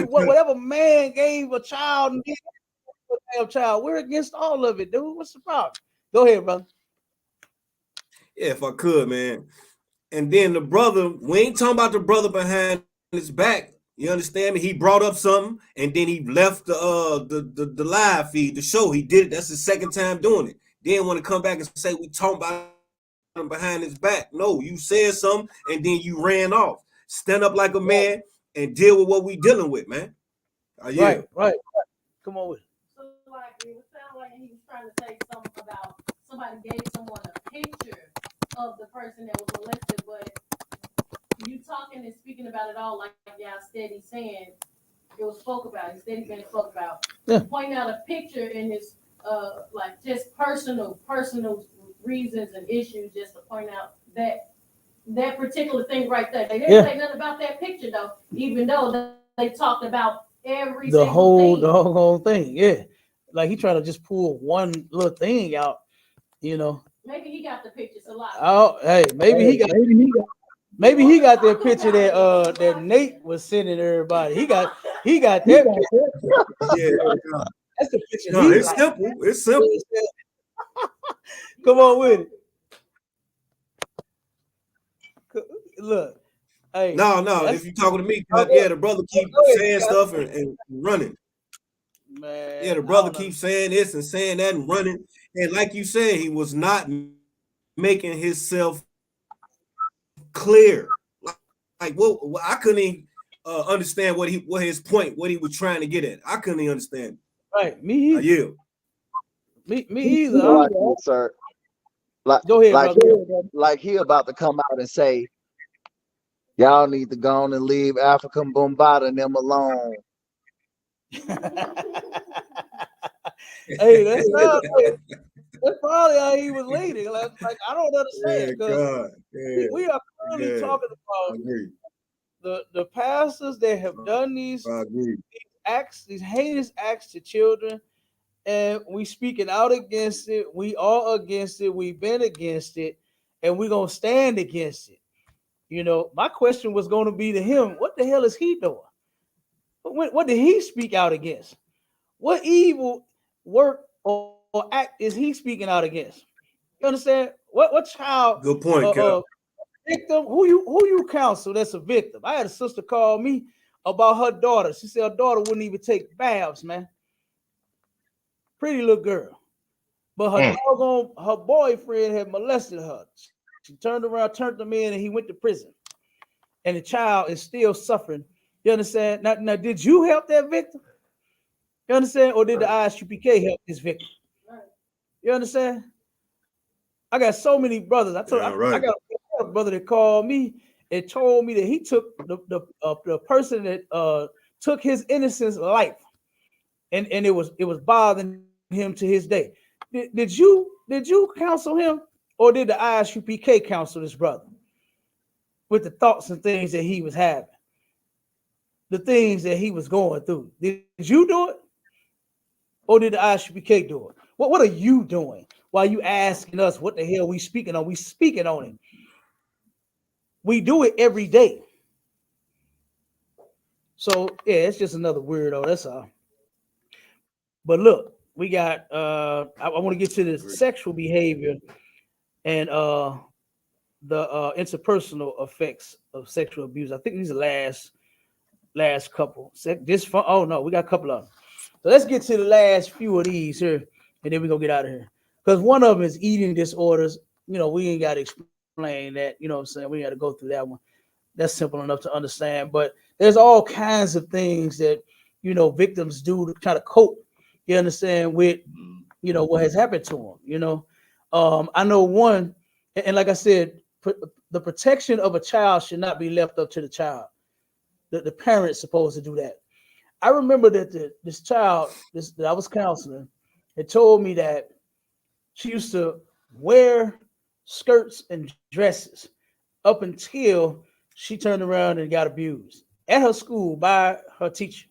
S4: whatever man gave a child and a child, we're against all of it, dude. What's the problem? Go ahead, brother.
S5: Yeah, if I could, man. And then the brother, we ain't talking about the brother behind his back. You understand me? He brought up something, and then he left the live feed, the show. He did it. That's his second time doing it. Then want to come back and say we talking about him behind his back. No, you said something, and then you ran off. Stand up like a man and deal with what we dealing with, man.
S4: Right. Come on with it.
S8: So like it sounded like he was trying to say something about somebody gave someone a picture of the person that was molested, but you talking and speaking about it all like y'all steady saying it was spoke about. It's steady been spoke about. Yeah. Point out a picture in his like just personal reasons and issues, just to point out that particular thing right there. They didn't say nothing about that picture though, even though they talked about the
S4: whole thing. Yeah, like he trying to just pull one little thing out, you know.
S8: Maybe he got the pictures a lot.
S4: Oh, hey, maybe he got. Maybe he got that picture that Nate was sending everybody. He got that picture.
S5: Yeah,
S4: That's the picture.
S5: no, it's simple. It's simple.
S4: Come on with it. Look, hey.
S5: No. If you talking to me, the brother keep saying stuff and running.
S4: Man,
S5: Yeah, the brother keeps saying this and saying that and running. And like you said, he was not making himself clear. Like well, I couldn't even understand what his point, what he was trying to get at. I couldn't even understand.
S4: Right, me either.
S5: Yeah.
S4: Me either.
S3: Like this, sir.
S4: Go ahead,
S3: like he about to come out and say, y'all need to go on and leave African Bombada and them alone.
S4: Hey, that's probably how he was leading. Like I don't understand because we are currently talking about the pastors that have done these acts, these heinous acts to children, and we speaking out against it. We are against it. We've been against it, and we're gonna stand against it. You know, my question was going to be to him: what the hell is he doing? What did he speak out against? What evil work or act is he speaking out against? You understand? What child?
S5: Good point,
S4: victim? Who you counsel that's a victim? I had a sister call me about her daughter. She said her daughter wouldn't even take baths, man. Pretty little girl, but her boyfriend had molested her. She turned around, turned him in, and he went to prison. And the child is still suffering. You understand? Now, did you help that victim? You understand? Or did the ISUPK help this victim? You understand? I got so many brothers. I got a brother that called me and told me that he took the person that took his innocence life, and it was bothering him to his day. Did you counsel him, or did the ISUPK counsel this brother with the thoughts and things that he was having, the things that he was going through? Did you do it, or did the ISUPK do it? What are you doing while you asking us what the hell we speaking on? We speaking on it. We do it every day. So yeah, it's just another weirdo. That's all. But look, we got I want to get to this sexual behavior and the interpersonal effects of sexual abuse. I think these are last couple. Oh no, we got a couple of them. So let's get to the last few of these here, and then we're gonna get out of here. Because one of them is eating disorders. You know, we ain't got to explain that. You know what I'm saying? We got to go through that one. That's simple enough to understand. But there's all kinds of things that, you know, victims do to try to cope, you understand, with, you know, what has happened to them. You know, I know one, and like I said, the protection of a child should not be left up to the child. The parent's supposed to do that. I remember that this child that I was counseling had told me that she used to wear skirts and dresses up until she turned around and got abused at her school by her teacher,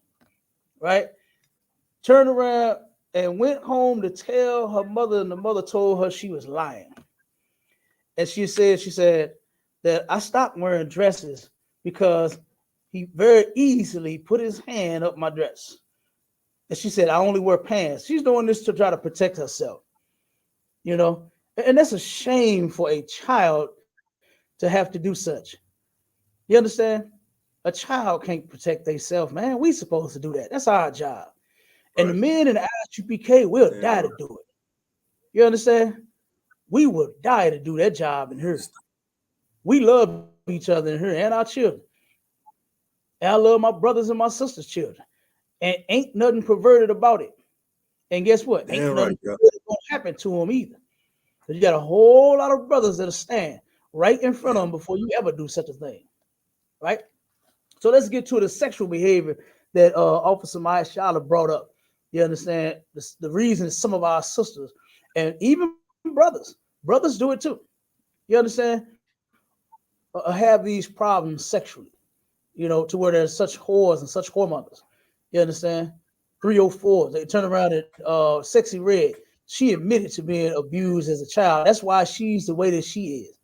S4: right? Turned around and went home to tell her mother, and the mother told her she was lying. And she said that I stopped wearing dresses because he very easily put his hand up my dress. And she said, I only wear pants. She's doing this to try to protect herself, you know? And that's a shame for a child to have to do such. You understand? A child can't protect themselves, man. We supposed to do that. That's our job. And the men in the ISUPK will die to do it. You understand? We will die to do that job in here. We love each other in here and our children. And I love my brothers and my sisters' children. And ain't nothing perverted about it. And guess what? Ain't nothing going to happen to them either. Because you got a whole lot of brothers that'll stand right in front of them before you ever do such a thing. Right? So let's get to the sexual behavior that Officer Maya Shala brought up. You understand? The reason some of our sisters and even brothers do it too. You understand? Have these problems sexually, you know, to where there's such whores and such whoremongers. You understand? 304, they turn around at Sexy Red. She admitted to being abused as a child. That's why she's the way that she is.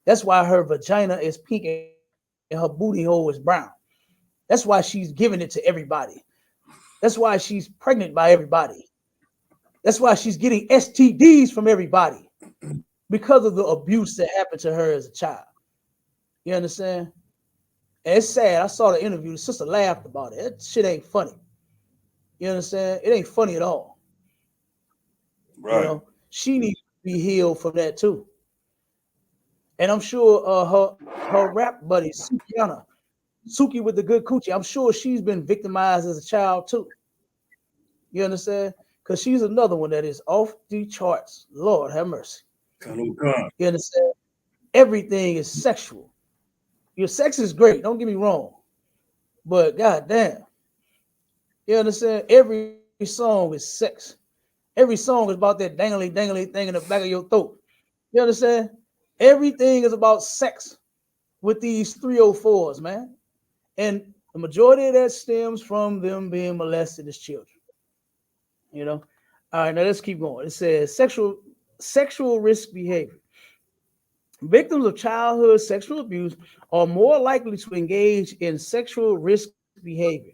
S4: That's why her vagina is pink and her booty hole is brown. That's why she's giving it to everybody. That's why she's pregnant by everybody. That's why she's getting STDs from everybody because of the abuse that happened to her as a child. You understand? And it's sad. I saw the interview. The sister laughed about it. That shit ain't funny. You understand? It ain't funny at all.
S5: Right.
S4: You know, she needs to be healed from that too. And I'm sure her rap buddy, Sukiana, Suki with the good coochie, I'm sure she's been victimized as a child too. You understand? Because she's another one that is off the charts. Lord have mercy. You understand? Everything is sexual. Your sex is great. Don't get me wrong. But goddamn, you understand? Every song is sex. Every song is about that dangly thing in the back of your throat. You understand? Everything is about sex with these 304s, man. And the majority of that stems from them being molested as children. You know? All right, now let's keep going. It says sexual risk behavior. Victims of childhood sexual abuse are more likely to engage in sexual risk behavior.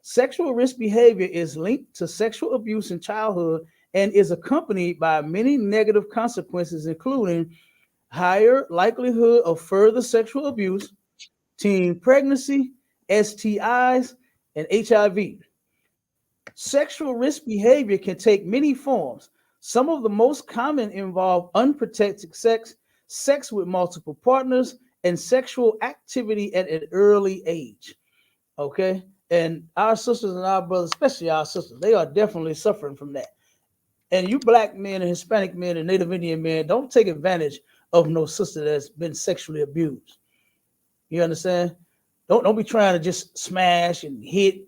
S4: Sexual risk behavior is linked to sexual abuse in childhood and is accompanied by many negative consequences, including higher likelihood of further sexual abuse, teen pregnancy, STIs, and HIV. Sexual risk behavior can take many forms. Some of the most common involve unprotected sex, sex with multiple partners, and sexual activity at an early age. Okay? And our sisters and our brothers, especially our sisters, they are definitely suffering from that. And you black men and Hispanic men and Native Indian men, don't take advantage of no sister that's been sexually abused. You understand? Don't be trying to just smash and hit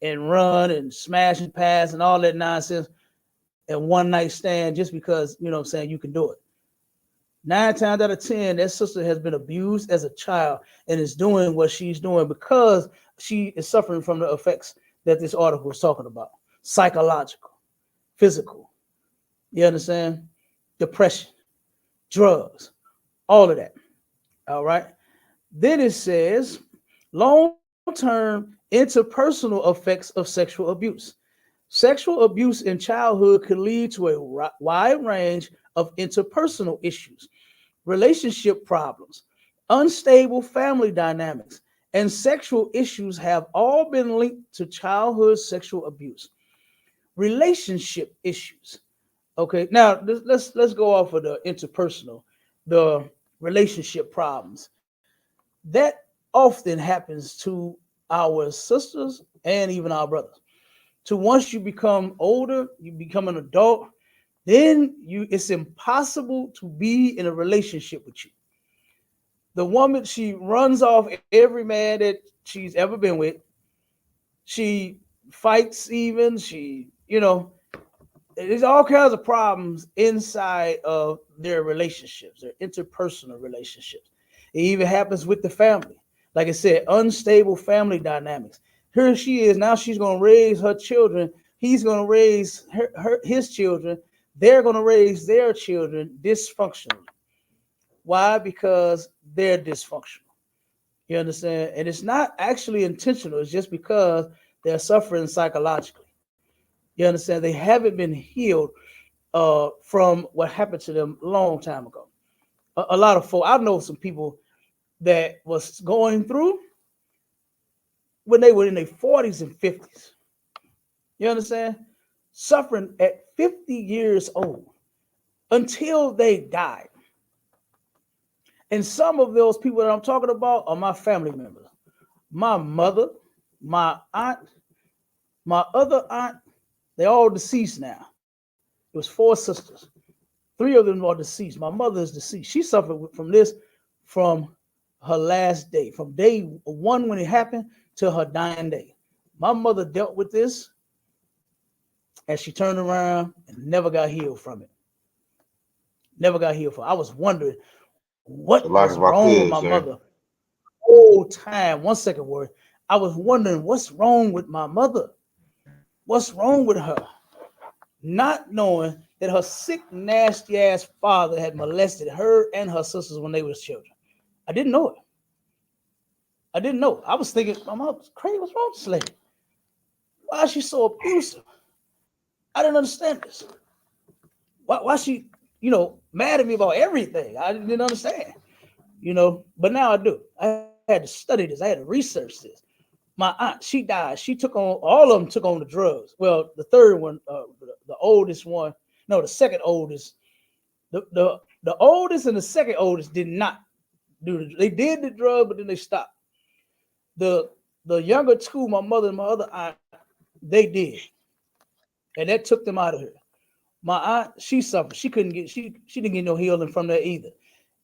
S4: and run and smash and pass and all that nonsense and one night stand just because, you know what I'm saying, you can do it. 9 times out of 10, that sister has been abused as a child and is doing what she's doing because she is suffering from the effects that this article is talking about. Psychological, physical, you understand? Depression, drugs, all of that. All right. Then it says long-term interpersonal effects of sexual abuse. Sexual abuse in childhood could lead to a wide range of interpersonal issues, relationship problems, unstable family dynamics, and sexual issues have all been linked to childhood sexual abuse. Relationship issues. Okay, now let's go off of the interpersonal, the relationship problems. That often happens to our sisters and even our brothers. So once you become older, you become an adult, then it's impossible to be in a relationship with you. The woman, she runs off every man that she's ever been with. She fights even, there's all kinds of problems inside of their relationships, their interpersonal relationships. It even happens with the family. Like I said, unstable family dynamics. Here she is, now she's going to raise her children. He's going to raise his children. They're going to raise their children dysfunctionally. Why? Because they're dysfunctional. You understand? And it's not actually intentional. It's just because they're suffering psychologically. You understand? They haven't been healed from what happened to them a long time ago. A lot of folks, I know some people that was going through when they were in their 40s and 50s. You understand? Suffering at 50 years old until they died. And some of those people that I'm talking about are my family members. My mother, my aunt, my other aunt, they're all deceased now. It was 4 sisters. 3 of them are deceased. My mother is deceased. She suffered from this from her last day, from day 1 when it happened to her dying day. My mother dealt with this and she turned around and never got healed from it. Never got healed from it. I was wondering what
S2: Like
S4: was
S2: if I
S4: wrong with
S2: could,
S4: my
S2: sir.
S4: mother. Whole time, 1 second word. I was wondering what's wrong with my mother. What's wrong with her? Not knowing that her sick, nasty ass father had molested her and her sisters when they was children. I didn't know it. I didn't know. I was thinking, my mom was crazy. What's wrong with this lady? Why is she so abusive? I didn't understand this. Why she, mad at me about everything? I didn't understand, but now I do. I had to study this. I had to research this. My aunt, she died. She took on, all of them took on the drugs. Well, the third one, the oldest one, no, the second oldest, the oldest and the second oldest did not do they did the drug, but then they stopped. The younger two, my mother and my other aunt, they did. And that took them out of her. My aunt, she suffered. She couldn't get, she didn't get no healing from that either.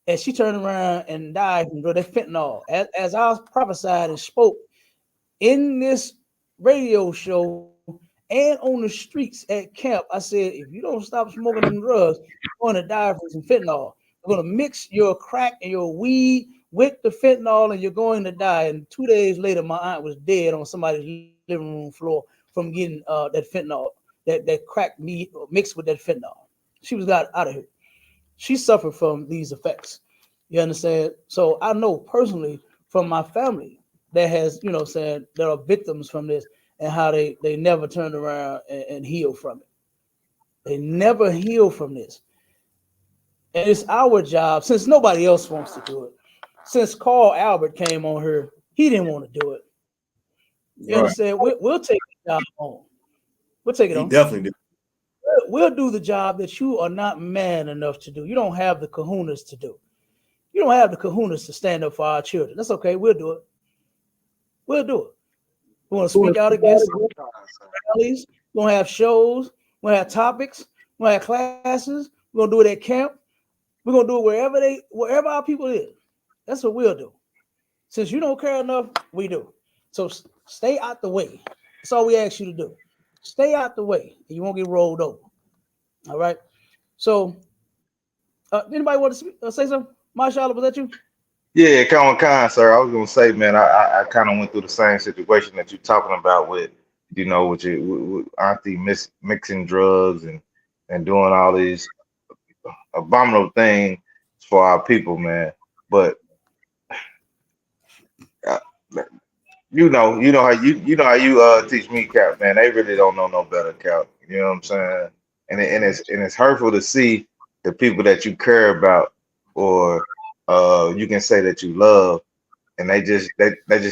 S4: And she turned around and died from that fentanyl. As I prophesied and spoke in this radio show and on the streets at camp, I said, if you don't stop smoking them drugs, you're going to die from some fentanyl. You're going to mix your crack and your weed with the fentanyl and you're going to die. And 2 days later, my aunt was dead on somebody's living room floor from getting that fentanyl, that crack meat mixed with that fentanyl. She was got out of here. She suffered from these effects. You understand? So I know personally from my family that has, saying there are victims from this and how they never turned around and healed from it. They never heal from this. And it's our job, since nobody else wants to do it. Since Carl Albert came on here, he didn't want to do it. You understand? We'll take the job on. We'll take it on.
S5: He definitely did.
S4: We'll do the job that you are not man enough to do. You don't have the kahunas to do. You don't have the kahunas to stand up for our children. That's okay. We'll do it. We'll do it. We want to speak out against rallies. We're going to have shows. We're going to have topics. We're going to have classes. We're going to do it at camp. We're going to do it wherever our people is. That's what we'll do. Since you don't care enough, we do. So stay out the way. That's all we ask you to do. Stay out the way and you won't get rolled over. All right. So anybody want to say something? Mashallah, was that you?
S2: Yeah, Khan, sir. I was gonna say, man, I kind of went through the same situation that you're talking about with, with auntie mixing drugs and doing all these abominable things for our people, man. But you know how you teach me, Cap, man. They really don't know no better, Cap. You know what I'm saying? And it's hurtful to see the people that you care about, or you can say that you love, and they just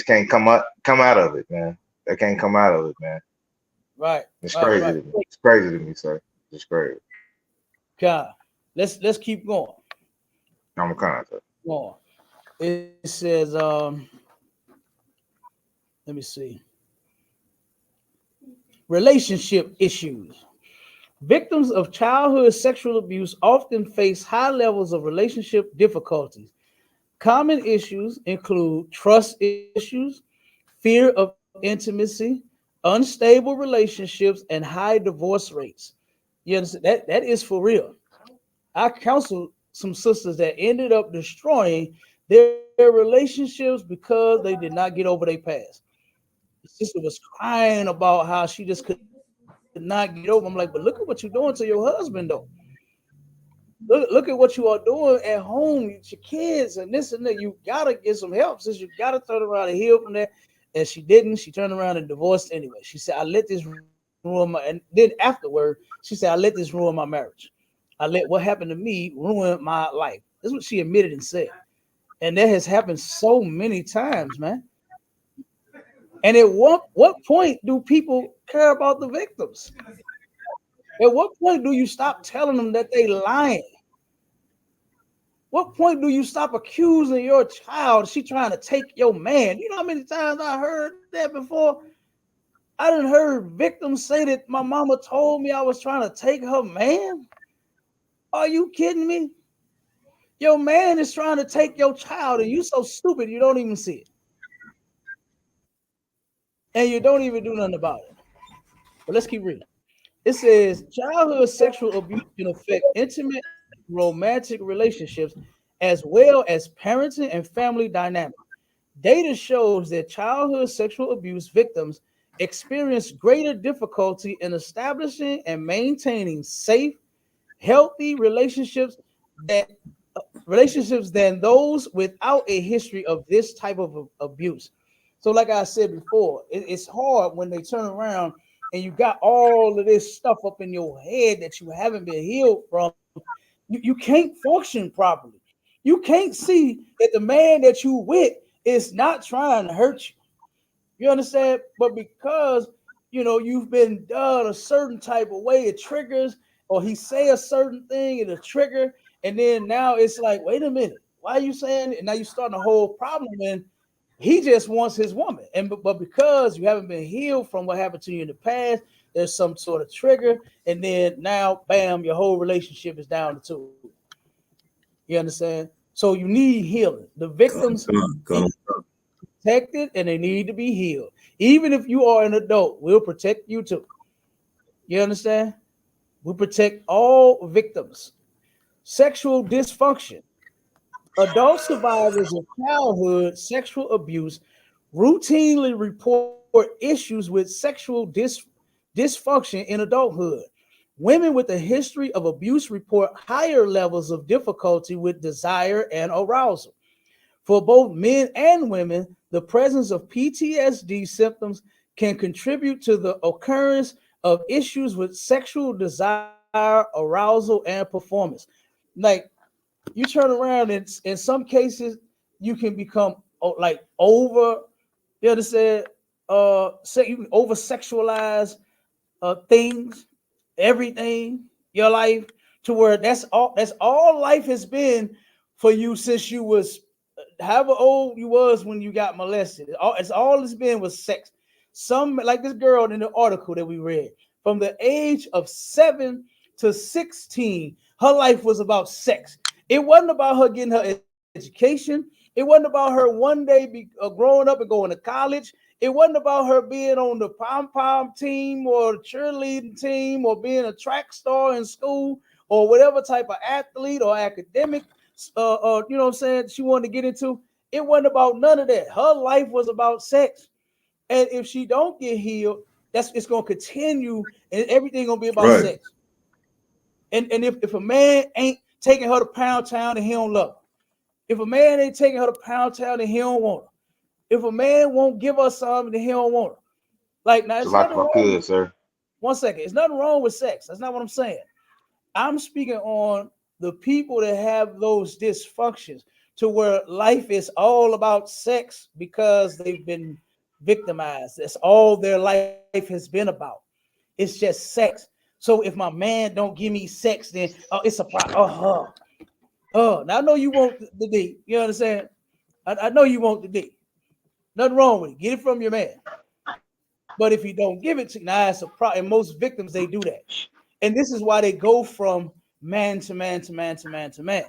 S2: can't come out of it, man. They can't come out of it, man.
S4: Right.
S2: It's crazy. Right. It's crazy to me, sir. It's crazy.
S4: God, let's keep going.
S2: I'm a concept.
S4: Go on. It says, let me see. Relationship issues. Victims of childhood sexual abuse often face high levels of relationship difficulties. Common issues include trust issues, fear of intimacy, unstable relationships, and high divorce rates. You understand? That is for real. I counseled some sisters that ended up destroying their relationships because they did not get over their past. The sister was crying about how she just could not get over. I'm like, but look at what you're doing to your husband, though. Look at what you are doing at home with your kids and this and that. You gotta get some help, since you gotta turn around and heal from that. And she didn't. She turned around and divorced anyway. She said, I let this ruin my, and then afterward, she said, I let this ruin my marriage. I let what happened to me ruin my life. That's what she admitted and said. And that has happened so many times, man. And at what point do people care about the victims? At what point do you stop telling them that they lying? What point do you stop accusing your child she trying to take your man? You know how many times I heard that before? I done heard victims say that my mama told me I was trying to take her man. Are you kidding me? Your man is trying to take your child and you so stupid you don't even see it. And you don't even do nothing about it. But let's keep reading. It says childhood sexual abuse can affect intimate romantic relationships as well as parenting and family dynamics. Data shows that childhood sexual abuse victims experience greater difficulty in establishing and maintaining safe, healthy relationships than those without a history of this type of abuse. So, like I said before, it's hard when they turn around and you got all of this stuff up in your head that you haven't been healed from. You can't function properly. You can't see that the man that you with is not trying to hurt you. You understand? But because you've been done a certain type of way, it triggers, or he say a certain thing, it'll trigger, and then now it's like, wait a minute, why are you saying it? And now you starting a whole problem, and he just wants his woman. And but because you haven't been healed from what happened to you in the past, there's some sort of trigger, and then now, bam, your whole relationship is down the tube. You understand? So you need healing. The victims
S5: Come.
S4: protected and they need to be healed. Even if you are an adult, we'll protect you too. You understand? We protect all victims. Sexual dysfunction. Adult survivors of childhood sexual abuse routinely report issues with sexual dysfunction in adulthood. Women with a history of abuse report higher levels of difficulty with desire and arousal. For both men and women, the presence of PTSD symptoms can contribute to the occurrence of issues with sexual desire, arousal, and performance. Like, you turn around and in some cases you can become like over, you understand, you can over sexualize things, everything, your life, to where that's all life has been for you since you was however old you was when you got molested. It's all it's been was sex. Some, like this girl in the article that we read, from the age of 7 to 16, her life was about sex. It wasn't about her getting her education. It wasn't about her one day growing up and going to college. It wasn't about her being on the pom pom team or the cheerleading team or being a track star in school or whatever type of athlete or academic, you know what I'm saying, she wanted to get into. It wasn't about none of that. Her life was about sex. And if she don't get healed, it's gonna continue, and everything gonna be about
S5: Right.
S4: sex. And if a man ain't taking her to Pound Town and he don't love her, if a man ain't taking her to Pound Town and he don't want her, if a man won't give her something and he don't want her, like, now
S2: It's a
S4: it's
S2: lot
S4: nothing
S2: if I
S4: wrong.
S2: could, sir.
S4: One second, it's nothing wrong with sex. That's not what I'm saying. I'm speaking on the people that have those dysfunctions to where life is all about sex because they've been victimized. That's all their life has been about. It's just sex. So if my man don't give me sex, then it's a problem. Now I know you want the D. You understand? I know you want the D. Nothing wrong with it. Get it from your man. But if you don't give it to, now it's a problem. And most victims, they do that. And this is why they go from man to man to man to man to man,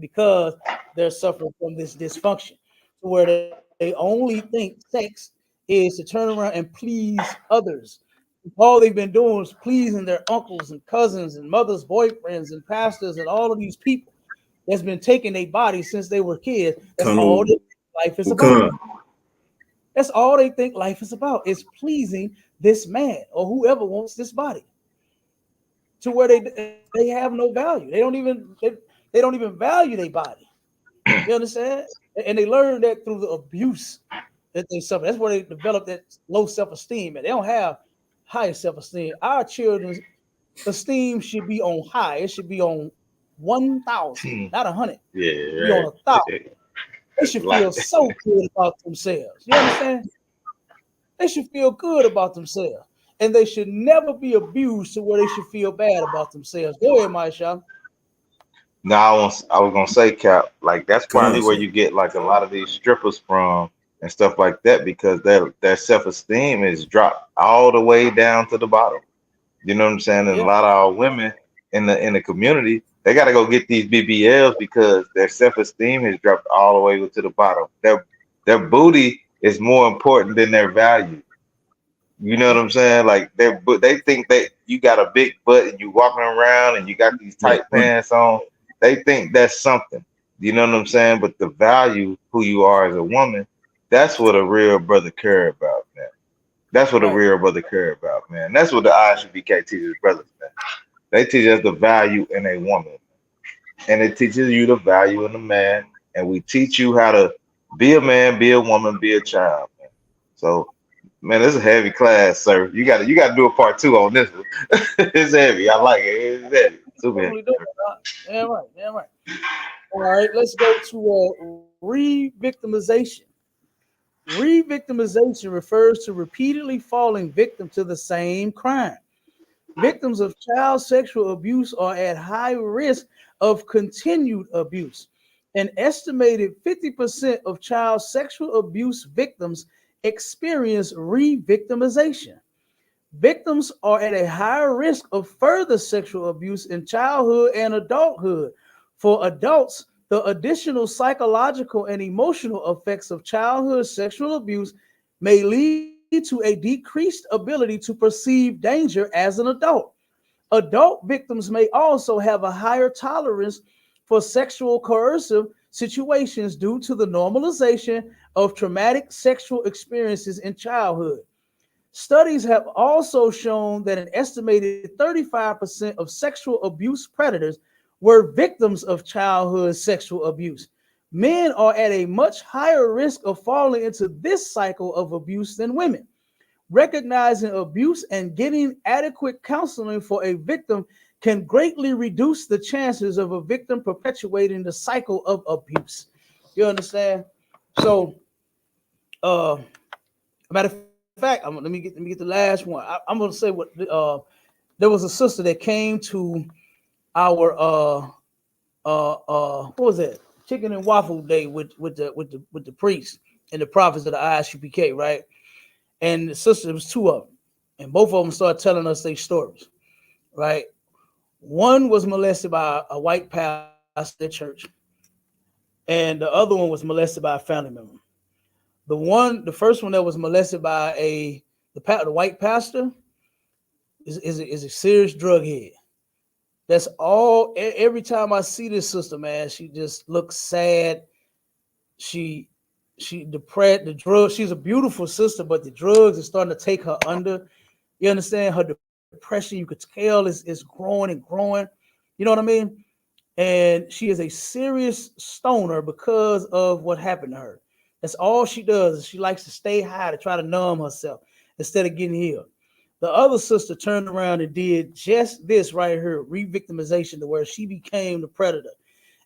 S4: because they're suffering from this dysfunction to where they only think sex is to turn around and please others. All they've been doing is pleasing their uncles and cousins and mothers, boyfriends and pastors and all of these people that's been taking their body since they were kids. That's all that life is about. That's all they think life is about, is pleasing this man or whoever wants this body, to where they have no value. They don't even value their body. You understand? And they learn that through the abuse that they suffer. That's where they develop that low self-esteem. And they don't have high self-esteem. Our children's esteem should be on high. It should be on 1,000, not 100.
S2: Yeah,
S4: It should be on
S2: right.
S4: 1,000. They should feel
S2: Like,
S4: so good about themselves. You understand? They should feel good about themselves. And they should never be abused to where they should feel bad about themselves. Go ahead, Maisha.
S2: no, I was gonna say, Cap, like that's probably where you get like a lot of these strippers from and stuff like that, because their self-esteem is dropped all the way down to the bottom. You know what I'm saying? And a
S4: Yeah,
S2: lot of our women in the community, they gotta go get these BBLs because their self-esteem has dropped all the way to the bottom. Their booty is more important than their value. You know what
S4: yeah,
S2: I'm saying? Like they think that you got a big butt and you walking around and you got these tight pants on. They think that's something. You know what I'm saying? But the value who you are as a woman, that's what a real brother care about, man. That's what a
S4: right.
S2: real brother care about, man. That's what the ISUPK teaches brothers, man. They teach us the value in a woman, and it teaches you the value in a man, and we teach you how to be a man, be a woman, be a child. Man. So, man, this is a heavy class, sir. You got to do a part two on this one. It's heavy. I like it. It's heavy. Super heavy.
S4: Totally do it. Damn right. Damn right. All right, let's go to re-victimization. Re-victimization refers to repeatedly falling victim to the same crime. Victims of child sexual abuse are at high risk of continued abuse. An estimated 50% of child sexual abuse victims experience re-victimization. Victims are at a higher risk of further sexual abuse in childhood and adulthood. For adults, the additional psychological and emotional effects of childhood sexual abuse may lead to a decreased ability to perceive danger as an adult. Adult victims may also have a higher tolerance for sexual coercive situations due to the normalization of traumatic sexual experiences in childhood. Studies have also shown that an estimated 35% of sexual abuse predators were victims of childhood sexual abuse. Men are at a much higher risk of falling into this cycle of abuse than women. Recognizing abuse and getting adequate counseling for a victim can greatly reduce the chances of a victim perpetuating the cycle of abuse. You understand? So, matter of fact, let me get the last one. I'm gonna say what there was a sister that came to our what was that, chicken and waffle day with the priest and the prophets of the ISUPK, right? And the sister, there was two of them, and both of them started telling us their stories, right? One was molested by a white pastor at church, and the other one was molested by a family member. The first one that was molested by the white pastor is a serious drug head. That's all. Every time I see this sister, man, she just looks sad. She depressed. The drugs. She's a beautiful sister, but the drugs are starting to take her under. You understand? Her depression, you could tell, is growing and growing. You know what I mean? And she is a serious stoner because of what happened to her. That's all she does. She likes to stay high to try to numb herself instead of getting healed. The other sister turned around and did just this right here, re-victimization, to where she became the predator.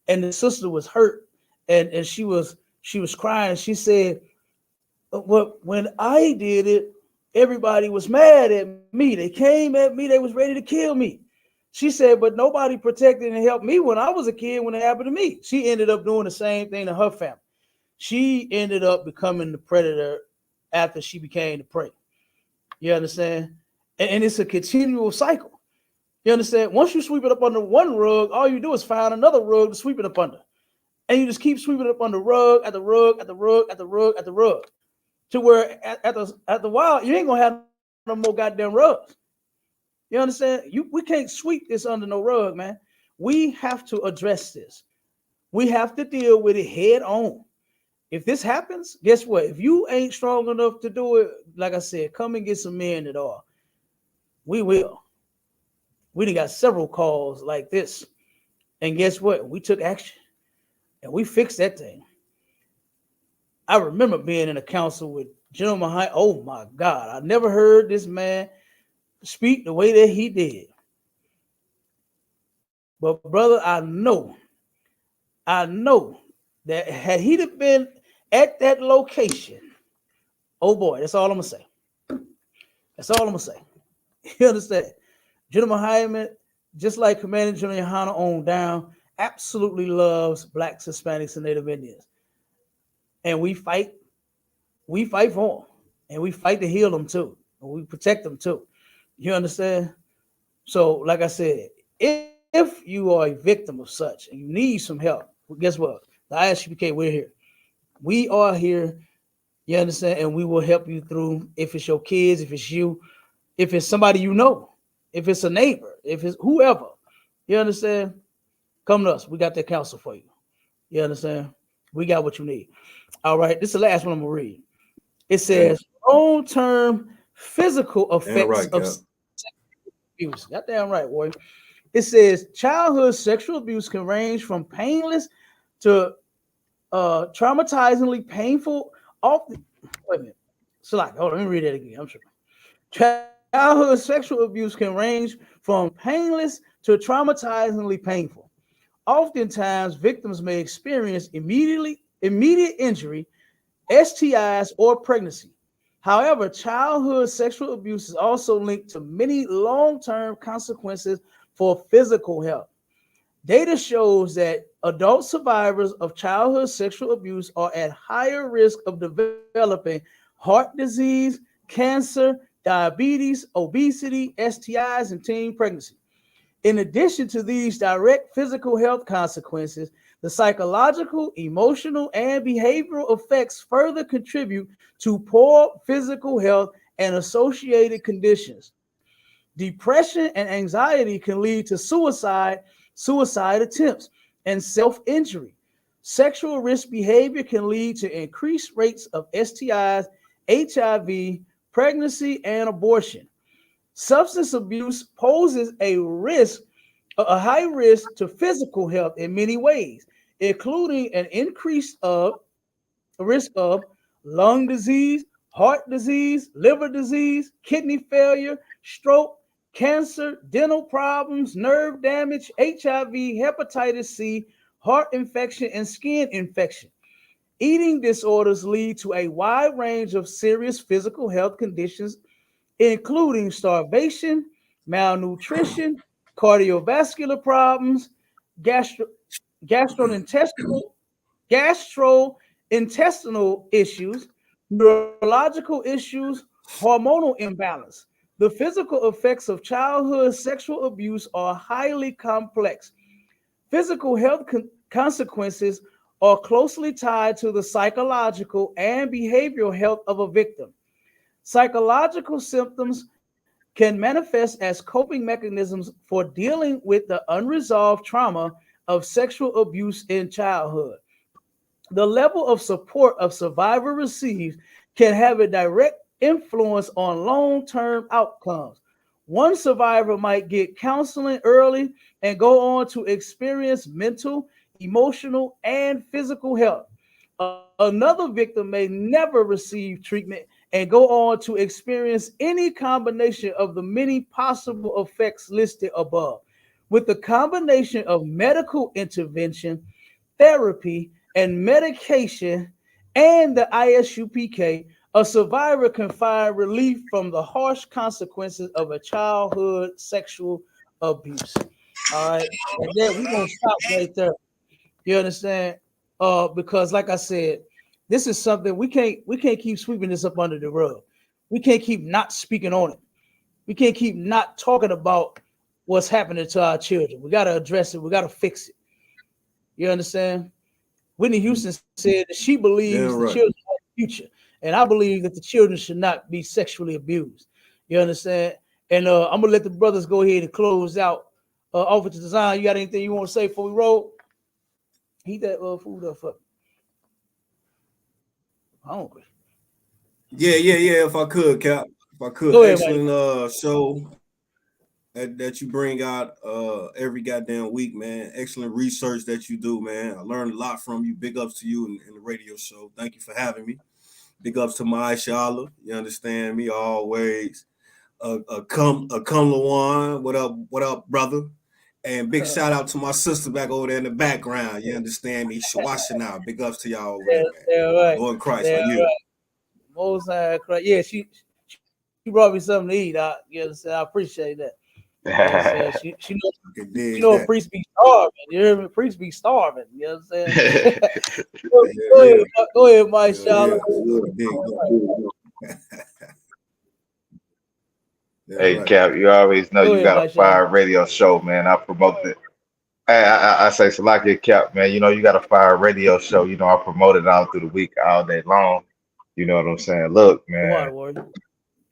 S4: And the sister was hurt, and she was crying. She said, "Well, when I did it, everybody was mad at me. They came at me. They was ready to kill me." She said, "But nobody protected and helped me when I was a kid when it happened to me." She ended up doing the same thing to her family. She ended up becoming the predator after she became the prey. You understand? And it's a continual cycle. You understand? Once you sweep it up under one rug, all you do is find another rug to sweep it up under. And you just keep sweeping it up under rug at the rug at the rug at the rug at the rug. To where at the while, you ain't gonna have no more goddamn rugs. You understand? We can't sweep this under no rug, man. We have to address this. We have to deal with it head on. If this happens, guess what? If you ain't strong enough to do it, like I said, come and get some men that are. We will. We done got several calls like this. And guess what? We took action and we fixed that thing. I remember being in a council with General Mahai. Oh my God. I never heard this man speak the way that he did. But brother, I know that had he been at that location, oh boy, that's all I'm gonna say. That's all I'm gonna say. You understand? General Hyman, just like Commander General Yohana on down, absolutely loves Blacks, Hispanics, and Native Indians. And we fight for them. And we fight to heal them too. And we protect them too. You understand? So, like I said, if you are a victim of such and you need some help, well, guess what? The ISUPK, we're here. We are here. You understand? And we will help you through, if it's your kids, if it's you, if it's somebody you know, if it's a neighbor, if it's whoever. You understand? Come to us. We got that counsel for you. You understand? We got what you need. All right. This is the last one I'm going to read. It says long-term physical effects of abuse. Goddamn right, boy. It says childhood sexual abuse can range from painless to traumatizingly painful. Often, wait a minute. So like, hold on, let me read that again. I'm sorry. Childhood sexual abuse can range from painless to traumatizingly painful. Oftentimes, victims may experience immediate injury, STIs, or pregnancy. However, childhood sexual abuse is also linked to many long-term consequences for physical health. Data shows that adult survivors of childhood sexual abuse are at higher risk of developing heart disease, cancer, diabetes, obesity, STIs, and teen pregnancy. In addition to these direct physical health consequences, the psychological, emotional, and behavioral effects further contribute to poor physical health and associated conditions. Depression and anxiety can lead to suicide attempts, and self-injury. Sexual risk behavior can lead to increased rates of STIs, HIV, pregnancy, and abortion. Substance abuse poses a high risk to physical health in many ways, including an increase of risk of lung disease, heart disease, liver disease, kidney failure, stroke, cancer, dental problems, nerve damage, HIV, hepatitis C, heart infection, and skin infection. Eating disorders lead to a wide range of serious physical health conditions, including starvation, malnutrition, cardiovascular problems, gastro, gastrointestinal gastrointestinal issues, neurological issues, hormonal imbalance. The physical effects of childhood sexual abuse are highly complex. Physical health consequences are closely tied to the psychological and behavioral health of a victim. Psychological symptoms can manifest as coping mechanisms for dealing with the unresolved trauma of sexual abuse in childhood. The level of support a survivor receives can have a direct influence on long term outcomes. One survivor might get counseling early and go on to experience mental, emotional, and physical health. Another victim may never receive treatment and go on to experience any combination of the many possible effects listed above. With the combination of medical intervention, therapy, and medication, and the ISUPK, a survivor can find relief from the harsh consequences of a childhood sexual abuse. All right. And then we're going to stop right there. You understand? Because like I said, this is something we can't keep sweeping this up under the rug. We can't keep not speaking on it. We can't keep not talking about what's happening to our children. We got to address it. We got to fix it. You understand? Whitney Houston said that she believes
S5: Damn
S4: the
S5: right.
S4: children have a future, and I believe that the children should not be sexually abused. You understand? And I'm gonna let the brothers go ahead and close out. Over to Design. You got anything you want to say before we roll? Heat that food up for. Hungry.
S5: Yeah. If I could, Cap. If I could,
S4: Go ahead, Mike.
S5: excellent show that you bring out every goddamn week, man. Excellent research that you do, man. I learned a lot from you. Big ups to you in the radio show. Thank you for having me. Big ups to my Shala. You understand me always. Come Lawan. What up, brother? And big shout out to my sister back over there in the background. You understand me? Shawasha now. Big ups to y'all over there, man.
S4: Yeah, right.
S5: Lord Christ,
S4: Yeah,
S5: are you?
S4: right. Most Christ. Yeah, she brought me something to eat. You understand? I appreciate that. You understand? She know a priest be starving. You hear me? Priest be starving. You know what I'm saying? Go ahead, Mike Shala.
S2: Hey,
S5: right.
S2: Cap, you always know
S4: Go
S2: you
S4: ahead,
S2: got a
S4: Mike
S2: fire
S4: Shala.
S2: radio show, man. I promote it. I say, Salakia Cap, man, you know, you got a fire radio show. You know, I promote it all through the week, all day long. You know what I'm saying? Look,
S4: Come on,
S2: man,
S4: Ward.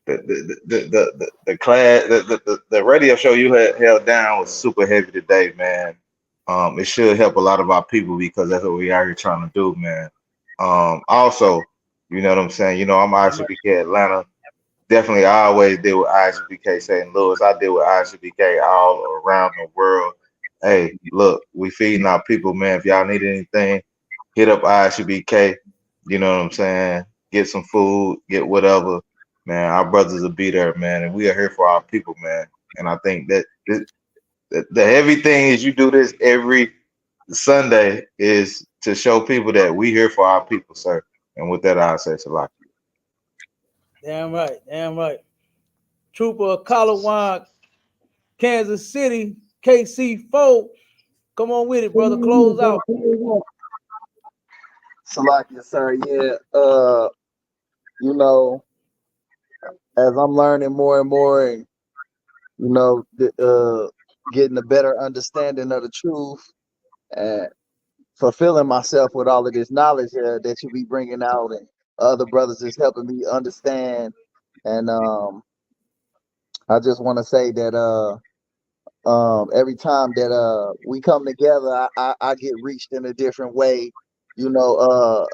S2: the class, the radio show you had held down was super heavy today, man. It should help a lot of our people because that's what we are here trying to do, man. Also, you know what I'm saying? You know, I'm ISUPK Atlanta. definitely I always deal with ISUPK St. Louis. I deal with ISUPK all around the world. Hey, look, we feeding our people, man. If y'all need anything, hit up ISUPK. You know what I'm saying? Get some food, get whatever. Man, our brothers will be there, man. And we are here for our people, man. And I think that the heavy thing is you do this every Sunday is to show people that we here for our people, sir. And with that, I'll say Salaki.
S4: Damn right, damn right. Trooper of Colorado, Kansas City, KC4. Come on with it, brother. Close out.
S3: Salakia, sir. Yeah. You know, as I'm learning more and more, and you know, getting a better understanding of the truth, and fulfilling myself with all of this knowledge that you be bringing out, and other brothers is helping me understand. And I just want to say that every time that we come together, I get reached in a different way. You know,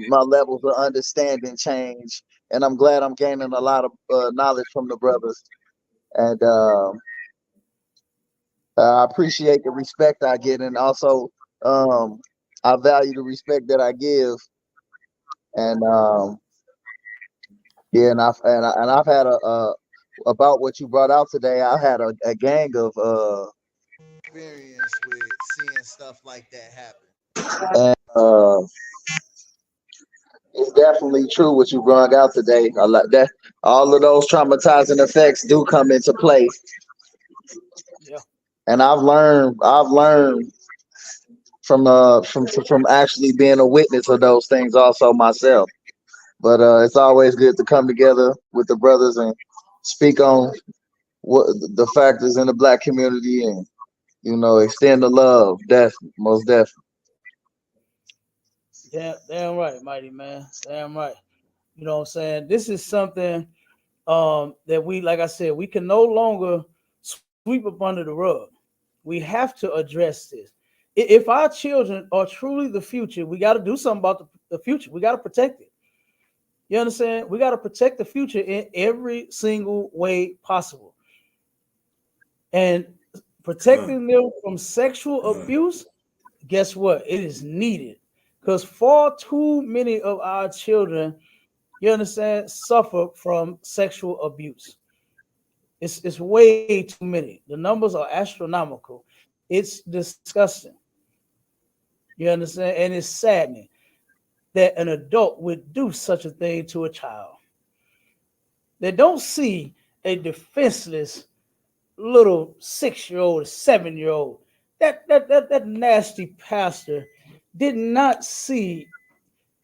S3: my levels of understanding change, and I'm glad I'm gaining a lot of knowledge from the brothers. And I appreciate the respect I get, and also I value the respect that I give. And yeah, and I've had a about what you brought out today. I had a gang of experience with seeing stuff like that happen. And it's definitely true what you brought out today. I like that. All of those traumatizing effects do come into play.
S4: Yeah.
S3: And I've learned from actually being a witness of those things also myself. But it's always good to come together with the brothers and speak on what the factors in the black community, and you know, extend the love. Definitely, most definitely.
S4: Damn right, mighty man. Damn right. You know what I'm saying? This is something that we, like I said, we can no longer sweep up under the rug. We have to address this. If our children are truly the future, we got to do something about the future. We got to protect it. You understand? We got to protect the future in every single way possible. And protecting them from sexual abuse, guess what? It is needed. Because far too many of our children, you understand, suffer from sexual abuse. It's way too many. The numbers are astronomical. It's disgusting. You understand? And it's saddening that an adult would do such a thing to a child. They don't see a defenseless little 6-year-old, 7-year-old. That nasty pastor did not see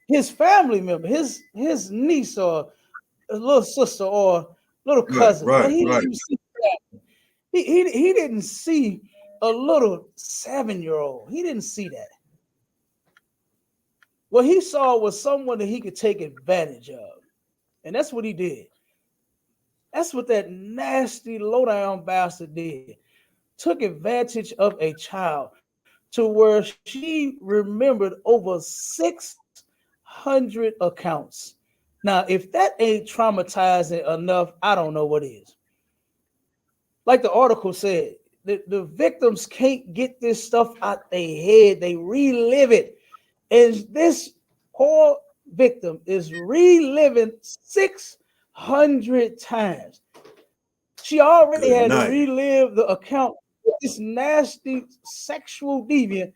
S4: his family member, his niece or a little sister or little cousin.
S5: Right,
S4: He
S5: right.
S4: didn't see that. He didn't see a little 7-year-old. He didn't see that. What he saw was someone that he could take advantage of. And that's what he did. That's what that nasty low-down bastard did. Took advantage of a child to where she remembered over 600 accounts. Now, if that ain't traumatizing enough, I don't know what is. Like the article said, the victims can't get this stuff out their head. They relive it. And this poor victim is reliving 600 times. She already had to relive the account. This nasty sexual deviant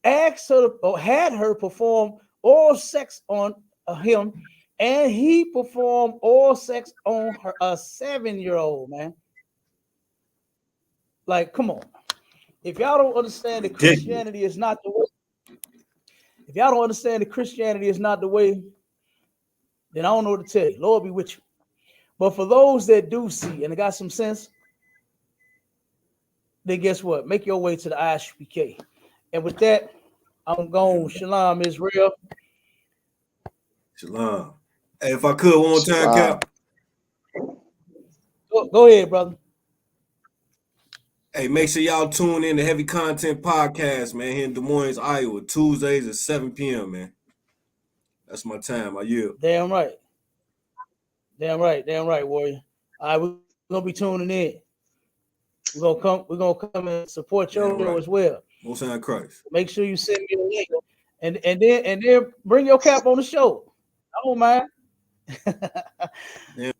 S4: asked her or had her perform oral sex on him, and he performed oral sex on her, a 7-year-old, man. Like, come on. If y'all don't understand that Christianity is not the way, if y'all don't understand that Christianity is not the way, then I don't know what to tell you. Lord be with you. But for those that do see and they got some sense, then guess what? Make your way to the ISUPK. And with that, I'm gone. Shalom, Israel.
S5: Shalom. Hey, if I could one more time, Cap.
S4: Go ahead, brother.
S5: Hey, make sure y'all tune in to Heavy Content Podcast, man, here in Des Moines, Iowa, Tuesdays at 7 p.m., man. That's my time. I yield.
S4: Damn right. Damn right, Warrior. All right, we're gonna be tuning in. We're gonna come and support your
S5: Damn
S4: show
S5: right.
S4: as well.
S5: Most High Christ.
S4: Make sure you send me a link, and then bring your cap on the show. I don't mind.
S5: Yeah.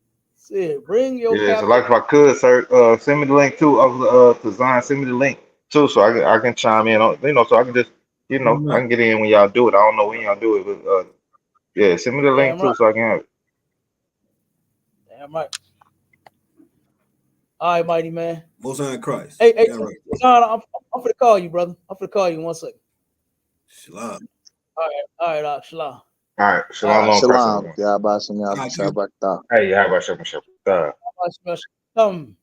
S4: Shit, bring your
S2: Yeah, so
S4: cap.
S2: like if I could, sir, send me the link too of the to Zion. Send me the link too, so I can chime in on, so I can just, I can get in when y'all do it. I don't know when y'all do it, but yeah, send me the link
S4: Damn
S2: too,
S4: right.
S2: so I can have it.
S4: Damn right. All right, mighty man.
S5: Most High Christ.
S4: Hey,
S5: Yeah, right.
S4: John, I'm finna call you, brother. I'm finna call you in 1 second.
S5: Shalom.
S4: All right, Shalom.
S2: All right, shalom, long Christ,
S3: Shalom.
S2: everyone.
S3: Yabba Shem
S5: All right,
S3: Yabba Shabbat.
S2: Hey, how about you?
S4: Shalom.